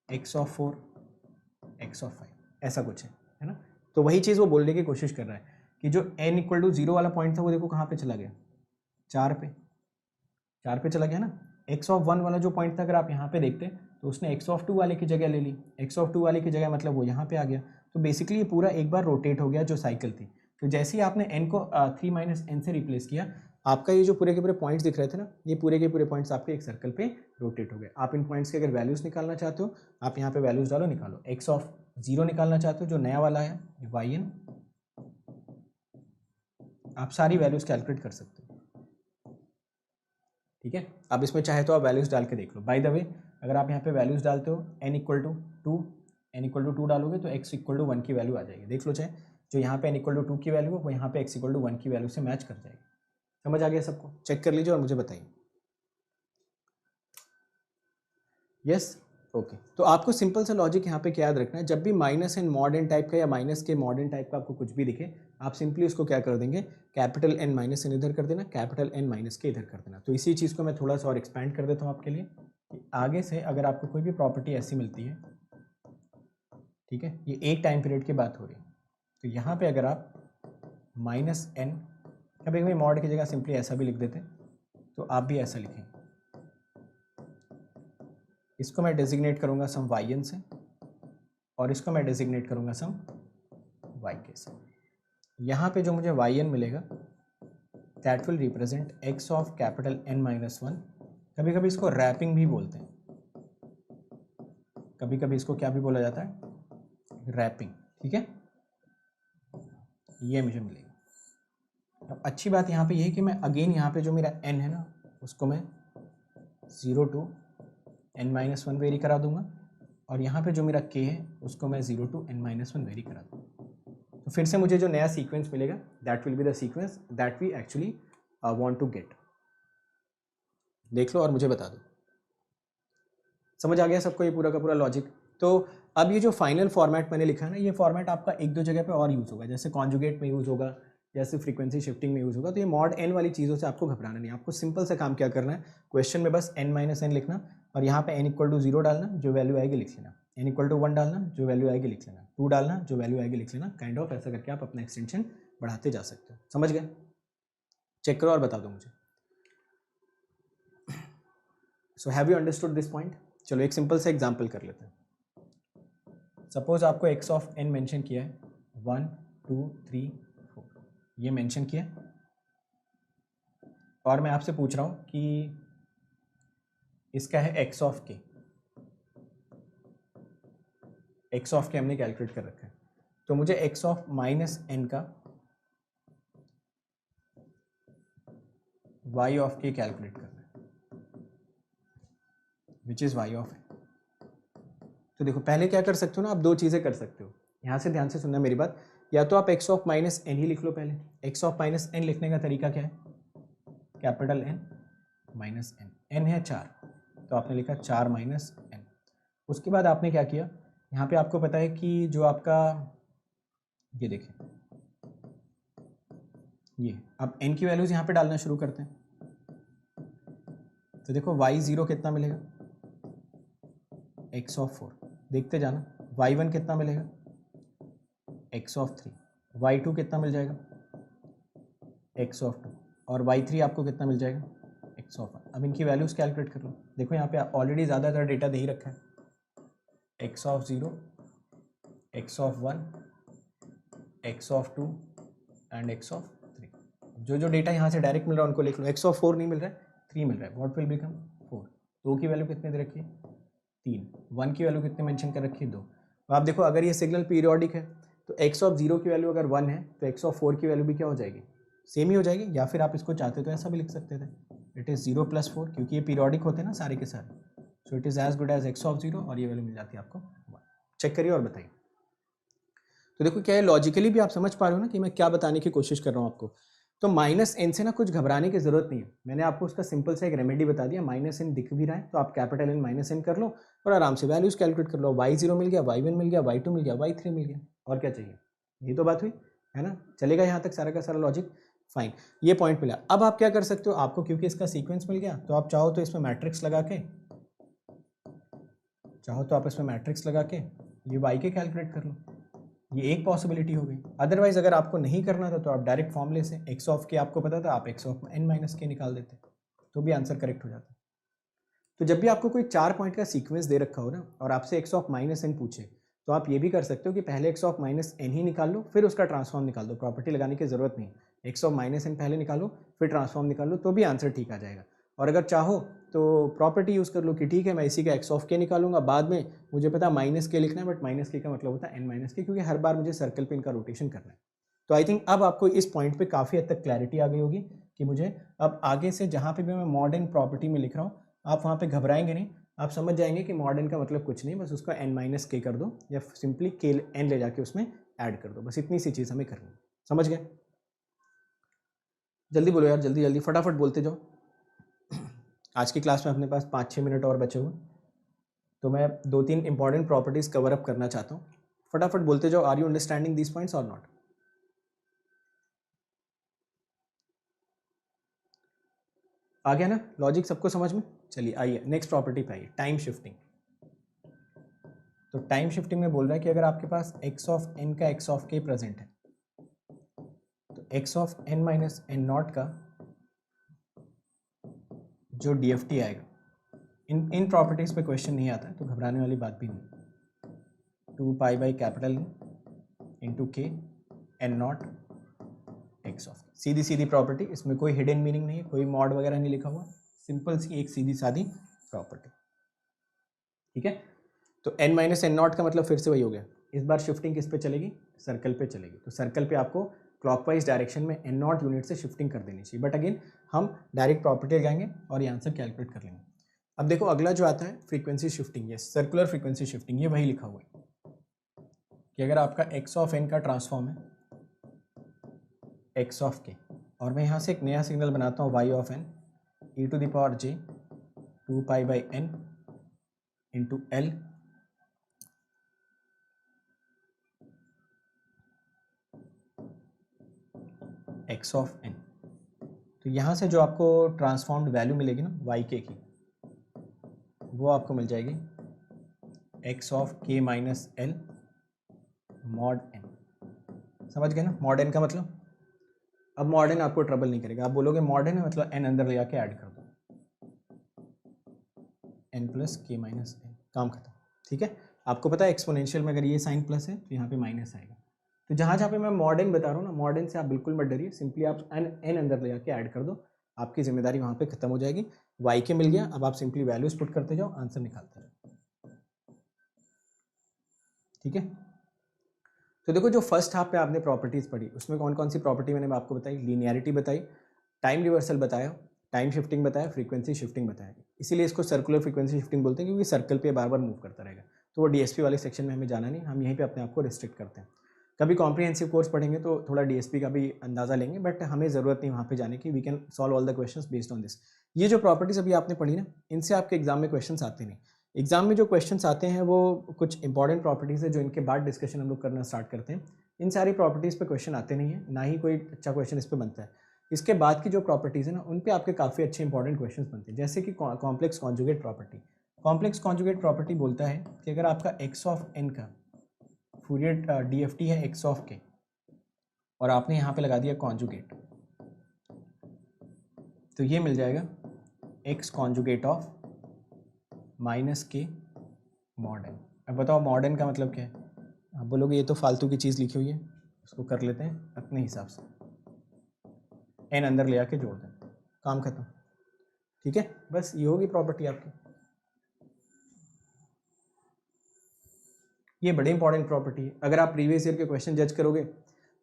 A: x of 4, x of 5, ऐसा कुछ है ना। तो वही चीज़ वो बोलने की कोशिश कर रहा है कि जो n इक्वल टू 0 वाला पॉइंट था वो देखो कहाँ पे चला गया, 4 पे चला गया ना। x ऑफ 1 वाला जो पॉइंट था अगर आप यहाँ पे देखते तो उसने x ऑफ 2 वाले की जगह ले ली, x ऑफ 2 वाले की जगह मतलब वो यहाँ पे आ गया। तो बेसिकली ये पूरा एक बार रोटेट हो गया जो साइकिल थी। तो जैसे ही आपने n को 3 माइनस n से रिप्लेस किया, आपका ये जो पूरे के पूरे पॉइंट्स दिख रहे थे ना, ये पूरे के पूरे पॉइंट्स आपके एक सर्कल पे रोटेट हो गए। आप इन पॉइंट्स के अगर वैल्यूज़ निकालना चाहते हो, आप यहाँ पे वैल्यूज़ डालो, निकालो। x ऑफ 0 निकालना चाहते हो जो नया वाला है yn, आप सारी वैल्यूज़ कैलकुलेट कर सकते हो, ठीक है। अब इसमें चाहे तो आप वैल्यूज़ डाल के देख लो। बाय द वे अगर आप यहाँ पे वैल्यूज़ डालते हो n इक्वल टू 2 डालोगे तो x इक्वल टू 1 की वैल्यू आ जाएगी। देख लो, चाहे जो यहाँ पे n इक्वल टू 2 की वैल्यू है वो यहाँ पे x इक्वल टू 1 की वैल्यू से मैच कर जाएगी। समझ आ गया सबको? चेक कर लीजिए और मुझे बताइए। Yes, okay. तो आपको सिंपल सा लॉजिक यहाँ पे क्या याद रखना है, जब भी minus n mod n type का या माइनस के मॉड एन टाइप का आपको कुछ भी दिखे, आप सिंपली उसको क्या कर देंगे, कैपिटल एन माइनस एन इधर कर देना, कैपिटल एन माइनस के इधर कर देना। तो इसी चीज़ को मैं थोड़ा सा और एक्सपैंड कर देता हूँ आपके लिए कि आगे से अगर आपको कोई भी प्रॉपर्टी ऐसी मिलती है, ठीक है, ये एक टाइम पीरियड की बात हो रही है, तो यहाँ पे अगर आप माइनस एन, कभी कभी मॉड की जगह सिंपली ऐसा भी लिख देते, तो आप भी ऐसा लिखेंगे। इसको मैं डेजिग्नेट करूँगा सम yn से और इसको मैं डेजिग्नेट करूँगा सम yk से। यहाँ पे जो मुझे yn मिलेगा that will represent x of capital n minus 1। कभी कभी इसको रैपिंग भी बोलते हैं, कभी कभी इसको क्या भी बोला जाता है, रैपिंग, ठीक है। ये मुझे मिलेगा। अब अच्छी बात यहाँ पे ये है कि मैं अगेन यहाँ पे जो मेरा n है ना उसको मैं 0 to n माइनस 1 वेरी करा दूंगा और यहाँ पे जो मेरा k है उसको मैं 0 to n माइनस 1 वेरी करा दूंगा। तो फिर से मुझे जो नया सीक्वेंस मिलेगा that will be the sequence that we actually want to get. देख लो और मुझे बता दो। समझ आ गया सबको ये पूरा का पूरा लॉजिक? तो अब ये जो फाइनल फॉर्मेट मैंने लिखा है ना, ये फॉर्मेट आपका एक दो जगह पे और यूज़ होगा, जैसे कॉन्जुगेट में यूज़ होगा, जैसे फ्रीक्वेंसी शिफ्टिंग में यूज़ होगा। तो ये मॉड n वाली चीज़ों से आपको घबराना नहीं, आपको सिंपल सा काम क्या करना है, क्वेश्चन में बस n माइनस एन लिखना और यहाँ पे n इक्वल टू 0 डालना, जो वैल्यू आएगी लिख लेना, n इक्वल टू 1 डालना, जो वैल्यू आएगी लिख लेना, 2 डालना, जो वैल्यू आएगी लिख लेना। काइंड ऑफ ऐसा करके आप अपना एक्सटेंशन बढ़ाते जा सकते हो। समझ गए? चेक करो और बता दो मुझे। So have you understood this point? चलो एक सिंपल सा एग्जाम्पल कर लेते हैं। सपोज आपको x ऑफ n मेंशन किया है 1 2 3 4, ये मेंशन किया और मैं आपसे पूछ रहा हूँ कि इसका है x of k। x of k हमने कैलकुलेट कर रखा है, तो मुझे x ऑफ माइनस n का y ऑफ k कैलकुलेट करना है, which is y of n। तो देखो पहले क्या कर सकते हो ना, आप दो चीज़ें कर सकते हो, यहाँ से ध्यान से सुनना मेरी बात। या तो आप x ऑफ माइनस एन ही लिख लो पहले। x ऑफ माइनस एन लिखने का तरीका क्या है, capital N minus n, n है 4 तो आपने लिखा 4 माइनस एन। उसके बाद आपने क्या किया, यहाँ पे आपको पता है कि जो आपका ये देखें, ये अब n की वैल्यूज़ यहाँ पे डालना शुरू करते हैं। तो देखो y0 कितना मिलेगा, x ऑफ 4, देखते जाना। y1 कितना मिलेगा, x ऑफ 3, y2 कितना मिल जाएगा, x ऑफ 2, और y3 आपको कितना मिल जाएगा, x ऑफ 1। अब इनकी वैल्यूज़ कैलकुलेट कर लो। देखो यहाँ पे ऑलरेडी ज़्यादातर डेटा दे ही रखा है, x of 0, x of 1, x of 2 and x of 3। जो जो डेटा यहाँ से डायरेक्ट मिल रहा है उनको लिख लो। x ऑफ 4 नहीं मिल रहा है, 3 मिल रहा है, व्हाट विल बिकम 4। 2 की वैल्यू कितने दे रखी है, 3। 1 की वैल्यू कितने मेंशन कर रखी है, 2। तो आप देखो अगर ये सिग्नल पीरियोडिक है तो x ऑफ 0 की वैल्यू अगर 1 है तो x ऑफ 4 की वैल्यू भी क्या हो जाएगी, सेम ही हो जाएगी। या फिर आप इसको चाहते तो ऐसा भी लिख सकते थे, इट इज़ 0 + 4, क्योंकि ये पीरियोडिक होते हैं ना सारे के सारे। So it is as good as x of 0 और ये वैल्यू मिल जाती है आपको 1। चेक करिए और बताइए। तो देखो क्या है, लॉजिकली भी आप समझ पा रहे हो ना कि मैं क्या बताने की कोशिश कर रहा हूँ आपको। तो माइनस एन से ना कुछ घबराने की जरूरत नहीं है, मैंने आपको उसका सिंपल सा एक रेमेडी बता दिया। माइनस एन दिख भी रहा है तो आप कैपिटल एन माइनस एन कर लो और आराम से वैल्यूज कैलकुलेट कर लो। y0 मिल गया, y1 मिल गया, y2 मिल गया, y3 मिल गया, और क्या चाहिए? ये तो बात हुई है ना। चलेगा यहाँ तक सारा का सारा लॉजिक? फाइन, ये पॉइंट मिला। अब आप क्या कर सकते हो, आपको क्योंकि इसका सीक्वेंस मिल गया तो आप चाहो तो इसमें मैट्रिक्स लगा के ये y के कैलकुलेट कर लो, ये एक पॉसिबिलिटी हो गई। अदरवाइज अगर आपको नहीं करना था तो आप डायरेक्ट फॉर्मूले से x ऑफ के आपको पता था, आप x ऑफ n माइनस के निकाल देते तो भी आंसर करेक्ट हो जाता। तो जब भी आपको कोई 4 पॉइंट का सीक्वेंस दे रखा हो ना और आपसे x ऑफ माइनस एन पूछे तो आप ये भी कर सकते हो कि पहले x ऑफ माइनस एन ही निकाल लो, फिर उसका ट्रांसफॉर्म निकाल दो। प्रॉपर्टी लगाने की जरूरत नहीं, x ऑफ माइनस एन पहले निकालो फिर ट्रांसफॉर्म निकाल लो तो भी आंसर ठीक आ जाएगा। और अगर चाहो तो प्रॉपर्टी यूज़ कर लो कि ठीक है मैं इसी का x ऑफ के निकालूंगा, बाद में मुझे पता माइनस के लिखना है, बट माइनस के का मतलब होता है n माइनस के, क्योंकि हर बार मुझे सर्कल पे इनका रोटेशन करना है। तो आई थिंक अब आपको इस पॉइंट पे काफ़ी हद तक क्लैरिटी आ गई होगी कि मुझे अब आगे से जहाँ पे भी मैं मॉडर्न प्रॉपर्टी में लिख रहा हूँ आप वहाँ पे घबराएंगे नहीं, आप समझ जाएंगे कि मॉडर्न का मतलब कुछ नहीं, बस उसका n माइनस के कर दो या सिंपली के n ले जाके उसमें ऐड कर दो, बस इतनी सी चीज़ हमें करनी है। समझ गए? जल्दी बोलो यार, जल्दी जल्दी फटाफट बोलते जाओ। आज की क्लास में अपने पास 5-6 मिनट और बचे हुए, तो मैं 2-3 इंपॉर्टेंट प्रॉपर्टीज़ कवर अप करना चाहता हूँ। फटाफट बोलते जाओ। Are you understanding these points और नॉट? आ गया ना लॉजिक सबको समझ में? चलिए आइए नेक्स्ट प्रॉपर्टी पे आइए, टाइम शिफ्टिंग। तो टाइम शिफ्टिंग में बोल रहा है कि अगर आपके पास x ऑफ n का x ऑफ k प्रेजेंट है तो x of n minus n naught का जो DFT आएगा, इन प्रॉपर्टीज पे क्वेश्चन नहीं आता है तो घबराने वाली बात भी नहीं। 2 pi by capital into k n naught x of, सीधी सीधी प्रॉपर्टी, इसमें कोई हिडन मीनिंग नहीं है, कोई मॉड वगैरह नहीं लिखा हुआ, सिंपल सी एक सीधी सादी प्रॉपर्टी। ठीक है, तो n माइनस एन नॉट का मतलब फिर से वही हो गया, इस बार शिफ्टिंग किस पे चलेगी? सर्कल पे चलेगी। तो सर्कल पे आपको क्लॉकवाइज डायरेक्शन में एन नॉट यूनिट से शिफ्टिंग कर देनी चाहिए, बट अगेन हम डायरेक्ट प्रॉपर्टी लगाएंगे और ये आंसर कैलकुलेट कर लेंगे। अब देखो अगला जो आता है फ्रीक्वेंसी शिफ्टिंग, ये सर्कुलर फ्रीक्वेंसी शिफ्टिंग, ये वही लिखा हुआ है कि अगर आपका एक्स ऑफ एन का ट्रांसफॉर्म है एक्स ऑफ के, और मैं यहाँ से एक नया सिग्नल बनाता हूँ y of n e to the power j 2 pi by n into l x of n. तो यहाँ से जो आपको ट्रांसफॉर्म्ड वैल्यू मिलेगी ना वाई के की, वो आपको मिल जाएगी एक्स ऑफ के माइनस एल मॉड एन। समझ गए ना मॉड एन का मतलब? अब मॉड एन आपको ट्रबल नहीं करेगा, आप बोलोगे मॉड एन है मतलब एन अंदर ले आके ऐड कर दो, एन प्लस के माइनस एन, काम खत्म। ठीक है, आपको पता है एक्सपोनेंशियल में अगर ये साइन प्लस है तो यहाँ पे माइनस आएगा। तो जहाँ जहाँ पे मैं मॉडर्न बता रहा हूँ ना, मॉडर्न से आप बिल्कुल मत डरिए, सिंपली आप एन अंदर ले आके ऐड कर दो, आपकी जिम्मेदारी वहाँ पे खत्म हो जाएगी। वाई के मिल गया, अब आप सिंपली वैल्यूज पुट करते जाओ, आंसर निकालते जाओ। ठीक है, तो देखो जो फर्स्ट हाफ पे आपने प्रॉपर्टीज पढ़ी उसमें कौन कौन सी प्रॉपर्टी मैंने आपको बताई? लीनियरिटी बताई, टाइम रिवर्सल बताया, टाइम शिफ्टिंग बताया, फ्रीक्वेंसी शिफ्टिंग बताया। इसीलिए इसको सर्कुलर फ्रीक्वेंसी शिफ्टिंग बोलते हैं, क्योंकि सर्कल पे बार बार मूव करता रहेगा। तो वो डीएसपी वाले सेक्शन में हमें जाना नहीं, हम यहीं पे अपने आप को रिस्ट्रिक्ट करते हैं। कभी कॉम्प्रिहेंसिव कोर्स पढ़ेंगे तो थोड़ा डीएसपी का भी अंदाजा लेंगे, बट हमें ज़रूरत नहीं वहाँ पे जाने की, we can solve all the questions based on this. ये जो प्रॉपर्टीज अभी आपने पढ़ी ना, इनसे आपके एग्जाम में क्वेश्चंस आते नहीं। एग्जाम में जो क्वेश्चंस आते हैं वो कुछ इंपॉर्टेंट प्रॉपर्टीज़ है जो इनके बाद डिस्कशन हम लोग करना स्टार्ट करते हैं। इन सारी प्रॉपर्टीज़ पे क्वेश्चन आते नहीं है, ना ही कोई अच्छा क्वेश्चन इस पर बनता है। इसके बाद की जो प्रॉपर्टीज़ है ना, उन पे आपके काफ़ी अच्छे इंपॉर्टेंट क्वेश्चंस बनते हैं, जैसे कि complex conjugate property. Complex conjugate property बोलता है कि अगर आपका एक्स ऑफ एन का फूरियर डीएफटी है एक्स ऑफ के, और आपने यहाँ पे लगा दिया कॉन्जुगेट, तो ये मिल जाएगा एक्स कॉन्जुगेट ऑफ माइनस के मॉड एन। अब बताओ मॉड एन का मतलब क्या है? आप बोलोगे ये तो फालतू की चीज़ लिखी हुई है, उसको कर लेते हैं अपने हिसाब से, एन अंदर ले आके जोड़ दें, काम खत्म। ठीक है, बस ये होगी प्रॉपर्टी आपकी। ये बड़ी इंपॉर्टेंट प्रॉपर्टी है। अगर आप प्रीवियस ईयर के क्वेश्चन जज करोगे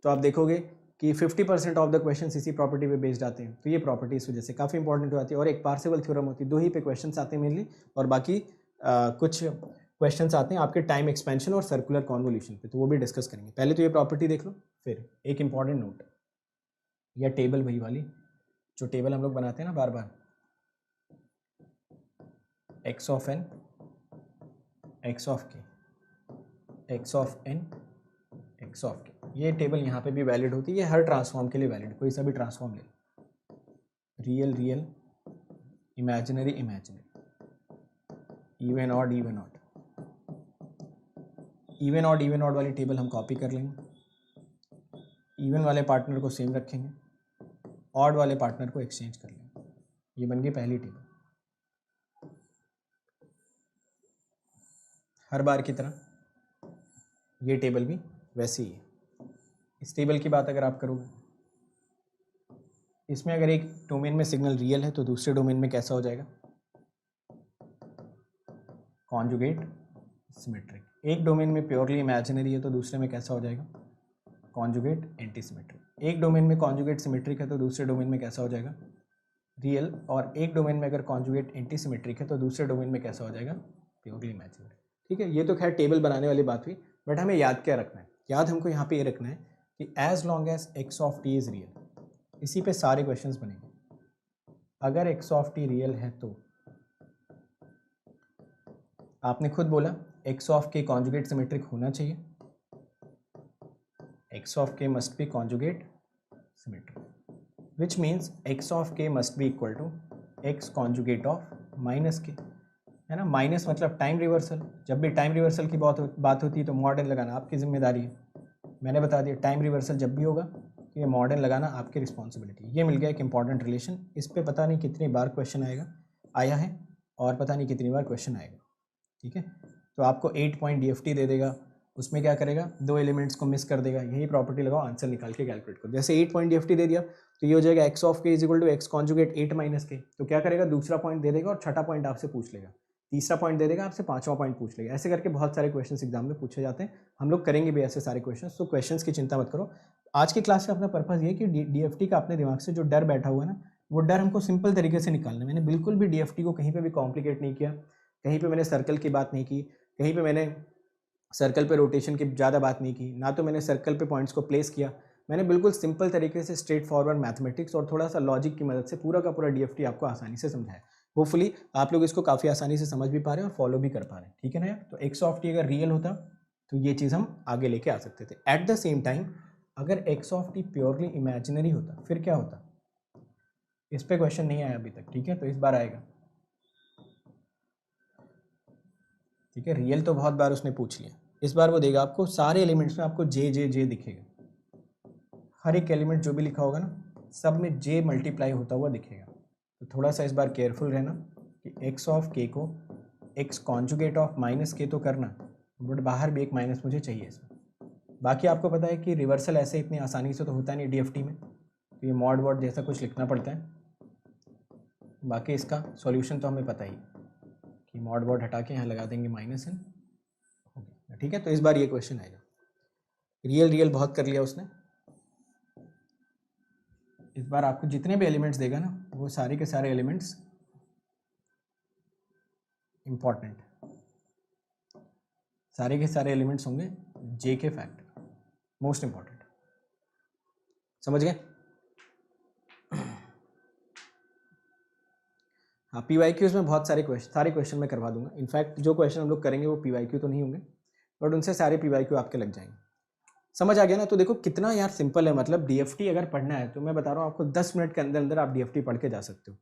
A: तो आप देखोगे कि 50% ऑफ द क्वेश्चन इसी प्रॉपर्टी पे बेस्ड आते हैं। तो ये प्रॉपर्टी इस वजह से काफ़ी इंपॉर्टेंट हो जाती है। और एक पार्सेबल थ्योरम होती है, 2 ही पे क्वेश्चन आते हैं मेनली, और बाकी कुछ क्वेश्चंस आते हैं आपके टाइम एक्सपेंशन और सर्कुलर कॉन्वोल्यूशन पे, तो वो भी डिस्कस करेंगे। पहले तो ये प्रॉपर्टी देख लो, फिर एक इंपॉर्टेंट नोट, या टेबल वही वाली जो टेबल हम लोग बनाते हैं ना बार बार, x of n, x of k, x of n, x of k, ये टेबल यहाँ पे भी वैलिड होती है। ये हर ट्रांसफॉर्म के लिए वैलिड, कोई सा भी ट्रांसफॉर्म ले, real real, imaginary imaginary, even odd even odd. Even odd even odd वाली टेबल हम कॉपी कर लेंगे, इवन वाले पार्टनर को सेम रखेंगे, ऑड वाले पार्टनर को एक्सचेंज कर लेंगे। ये बन गई पहली टेबल। हर बार की तरह ये टेबल भी वैसी ही है। इस टेबल की बात अगर आप करोगे, इसमें अगर एक डोमेन में सिग्नल रियल है तो दूसरे डोमेन में कैसा हो जाएगा, कॉन्जुगेट सिमेट्रिक। एक डोमेन में प्योरली इमेजिनरी है तो दूसरे में कैसा हो जाएगा, कॉन्जुगेट एंटी सिमेट्रिक। एक डोमेन में कॉन्जुगेट सिमेट्रिक है तो दूसरे डोमेन में कैसा हो जाएगा, रियल। और एक डोमेन में अगर कॉन्जुगेट एंटी सिमेट्रिक है तो दूसरे डोमेन में कैसा हो जाएगा, प्योरली इमेजिनरी। ठीक है, ये तो खैर टेबल बनाने वाली बात हुई, बट हमें याद क्या रखना है, याद हमको यहाँ पे ये रखना है कि as long as x of t is real, इसी पे सारे क्वेश्चंस बनेंगे। अगर एक्स ऑफ टी रियल है तो आपने खुद बोला x of k conjugate symmetric होना चाहिए, x of k must be conjugate symmetric, which means x of k must be equal to x conjugate of minus k, है ना। माइनस मतलब टाइम रिवर्सल, जब भी टाइम रिवर्सल की बात होती है तो मॉड एन लगाना आपकी जिम्मेदारी है। मैंने बता दिया टाइम रिवर्सल जब भी होगा तो ये मॉड एन लगाना आपकी रिस्पॉन्सिबिलिटी। ये मिल गया एक इंपॉर्टेंट रिलेशन, इस पे पता नहीं कितनी बार क्वेश्चन आया है और पता नहीं कितनी बार क्वेश्चन आएगा। ठीक है, तो आपको 8 पॉइंट DFT दे देगा, उसमें क्या करेगा, 2 एलिमेंट्स को मिस कर देगा, यही प्रॉपर्टी लगाओ, आंसर निकाल के कैलकुलेट करो। जैसे 8 पॉइंट DFT दे दिया तो ये हो जाएगा x of k is equal to x conjugate 8 minus k, तो क्या करेगा, दूसरा पॉइंट दे देगा और छठा पॉइंट आपसे पूछ लेगा, तीसरा पॉइंट दे देगा आपसे, पांचवा पॉइंट पूछ लेगा। ऐसे करके बहुत सारे क्वेश्चंस एग्जाम में पूछे जाते हैं, हम लोग करेंगे भी ऐसे सारे क्वेश्चंस, तो क्वेश्चंस की चिंता मत करो। आज की क्लास का अपना पर्पस ये है कि DFT का अपने दिमाग से जो डर बैठा हुआ है ना, वो डर हमको सिंपल तरीके से निकालना है। मैंने बिल्कुल भी DFT को कहीं पे भी कॉम्प्लिकेट नहीं किया, कहीं पे मैंने सर्कल की बात नहीं की, कहीं पे मैंने सर्कल पे रोटेशन की ज़्यादा बात नहीं की, ना तो मैंने सर्कल पे पॉइंट्स को प्लेस किया। मैंने बिल्कुल सिंपल तरीके से स्ट्रेट फॉरवर्ड मैथमेटिक्स और थोड़ा सा लॉजिक की मदद से पूरा का पूरा DFT आपको आसानी से समझाया। होपफुली आप लोग इसको काफ़ी आसानी से समझ भी पा रहे हैं और फॉलो भी कर पा रहे हैं। ठीक है ना यार, तो एक्स ऑफ टी अगर रियल होता तो ये चीज़ हम आगे लेके आ सकते थे। एट द सेम टाइम अगर x of T purely imaginary होता फिर क्या होता, इस पे क्वेश्चन नहीं आया अभी तक। ठीक है, तो इस बार आएगा। ठीक है, रियल तो बहुत बार उसने पूछ लिया, इस बार वो देगा आपको सारे एलिमेंट्स में आपको जे जे जे दिखेगा, हर एक एलिमेंट जो भी लिखा होगा ना सब में जे मल्टीप्लाई होता हुआ दिखेगा। तो थोड़ा सा इस बार केयरफुल रहना कि एक्स ऑफ के को x conjugate of minus k तो करना, बट बाहर भी एक माइनस मुझे चाहिए इसमें। बाकी आपको पता है कि रिवर्सल ऐसे इतनी आसानी से तो होता नहीं DFT में, तो ये मॉड वॉड जैसा कुछ लिखना पड़ता है। बाकी इसका सॉल्यूशन तो हमें पता ही कि मॉड वॉड हटा के यहाँ लगा देंगे माइनस एन। ठीक है, तो इस बार ये क्वेश्चन आएगा। रियल रियल बहुत कर लिया उसने, इस बार आपको जितने भी एलिमेंट्स देगा ना वो सारे के सारे एलिमेंट्स इंपॉर्टेंट, सारे के सारे एलिमेंट्स होंगे जे के फैक्टर, मोस्ट इंपॉर्टेंट। समझ गए? हाँ, PYQs में बहुत सारे क्वेश्चन मैं करवा दूंगा। इनफैक्ट जो क्वेश्चन हम लोग करेंगे वो PYQ तो नहीं होंगे, बट उनसे सारे PYQ आपके लग जाएंगे। समझ आ गया ना? तो देखो कितना यार सिंपल है, मतलब DFT अगर पढ़ना है तो मैं बता रहा हूँ आपको 10 मिनट के अंदर अंदर आप DFT पढ़ के जा सकते हो।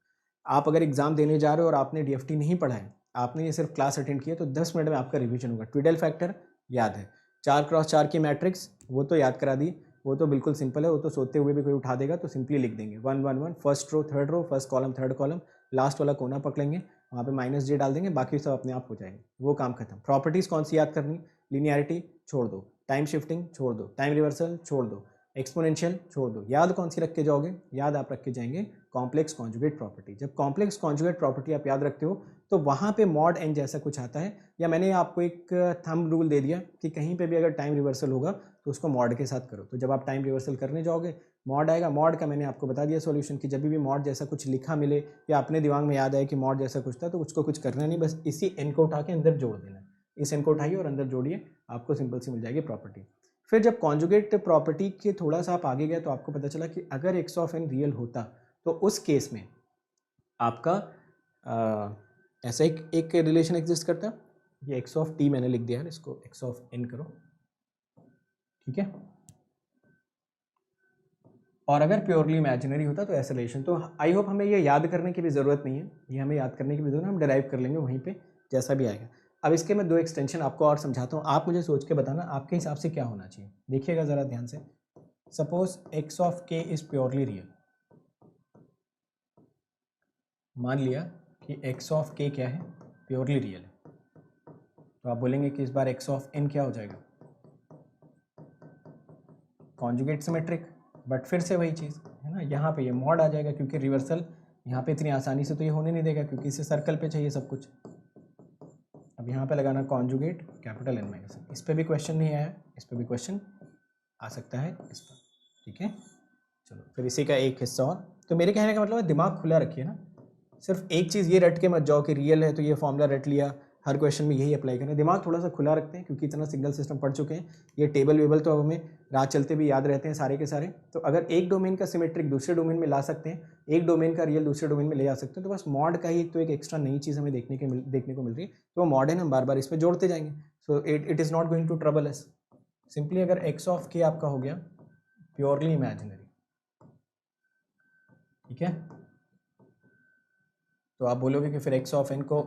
A: आप अगर एग्जाम देने जा रहे हो और आपने DFT नहीं पढ़ा है, आपने ये सिर्फ क्लास अटेंड किया, तो 10 मिनट में आपका रिवीजन होगा। ट्विडल फैक्टर याद है, 4x4 की मैट्रिक्स वो तो याद करा दी, वो तो बिल्कुल सिंपल है, वो तो सोते हुए भी कोई उठा देगा तो सिंपली लिख देंगे 1 1 1, first row third row, first column third column, last वाला कोना पकड़ेंगे, वहाँ पे -j डाल देंगे, बाकी सब अपने आप हो जाएंगे, वो काम खत्म। प्रॉपर्टीज़ कौन सी याद करनी, लीनियरिटी छोड़ दो, टाइम शिफ्टिंग छोड़ दो, टाइम रिवर्सल छोड़ दो, एक्सपोनेंशियल छोड़ दो। याद कौन सी रख के जाओगे, याद आप रख के जाएंगे कॉम्प्लेक्स कॉन्जुगेट प्रॉपर्टी। जब कॉम्प्लेक्स कॉन्जुगेट प्रॉपर्टी आप याद रखते हो तो वहाँ पे मॉड एन जैसा कुछ आता है, या मैंने आपको एक थंब रूल दे दिया कि कहीं पे भी अगर टाइम रिवर्सल होगा तो उसको मॉड के साथ करो। तो जब आप टाइम रिवर्सल करने जाओगे मॉड आएगा। मॉड का मैंने आपको बता दिया सॉल्यूशन कि जब भी मॉड जैसा कुछ लिखा मिले या अपने दिमाग में याद आए कि मॉड जैसा कुछ था तो उसको कुछ करना नहीं, बस इसी एन को उठा के अंदर जोड़ देना है। इस एन को उठाइए और अंदर जोड़िए, आपको सिंपल सी मिल जाएगी प्रॉपर्टी। फिर जब कॉन्जुगेट प्रॉपर्टी के थोड़ा सा आप आगे गए तो आपको पता चला कि अगर एक्स ऑफ एन रियल होता तो उस केस में आपका ऐसा एक रिलेशन एग्जिस्ट करता। ये एक्स ऑफ टी मैंने लिख दिया है, इसको एक्स ऑफ एन करो, ठीक है। और अगर प्योरली इमेजिनरी होता तो ऐसा रिलेशन। तो आई होप हमें ये याद करने की भी ज़रूरत नहीं है, ये हमें याद करने की भी ज़रूरत है, हम डिराइव कर लेंगे वहीं पे जैसा भी आएगा। अब इसके मैं दो एक्सटेंशन आपको और समझाता हूँ, आप मुझे सोच के बताना आपके हिसाब से क्या होना चाहिए। देखिएगा ज़रा ध्यान से। सपोज एक्स ऑफ के इज़ प्योरली रियल। मान लिया कि एक्स ऑफ के क्या है, प्योरली रियल है, तो आप बोलेंगे कि इस बार एक्स ऑफ एन क्या हो जाएगा, कॉन्जुगेट सिमेट्रिक। बट फिर से वही चीज़ है ना, यहाँ पे ये मॉड आ जाएगा क्योंकि रिवर्सल यहाँ पे इतनी आसानी से तो ये होने नहीं देगा क्योंकि इसे सर्कल पे चाहिए सब कुछ। अब यहाँ पे लगाना conjugate capital N minus n. इस पर भी क्वेश्चन नहीं आया, इस पर भी क्वेश्चन आ सकता है इस पर, ठीक है। चलो फिर इसी का एक हिस्सा और। तो मेरे कहने का मतलब है दिमाग खुला रखिए ना, सिर्फ एक चीज़ ये रट के मत जाओ कि रियल है तो ये फॉर्मूला रट लिया, हर क्वेश्चन में यही अप्लाई करें। दिमाग थोड़ा सा खुला रखते हैं क्योंकि इतना सिग्नल सिस्टम पढ़ चुके हैं, ये टेबल वेबल तो अब हमें रात चलते भी याद रहते हैं सारे के सारे। तो अगर एक डोमेन का सिमेट्रिक दूसरे डोमेन में ला सकते हैं, एक डोमेन का रियल दूसरे डोमेन में ले आ सकते हैं, तो बस मॉड का ही तो एक एक्स्ट्रा नई चीज़ हमें देखने को मिल रही है, तो वो मॉड है, हम बार बार इसमें जोड़ते जाएंगे। So it is not going to trouble us. Simply अगर एक्स ऑफ के आपका हो गया प्योरली इमेजिनरी, ठीक है, तो आप बोलोगे कि फिर एक्स ऑफ एन को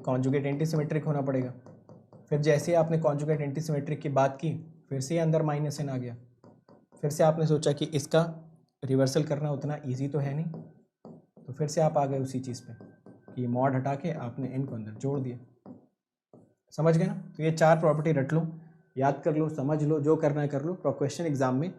A: कॉन्जुगेट एंटीसिमेट्रिक होना पड़ेगा। फिर जैसे ही आपने कॉन्जुगेट एंटीसिमेट्रिक की बात की, फिर से अंदर माइनस एन आ गया। फिर से आपने सोचा कि इसका रिवर्सल करना उतना इजी तो है नहीं, तो फिर से आप आ गए उसी चीज़ पे कि ये मॉड हटा के आपने एन को अंदर जोड़ दिया। समझ गए ना। तो ये चार प्रॉपर्टी रट लो, याद कर लो, समझ लो, जो करना है कर लो। क्वेश्चन एग्जाम में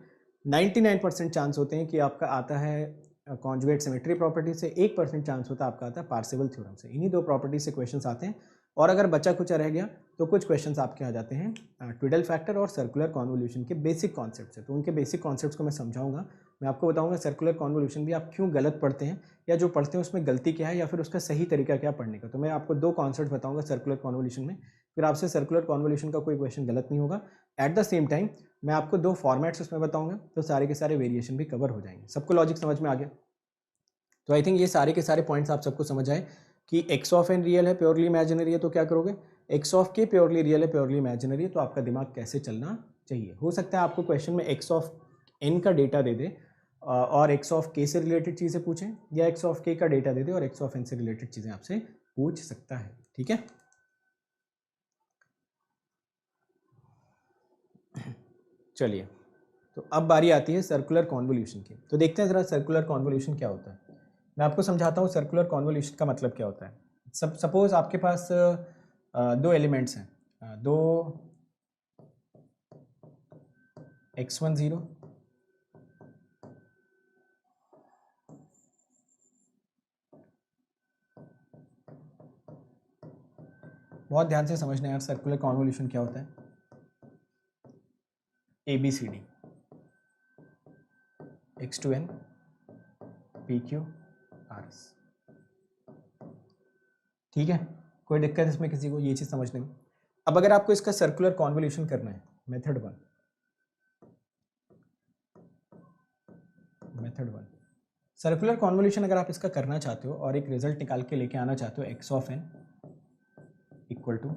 A: 99% चांस होते हैं कि आपका आता है कॉन्जुगेट सिमेट्री प्रॉपर्टी से, 1% चांस होता है आपका आता है पार्सेवल थ्योरम से। इन्हीं दो प्रॉपर्टी से क्वेश्चंस आते हैं। और अगर बचा कुचा रह गया तो कुछ क्वेश्चंस आपके आ जाते हैं ट्विडल फैक्टर और सर्कुलर कॉन्वोल्यूशन के बेसिक कॉन्सेप्ट से। तो उनके बेसिक कॉन्सेप्ट्स को मैं समझाऊंगा, मैं आपको बताऊंगा सर्कुलर कॉन्वोल्यूशन भी आप क्यों गलत पढ़ते हैं, या जो पढ़ते हैं उसमें गलती क्या है, या फिर उसका सही तरीका क्या पढ़ने का। तो मैं आपको दो कॉन्सेप्ट बताऊंगा सर्कुलर कॉन्वोल्यूशन में, फिर आपसे सर्कुलर कॉन्वोल्यूशन का कोई क्वेश्चन गलत नहीं होगा। एट द सेम टाइम मैं आपको दो फॉर्मेट्स उसमें बताऊंगा, तो सारे के सारे वेरिएशन भी कवर हो जाएंगे। सबको लॉजिक समझ में आ गया। तो आई थिंक ये सारे के सारे पॉइंट्स आप सबको समझ आए कि एक्स ऑफ एन रियल है, प्योरली इमेजिनरी है, तो क्या करोगे, एक्स ऑफ के प्योरली रियल है, प्योरली इमेजिनरी है, तो आपका दिमाग कैसे चलना चाहिए। हो सकता है आपको क्वेश्चन में एक्स ऑफ एन का डेटा दे दे और एक्स ऑफ के से रिलेटेड चीज़ें पूछें, या एक्स ऑफ के का डेटा दे दे और एक्स ऑफ एन से रिलेटेड चीज़ें आपसे पूछ सकता है, ठीक है। चलिए, तो अब बारी आती है सर्कुलर कॉन्वोल्यूशन की। तो देखते हैं ज़रा सर्कुलर कॉन्वोल्यूशन क्या होता है। मैं आपको समझाता हूँ सर्कुलर कॉन्वोल्यूशन का मतलब क्या होता है। सपोज आपके पास दो एलिमेंट्स हैं, दो x1 0 बहुत ध्यान से समझना यार सर्कुलर कॉन्वोल्यूशन क्या होता है। ABCD x2n PQ RS, ठीक है, कोई दिक्कत इसमें किसी को ये चीज़ समझने में। अब अगर आपको इसका सर्कुलर कॉन्वोल्यूशन करना है, मेथड वन सर्कुलर कॉन्वोल्यूशन अगर आप इसका करना चाहते हो और एक रिजल्ट निकाल के लेके आना चाहते हो, x of n equal to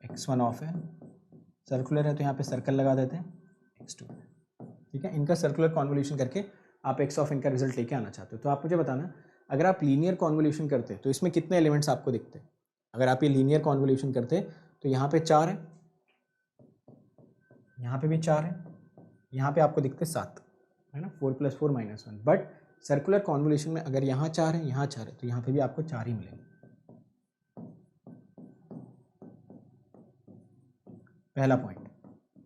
A: x1 of n, circular है तो यहाँ पे सर्कल लगा देते हैं x2, ठीक है। इनका सर्कुलर कॉन्वोल्यूशन करके आप एक्स ऑफ इनका रिजल्ट लेके आना चाहते हो। तो आप मुझे बताना, अगर आप लीनियर कॉन्वोल्यूशन करते तो इसमें कितने एलिमेंट्स आपको दिखते। अगर आप ये लीनियर कॉन्वोल्यूशन करते तो यहाँ पे 4 है, यहाँ पे भी 4 है, यहाँ पे आपको दिखते 7 है ना, 4 + 4 - 1। बट सर्कुलर कॉन्वोल्यूशन में अगर यहाँ 4 है, यहाँ 4 है, तो यहाँ पे भी आपको 4 ही मिलेंगे। पहला पॉइंट,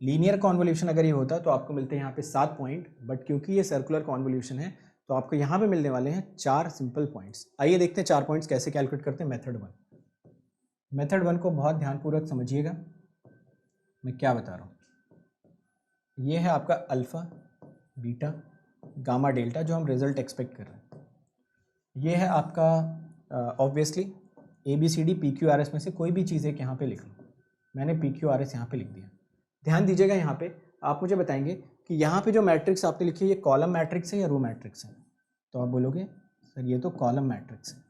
A: लीनियर कॉन्वोल्यूशन अगर ये होता तो आपको मिलते हैं यहाँ पे 7 पॉइंट, बट क्योंकि ये सर्कुलर कॉन्वोल्यूशन है तो आपको यहाँ पे मिलने वाले हैं 4 सिंपल पॉइंट्स। आइए देखते हैं 4 पॉइंट्स कैसे कैलकुलेट करते हैं। मेथड वन को बहुत ध्यानपूर्वक समझिएगा, मैं क्या बता रहा हूँ। ये है आपका अल्फ़ा बीटा गामा डेल्टा जो हम रिजल्ट एक्सपेक्ट कर रहे हैं। ये है आपका ऑब्वियसली ABCD PQRS में से कोई भी चीज़ एक यहाँ पे लिख लो, मैंने PQRS यहाँ पे लिख दिया। ध्यान दीजिएगा यहाँ पे, आप मुझे बताएंगे कि यहाँ पे जो मैट्रिक्स आपने लिखी है ये कॉलम मैट्रिक्स है या रो मैट्रिक्स है? तो आप बोलोगे सर ये तो कॉलम मैट्रिक्स है।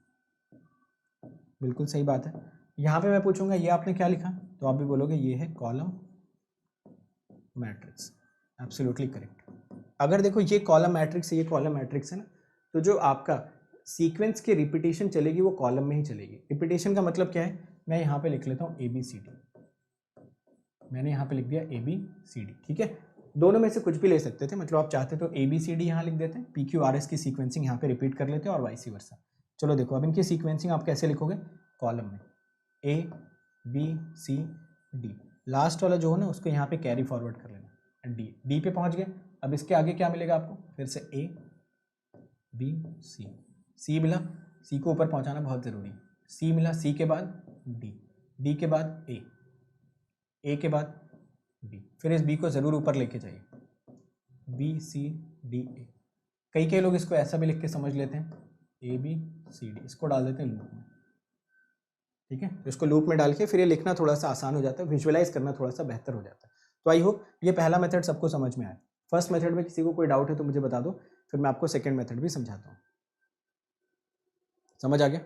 A: बिल्कुल सही बात है। यहाँ पे मैं पूछूंगा ये आपने क्या लिखा, तो आप भी बोलोगे ये है कॉलम मैट्रिक्स। Absolutely correct. अगर देखो ये कॉलम मैट्रिक्स है, ये कॉलम मैट्रिक्स है ना, तो जो आपका सीक्वेंस की रिपीटेशन चलेगी वो कॉलम में ही चलेगी। रिपीटेशन का मतलब क्या है, मैं यहाँ पे लिख लेता हूँ ABCD, मैंने यहाँ पे लिख दिया ABCD, ठीक है। दोनों में से कुछ भी ले सकते थे, मतलब आप चाहते तो ABCD यहाँ लिख देते, PQRS की सीक्वेंसिंग यहाँ पे रिपीट कर लेते और वाइस वर्सा। चलो देखो अब इनकी सीक्वेंसिंग आप कैसे लिखोगे, कॉलम में ABCD, लास्ट वाला जो है ना उसको यहाँ पे कैरी फॉरवर्ड कर लेना, डी पे पहुँच गए। अब इसके आगे क्या मिलेगा आपको, फिर से ABC, C मिला, C को ऊपर पहुँचाना बहुत ज़रूरी है, C मिला, C के बाद D के बाद A के बाद B, फिर इस B को ज़रूर ऊपर लेके जाइए, BCDA। कई लोग इसको ऐसा भी लिख के समझ लेते हैं ABCD, इसको डाल देते हैं लूप में, ठीक है। तो इसको लूप में डाल के फिर ये लिखना थोड़ा सा आसान हो जाता है, विजुअलाइज करना थोड़ा सा बेहतर हो जाता है। तो आई होप ये पहला मेथड सबको समझ में आए। फर्स्ट मेथड में किसी को कोई डाउट है तो मुझे बता दो, फिर मैं आपको सेकेंड मेथड भी समझाता हूँ। समझ आ गया?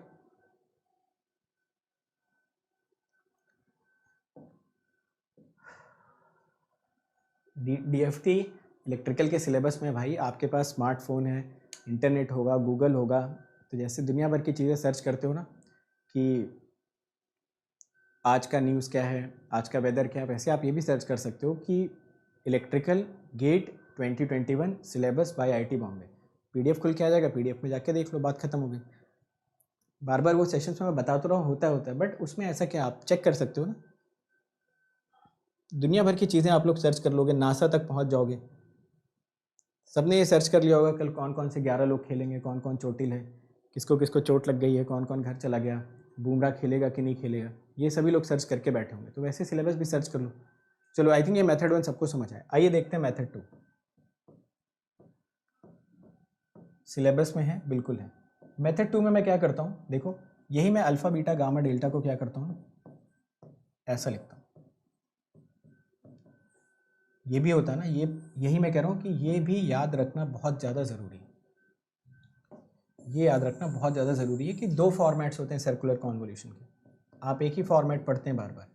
A: DFT इलेक्ट्रिकल के सिलेबस में भाई आपके पास स्मार्टफोन है, इंटरनेट होगा, गूगल होगा, तो जैसे दुनिया भर की चीज़ें सर्च करते हो ना कि आज का न्यूज़ क्या है, आज का वेदर क्या है, वैसे आप ये भी सर्च कर सकते हो कि electrical GATE 2021 syllabus by IIT Bombay. PDF खुल के आ जाएगा, PDF में जाके देख लो, बात खत्म हो गई। बार बार वो सेशंस में मैं बता तो रहा हूँ, होता है, बट उसमें ऐसा क्या आप चेक कर सकते हो ना, दुनिया भर की चीज़ें आप लोग सर्च कर लोगे, नासा तक पहुँच जाओगे। सबने ये सर्च कर लिया होगा कल कौन कौन से 11 लोग खेलेंगे, कौन कौन चोटिल है, किसको किसको चोट लग गई है, कौन कौन घर चला गया, बुमराह खेलेगा कि नहीं खेलेगा, ये सभी लोग सर्च करके बैठे होंगे। तो वैसे सिलेबस भी सर्च कर लो। चलो आई थिंक ये मेथड 1 सबको समझ आए। आइए देखते हैं मेथड 2। सिलेबस में है, बिल्कुल है। मेथड 2 में मैं क्या करता हूँ, देखो यही मैं अल्फा बीटा गामा डेल्टा को क्या करता हूँ, ऐसा लिखता हूँ। ये भी होता है ना, ये यही मैं कह रहा हूँ कि ये भी याद रखना बहुत ज़्यादा ज़रूरी है। ये याद रखना बहुत ज़्यादा ज़रूरी है कि दो फॉर्मेट्स होते हैं सर्कुलर कॉन्वोल्यूशन के। आप एक ही फॉर्मेट पढ़ते हैं बार बार,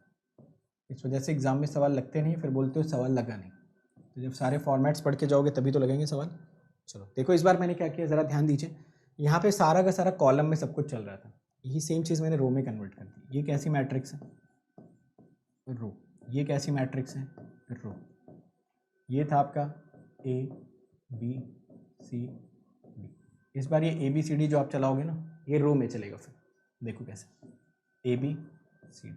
A: इस वजह से एग्जाम में सवाल लगते नहीं, फिर बोलते हो सवाल लगा नहीं। तो जब सारे फॉर्मेट्स पढ़ के जाओगे तभी तो लगेंगे सवाल। चलो देखो इस बार मैंने क्या किया, ज़रा ध्यान दीजिए। यहाँ पे सारा का सारा कॉलम में सब कुछ चल रहा था, यही सेम चीज़ मैंने रो में कन्वर्ट कर दी। ये कैसी मैट्रिक्स है, रो। ये कैसी मैट्रिक्स है, रो। ये था आपका ABCD। इस बार ये ABCD जो आप चलाओगे ना, ये रो में चलेगा। फिर देखो कैसे, ABCD,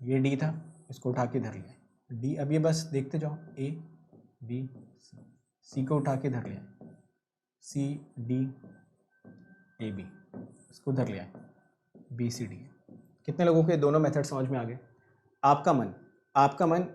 A: ये D था, इसको उठा के धर लिया D। अब ये बस देखते जाओ, ABC, C को उठा के धर लिया, CDAB, इसको धर लिया, BCD। कितने लोगों के दोनों मेथड समझ में आ गए? आपका मन,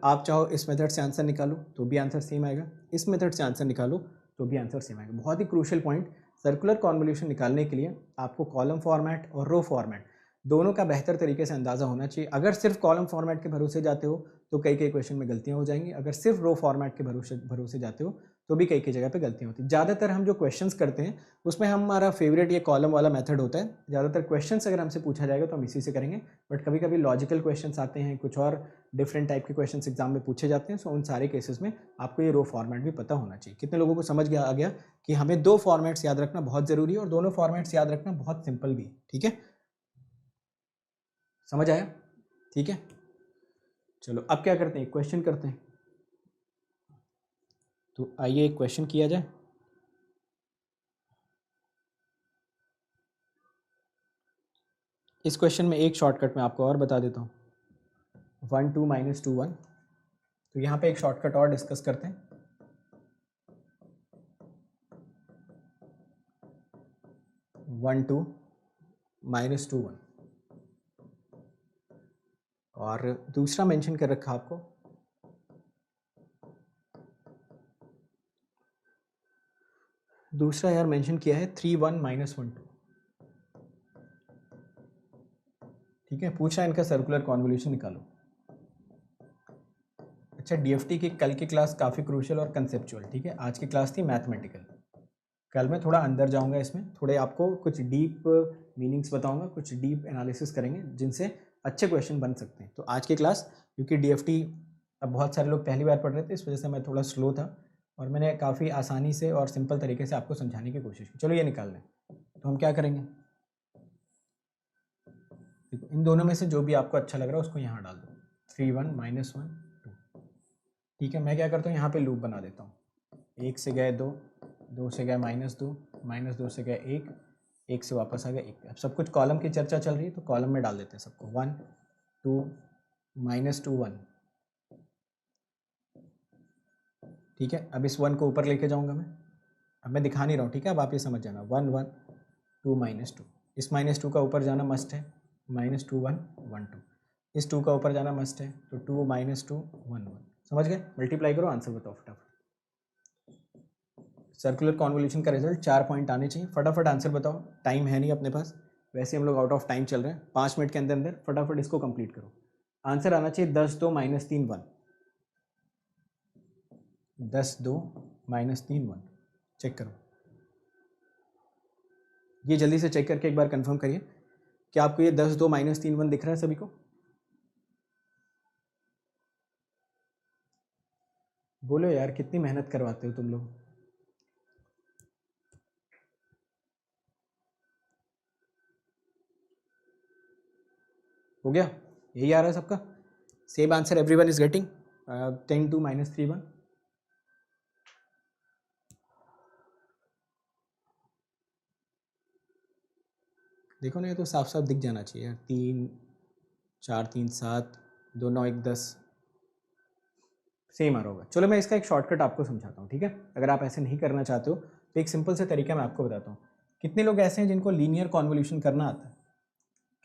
A: आप चाहो इस मेथड से आंसर निकालो तो भी आंसर सेम आएगा, इस मेथड से आंसर निकालो तो भी आंसर सेम आएगा। बहुत ही क्रूशियल पॉइंट, सर्कुलर कॉन्वोल्यूशन निकालने के लिए आपको कॉलम फॉर्मेट और रो फॉर्मेट दोनों का बेहतर तरीके से अंदाज़ा होना चाहिए। अगर सिर्फ कॉलम फॉर्मेट के भरोसे जाते हो तो कई क्वेश्चन में गलतियाँ हो जाएंगी, अगर सिर्फ रो फॉर्मेट के भरोसे जाते हो तो भी कई जगह पे गलतियाँ होती हैं। ज़्यादातर हम जो क्वेश्चंस करते हैं उसमें हमारा फेवरेट ये कॉलम वाला मेथड होता है। ज़्यादातर क्वेश्चंस अगर हमसे पूछा जाएगा तो हम इसी से करेंगे, बट कभी कभी लॉजिकल क्वेश्चंस आते हैं, कुछ और डिफरेंट टाइप के क्वेश्चंस एग्जाम में पूछे जाते हैं। सो उन सारे केसेस में आपको ये रो फॉर्मेट भी पता होना चाहिए। कितने लोगों को समझ आ गया कि हमें दो फॉर्मेट्स याद रखना बहुत ज़रूरी है और दोनों फॉर्मेट्स याद रखना बहुत सिंपल भी, ठीक है? समझ आया? ठीक है, चलो अब क्या करते हैं, क्वेश्चन करते हैं। तो आइए एक क्वेश्चन किया जाए। इस क्वेश्चन में एक शॉर्टकट मैं आपको और बता देता हूँ, 1 2 -2 1। तो यहाँ पे एक शॉर्टकट और डिस्कस करते हैं। 1 2 -2 1 और दूसरा मेंशन कर रखा आपको, दूसरा यार मेंशन किया है 3 1 -1 2। ठीक है, पूछा इनका सर्कुलर कॉन्वोल्यूशन निकालो। अच्छा अच्छा, डीएफटी की कल की क्लास काफ़ी क्रूशियल और कंसेप्चुअल, ठीक है। आज की क्लास थी मैथमेटिकल। कल मैं थोड़ा अंदर जाऊंगा इसमें, थोड़े आपको कुछ डीप मीनिंग्स बताऊंगा, कुछ डीप एनालिसिस करेंगे जिनसे अच्छे क्वेश्चन बन सकते हैं। तो आज की क्लास, क्योंकि डीएफटी अब बहुत सारे लोग पहली बार पढ़ रहे थे, इस वजह से मैं थोड़ा स्लो था और मैंने काफ़ी आसानी से और सिंपल तरीके से आपको समझाने की कोशिश की। चलो ये निकाल लें। तो हम क्या करेंगे, देखो इन दोनों में से जो भी आपको अच्छा लग रहा है उसको यहाँ डाल दो। 3 1 -1 2, ठीक है। मैं क्या करता हूँ, यहाँ पे लूप बना देता हूँ। 1 से गए 2, 2 से गए -2, -2 से गए 1, 1 से वापस आ गए 1। अब सब कुछ कॉलम की चर्चा चल रही है तो कॉलम में डाल देते हैं सबको। 1 2 -2 1, ठीक है। अब इस 1 को ऊपर लेके जाऊँगा मैं। अब मैं दिखा नहीं रहा हूँ, ठीक है। अब आप ये समझ जाना, 1 1 2 -2, इस -2 का ऊपर जाना मस्ट है, -2 1 1 2, इस 2 का ऊपर जाना मस्ट है, तो 2 -2 1 1। समझ गए? मल्टीप्लाई करो, आंसर बताओ फटाफट। सर्कुलर कॉन्वोल्यूशन का रिजल्ट 4 पॉइंट आने चाहिए। फटाफट आंसर बताओ, टाइम है नहीं अपने पास, वैसे हम लोग आउट ऑफ टाइम चल रहे हैं। 5 मिनट के अंदर अंदर फटाफट इसको कंप्लीट करो। आंसर आना चाहिए 10 2 -3 1, 10 2 -3 1। चेक करो, ये जल्दी से चेक करके एक बार कंफर्म करिए कि आपको ये 10 2 -3 1 दिख रहा है सभी को। बोलो यार, कितनी मेहनत करवाते हो तुम लोग। हो गया? यही आ रहा है सबका? Same answer everyone is getting? 10 2 -3 1। देखो ना, ये तो साफ साफ दिख जाना चाहिए यार। 3 4 3 7 2 9 1 10, सेम आ रहा होगा। चलो मैं इसका एक शॉर्टकट आपको समझाता हूँ, ठीक है। अगर आप ऐसे नहीं करना चाहते हो तो एक सिंपल से तरीका मैं आपको बताता हूँ। कितने लोग ऐसे हैं जिनको लीनियर कॉन्वोल्यूशन करना आता है?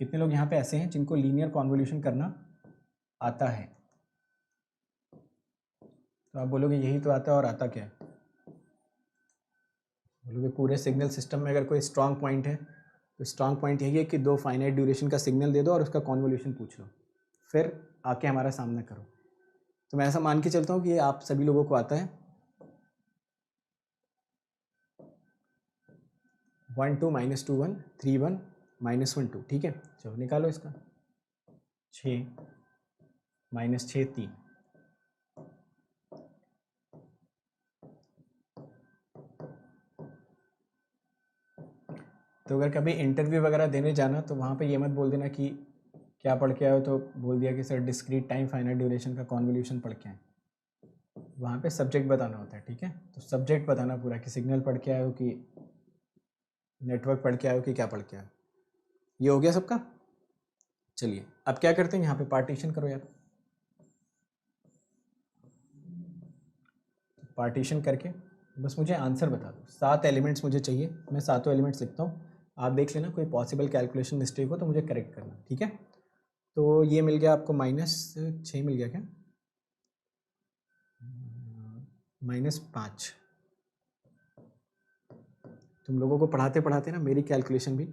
A: कितने लोग यहाँ पे ऐसे हैं जिनको लीनियर कॉन्वोल्यूशन करना आता है? तो आप बोलोगे यही तो आता है, और आता क्या है? बोलोगे पूरे सिग्नल सिस्टम में अगर कोई स्ट्रॉन्ग पॉइंट है तो स्ट्रॉन्ग पॉइंट यही है कि 2 फाइनाइट ड्यूरेशन का सिग्नल दे दो और उसका कॉन्वोल्यूशन पूछ लो, फिर आके हमारा सामना करो। तो मैं ऐसा मान के चलता हूँ कि ये आप सभी लोगों को आता है। 1 2 -2 1 3 1 -1 2, ठीक है। चलो निकालो इसका। 6 -6 3। तो अगर कभी इंटरव्यू वगैरह देने जाना तो वहाँ पे ये मत बोल देना कि क्या पढ़ के आए हो, तो बोल दिया कि sir discrete time finite duration का कॉन्वोल्यूशन पढ़ के आए। वहाँ पे सब्जेक्ट बताना होता है, ठीक है। तो सब्जेक्ट बताना पूरा कि सिग्नल पढ़ के आए हो कि नेटवर्क पढ़ के आए हो कि क्या पढ़ के आए हो। ये हो गया सबका? चलिए अब क्या करते हैं, यहाँ पे पार्टीशन करो यार। पार्टीशन करके बस मुझे आंसर बता दो। 7 एलिमेंट्स मुझे चाहिए, मैं सातों एलिमेंट्स लिखता हूँ। आप देख लेना कोई पॉसिबल कैलकुलेशन मिस्टेक हो तो मुझे करेक्ट करना, ठीक है। तो ये मिल गया आपको -6 मिल गया क्या? -5। तुम लोगों को पढ़ाते पढ़ाते ना मेरी कैलकुलेशन भी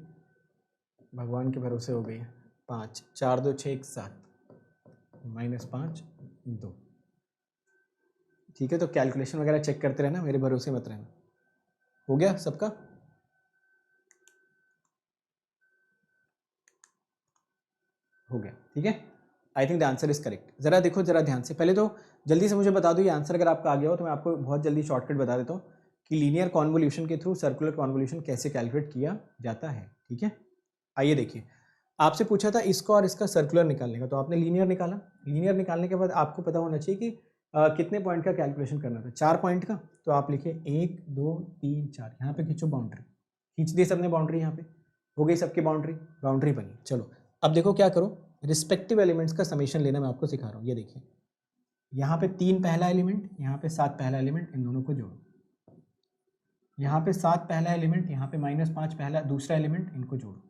A: भगवान के भरोसे हो गई है। 5 4 2 6 1 7 -5 2, ठीक है। तो कैलकुलेशन वगैरह चेक करते रहना, मेरे भरोसे मत रहना। हो गया सबका? हो गया, ठीक है। I think the answer is correct. ज़रा देखो, ज़रा ध्यान से। पहले तो जल्दी से मुझे बता दो ये आंसर अगर आपका आ गया हो, तो मैं आपको बहुत जल्दी शॉर्टकट बता देता हूँ कि लीनियर कॉन्वोल्यूशन के थ्रू सर्कुलर कॉन्वोल्यूशन कैसे कैलकुलेट किया जाता है, ठीक है। आइए देखिए, आपसे पूछा था इसका और इसका सर्कुलर निकालने का, तो आपने लीनियर निकाला। लीनियर निकालने के बाद आपको पता होना चाहिए कि कितने पॉइंट का कैलकुलेशन करना था। 4 पॉइंट का। तो आप लिखिए 1 2 3 4, यहाँ पे खींचो बाउंड्री। खींच दी सबने बाउंड्री, यहाँ पे हो गई सबकी बाउंड्री। बाउंड्री बनी। चलो अब देखो क्या करो, रिस्पेक्टिव एलिमेंट्स का समेशन लेना मैं आपको सिखा रहा हूँ। ये देखिए, यहाँ पे 3 पहला एलिमेंट, यहाँ पे 7 पहला एलिमेंट, इन दोनों को जोड़ो। यहाँ पे 7 पहला एलिमेंट, यहाँ पे -5 पहला दूसरा एलिमेंट, इनको जोड़ो।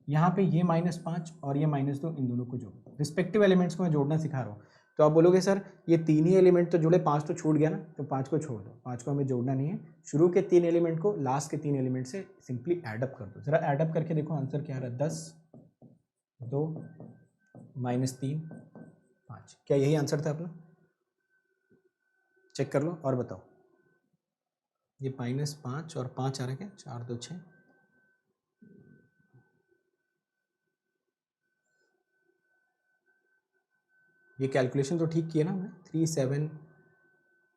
A: यहाँ पे ये -5 और ये -2, इन दोनों को जोड़ो। रिस्पेक्टिव एलिमेंट्स को मैं जोड़ना सिखा रहा हूँ। तो आप बोलोगे सर ये 3 ही एलिमेंट तो जुड़े, 5 तो छूट गया ना। तो 5 को छोड़ दो, 5 को हमें जोड़ना नहीं है। शुरू के 3 एलिमेंट को लास्ट के 3 एलिमेंट से सिंपली एडअप कर दो। जरा एडअप करके देखो आंसर क्या आ रहा है। 10 2 -3 5। क्या यही आंसर था अपना? चेक कर लो और बताओ। ये -5 और 5 आ रहा है क्या? 4 2 6। ये कैलकुलेशन तो ठीक किया ना हमने? 3 7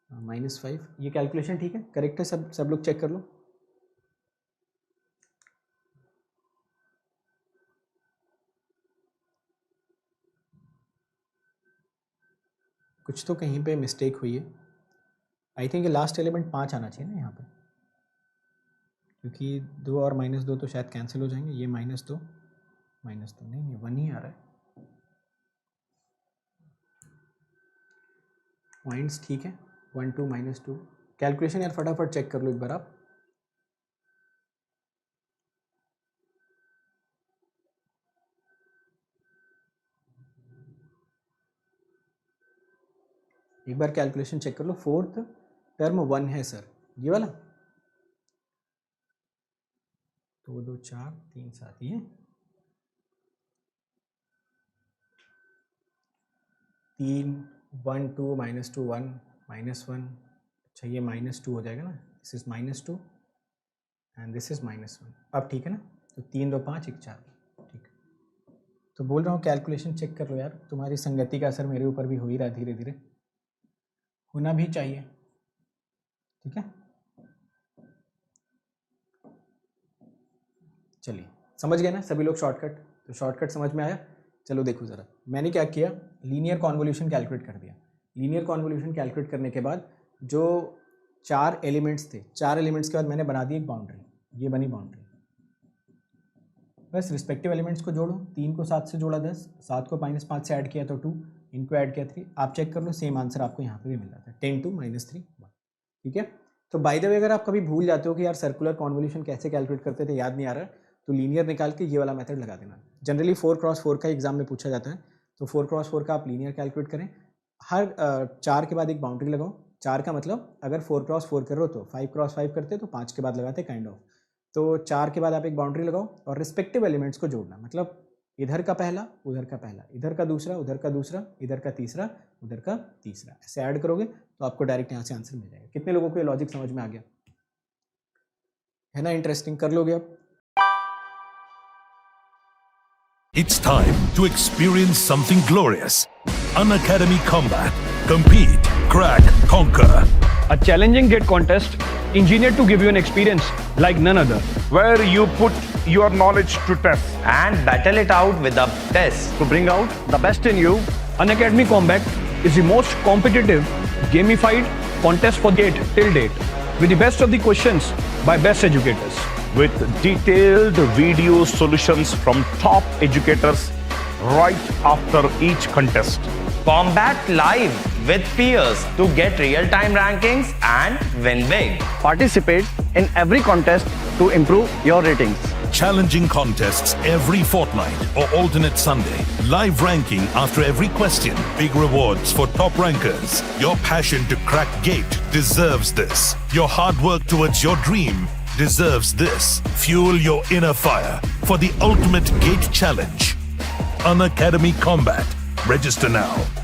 A: -5, ये कैलकुलेशन ठीक है, करेक्ट है? सब लोग चेक कर लो। कुछ तो कहीं पे मिस्टेक हुई है। आई थिंक लास्ट एलिमेंट 5 आना चाहिए ना यहाँ पे, क्योंकि 2 और -2 तो शायद कैंसिल हो जाएंगे। ये -2 नहीं 1 ही आ रहा है। पॉइंट्स ठीक है, 1 2 -2। कैलकुलेशन यार फटाफट चेक कर लो एक बार आप। एक बार कैलकुलेशन चेक कर लो। फोर्थ टर्म 1 है सर, ये वाला 2 2 4 3 7 ये 3 1 2 -2 1 -1। अच्छा ये -2 हो जाएगा ना, this is -2 and this is -1। अब ठीक है ना? तो 3 2 5 1 4, ठीक। तो बोल रहा हूँ कैलकुलेशन चेक कर लो यार, तुम्हारी संगति का असर मेरे ऊपर भी हो ही रहा है, धीरे धीरे होना भी चाहिए, ठीक है? चलिए समझ गए ना सभी लोग शॉर्टकट? तो शॉर्टकट समझ में आया? चलो देखो ज़रा, मैंने क्या किया, लीनियर कॉन्वोल्यूशन कैलकुलेट कर दिया। लीनियर कॉन्वोल्यूशन कैलकुलेट करने के बाद जो 4 एलिमेंट्स थे, 4 एलिमेंट्स के बाद मैंने बना दी एक बाउंड्री, ये बनी बाउंड्री। बस रिस्पेक्टिव एलिमेंट्स को जोड़ो, 3 को 7 से जोड़ा 10, 7 को -5 से ऐड किया तो 2, इनको ऐड किया 3। आप चेक कर लो, सेम आंसर आपको यहाँ पे भी मिल रहा था, 10 2 -3 1, ठीक है? तो बाय द वे अगर आप कभी भूल जाते हो कि यार सर्कुलर कॉन्वोल्यूशन कैसे कैलकुलेट करते थे, याद नहीं आ रहा, तो लीनियर निकाल के ये वाला मेथड लगा देना। जनरली 4x4 का एग्जाम में पूछा जाता है, तो 4x4 का आप लीनियर कैलकुलेट करें। हर 4 के बाद एक बाउंड्री लगाओ। 4 का मतलब अगर 4x4 कर रहे हो तो 5x5 करते तो 5 के बाद लगाते काइंड ऑफ। तो 4 के बाद आप एक बाउंड्री लगाओ और रिस्पेक्टिव एलिमेंट्स को जोड़ना, मतलब इधर का पहला, उधर का पहला, इधर का दूसरा, उधर का दूसरा, इधर का तीसरा, उधर का तीसरा, ऐसे ऐड करोगे तो आपको डायरेक्ट यहाँ से आंसर मिल जाएगा। कितने लोगों को ये लॉजिक समझ में आ गया? है ना इंटरेस्टिंग? कर लोगे आप?
B: It's time to experience something glorious. Unacademy Combat. Compete, crack, conquer.
C: A challenging gate contest engineered to give you an experience like none other.
D: Where you put your knowledge to test
E: and battle it out with a test.
C: To bring out the best in you, Unacademy Combat is the most competitive, gamified contest for GATE till date, with the best of the questions by best educators.
D: with detailed video solutions from top educators right after each contest.
E: Combat live with peers to get real-time rankings and win big.
C: Participate in every contest to improve your ratings.
B: Challenging contests every fortnight or alternate Sunday. Live ranking after every question. Big rewards for top rankers. Your passion to crack GATE deserves this. Your hard work towards your dream deserves this. Fuel your inner fire for the ultimate GATE challenge. Unacademy Combat. Register now.